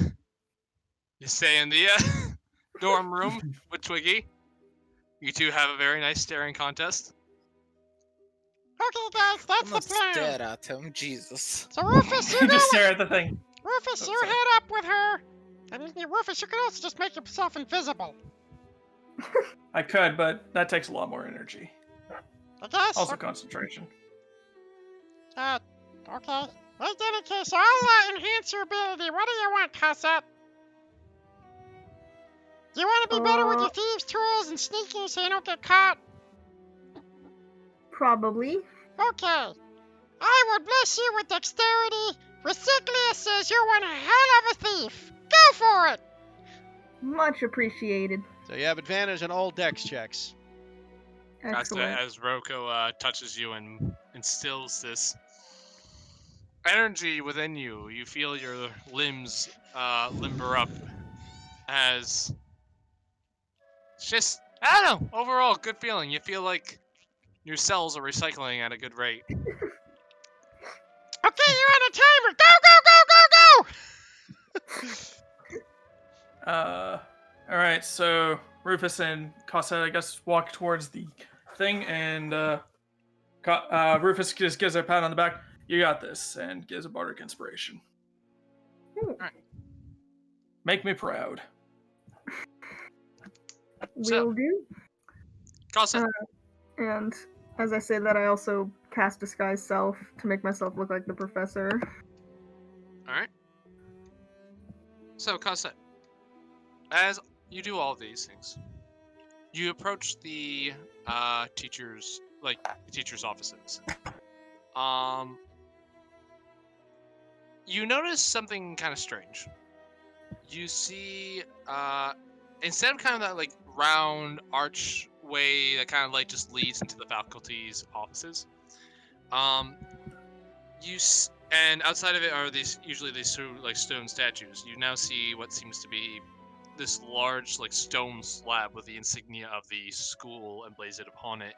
dorm room with Twiggy. You two have a very nice staring contest. Okay, guys, that's I'm the not plan. stare at him, Jesus. So Rufus, you You know just what? stare at the thing. Rufus, Oh, you sorry. head up with her. I mean, Rufus, you could also just make yourself invisible. I could, but that takes a lot more energy. I guess. Also concentration. Okay. In any case, so I'll enhance your ability. What do you want, Cassette? Do you want to be better with your thieves' tools and sneaking so you don't get caught? Probably. Okay. I would bless you with dexterity. Recyclia says you're one hell of a thief. Go for it. Much appreciated. So you have advantage on all dex checks. Excellent. As Roko touches you and instills this energy within you, you feel your limbs limber up as it's just, I don't know, overall good feeling. You feel like your cells are recycling at a good rate. Okay, you're on a timer. Go, go, go, go, go! Alright, so Rufus and Casa, I guess, walk towards the thing, and Rufus just gives her a pat on the back. You got this, and gives a bardic inspiration. Alright. Make me proud. So- Will do. Casa, And as I say that, I also cast Disguise Self to make myself look like the professor. alright. So, Casa, as you do all these things, you approach the teachers' offices. You notice something kind of strange. You see, instead of kind of that like round archway that kind of like just leads into the faculty's offices, and outside of it are usually these like stone statues. You now see what seems to be this large like stone slab with the insignia of the school emblazoned upon it,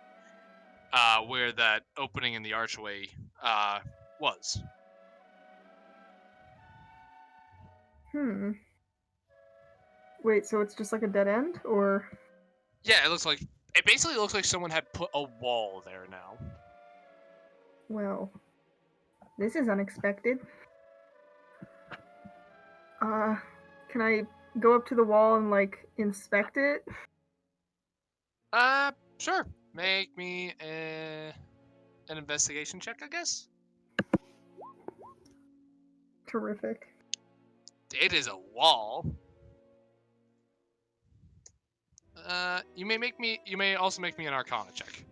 where that opening in the archway was. Wait, so it's just like a dead end, or? Yeah, it basically looks like someone had put a wall there now. Well, this is unexpected. Can I go up to the wall and, like, inspect it? Sure. Make me an investigation check, I guess. Terrific. It is a wall. You may also make me an Arcana check.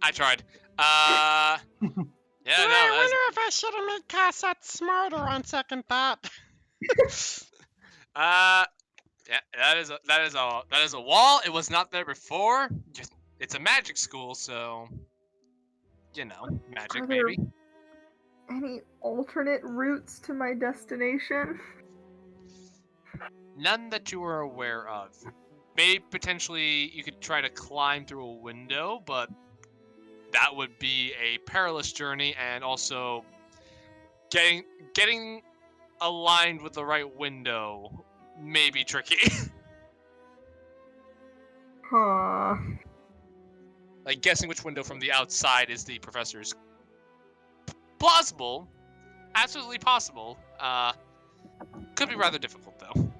I tried. Yeah, no, I wonder if I should have made Cosette smarter on second thought. yeah, that is a wall. It was not there before. It's a magic school, so magic Are there maybe. any alternate routes to my destination? None that you are aware of. Maybe potentially you could try to climb through a window, but that would be a perilous journey, and also getting aligned with the right window may be tricky. Huh. Like guessing which window from the outside is the professor's. Plausible, absolutely possible. Could be rather difficult though.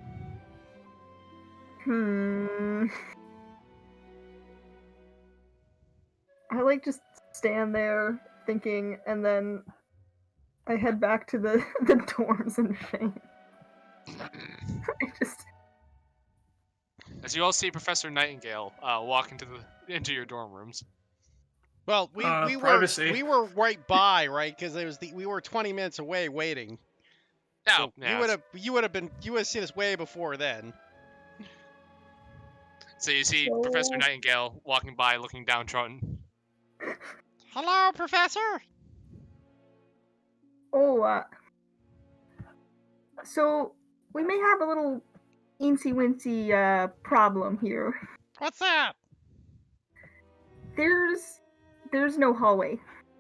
I like just stand there thinking, and then I head back to the dorms in shame. I just. As you all see Professor Nightingale walk into your dorm rooms. Well, we privacy. were right by, right? Because we were 20 minutes away waiting. No, So you would have seen us way before then. So you see Professor Nightingale walking by, looking downtrodden. Hello, Professor. Oh, so we may have a little eensy-wincy problem here. What's that? There's no hallway.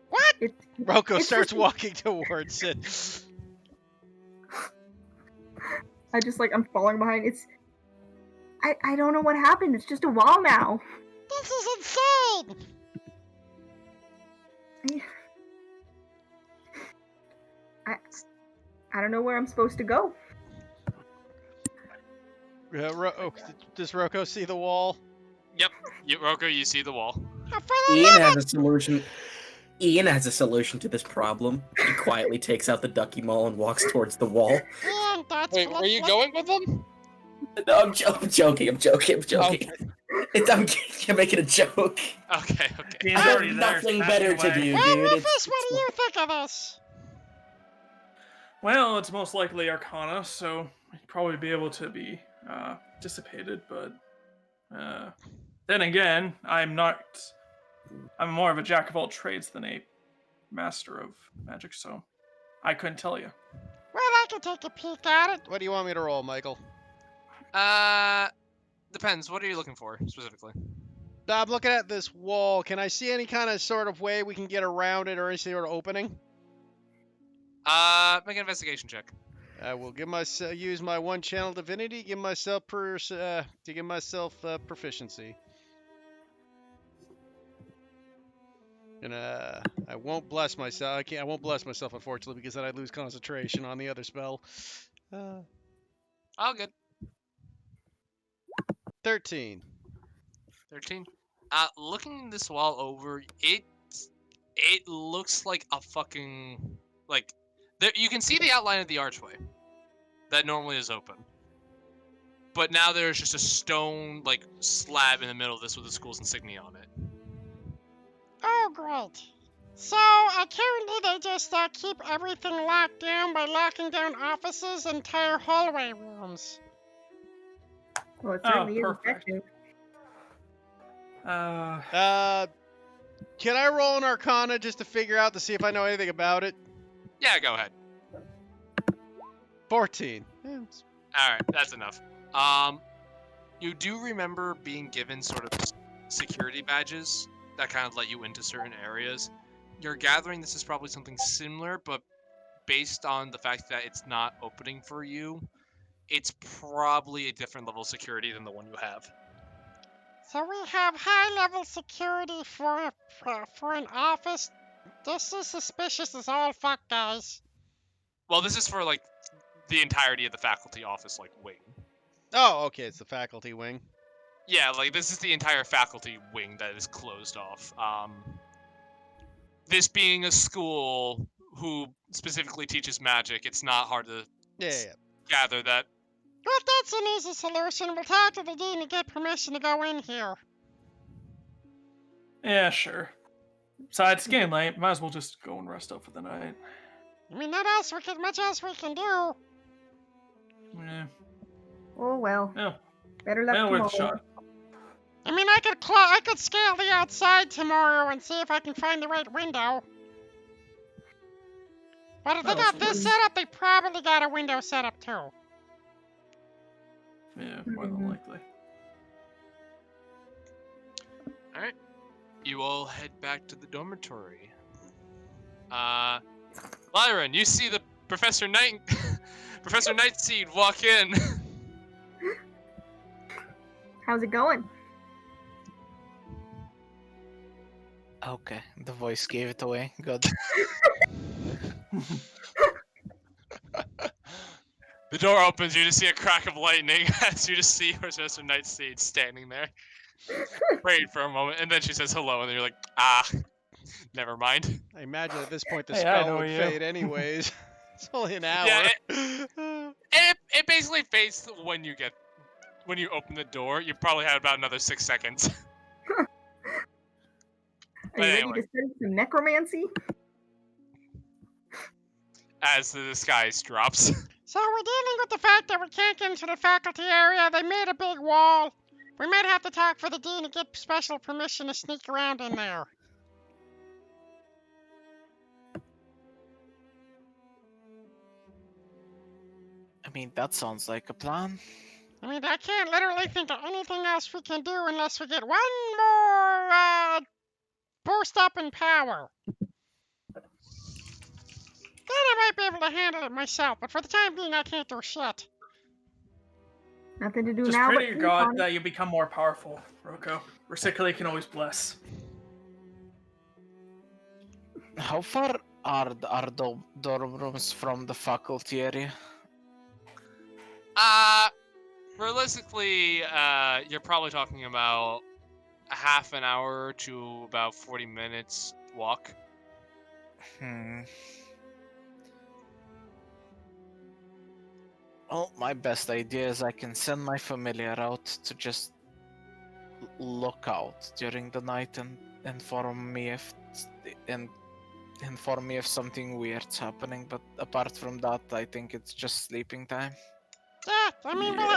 What? Rocco starts walking towards it. I'm falling behind. I don't know what happened. It's just a wall now. This is insane. I don't know where I'm supposed to go. Does Rocco see the wall? Yep, Rocco, you see the wall. Ian has a solution. Ian has a solution to this problem. He quietly takes out the ducky maul and walks towards the wall. Wait, were you going with them? No, I'm joking. Okay. I'm making a joke. Okay. Ian's I have already there, nothing passing better to away. do, Well, dude. Rufus, what do you think of this? Well, it's most likely Arcana, so you'd probably be able to be dissipated, but then again, I'm more of a jack of all trades than a master of magic, so I couldn't tell you. Well, I can take a peek at it. What do you want me to roll, Michael? Depends. What are you looking for, specifically? I'm looking at this wall. Can I see any kind of sort of way we can get around it or any sort of opening? Make an investigation check. I will use my one channel divinity, give myself proficiency. And I won't bless myself. I won't bless myself, unfortunately, because then I'd lose concentration on the other spell. All good. 13. 13. Looking this wall over, it looks like a fucking there. You can see the outline of the archway that normally is open, but now there's just a stone slab in the middle of this with the school's insignia on it. Oh, great. So, currently they just keep everything locked down by locking down offices and entire hallway rooms. Well, it certainly is perfect. effective. Can I roll an Arcana just to figure out to see if I know anything about it? Yeah, go ahead. 14. All right, that's enough. You do remember being given sort of security badges that kind of let you into certain areas. You're gathering this is probably something similar, but based on the fact that it's not opening for you, it's probably a different level of security than the one you have. So we have high-level security for an office. This is suspicious as all fuck, guys. Well, this is for like the entirety of the faculty office, like wing. Oh, okay, it's the faculty wing. Yeah, like this is the entire faculty wing that is closed off. This being a school who specifically teaches magic, it's not hard to Yeah. gather that. Well, that's an easy solution. We'll talk to the dean and get permission to go in here. Yeah, sure. Besides, it's getting late. Might as well just go and rest up for the night. I mean, not much else we can do. Yeah. Oh well. Yeah. Better luck Well, worth a tomorrow. shot. I mean, I could scale the outside tomorrow and see if I can find the right window. But if they That's got this worth- set up, they probably got a window set up too. Yeah, more than likely. All right, you all head back to the dormitory. Lyron, you see the Professor Nightseed walk in. How's it going? Okay, the voice gave it away. Good. The door opens, you just see a crack of lightning as you just see Professor Nightseed standing there. Wait for a moment, and then she says hello, and then you're like, never mind. I imagine at this point the Hey, I spell know would you. fade anyways. It's only an hour. Yeah, it basically fades when you open the door. You probably had about another 6 seconds. Are you ready anyway. to study some necromancy? As the disguise drops. So we're dealing with the fact that we can't get into the faculty area. They made a big wall. We might have to talk for the dean to get special permission to sneak around in there. I mean, that sounds like a plan. I mean, I can't literally think of anything else we can do unless we get one more boost up in power. Then I might be able to handle it myself, but for the time being, I can't do shit. Nothing to do Just now pray but to your sleep God on it. that you become more powerful, Roko. Recycling can always bless. How far are the dorm rooms from the faculty area? Realistically, you're probably talking about a half an hour to about 40 minutes walk. Well, my best idea is I can send my familiar out to just look out during the night and inform me if something weird's happening. But apart from that, I think it's just sleeping time. Yeah, I mean, we'll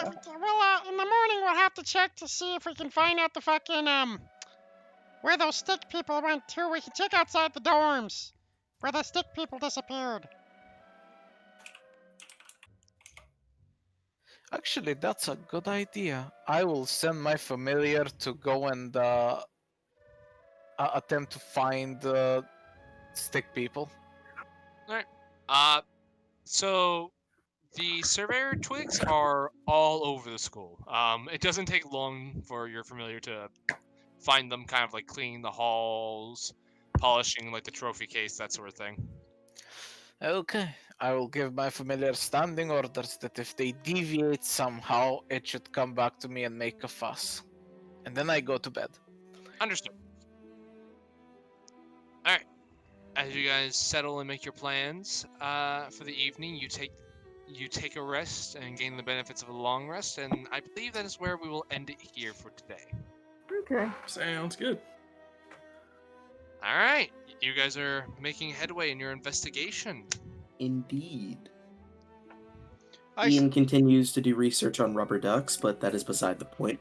in the morning we'll have to check to see if we can find out the fucking, where those stick people went to. We can check outside the dorms, where the stick people disappeared. Actually, that's a good idea. I will send my familiar to go and attempt to find the stick people. So the surveyor twigs are all over the school. It doesn't take long for your familiar to find them, kind of like cleaning the halls, polishing like the trophy case, that sort of thing. Okay, I will give my familiar standing orders that if they deviate somehow, it should come back to me and make a fuss. And then I go to bed. Understood. Alright. As you guys settle and make your plans for the evening, you take a rest and gain the benefits of a long rest, and I believe that is where we will end it here for today. Okay. Sounds good. Alright. You guys are making headway in your investigation. Indeed. I Ian continues to do research on rubber ducks, but that is beside the point.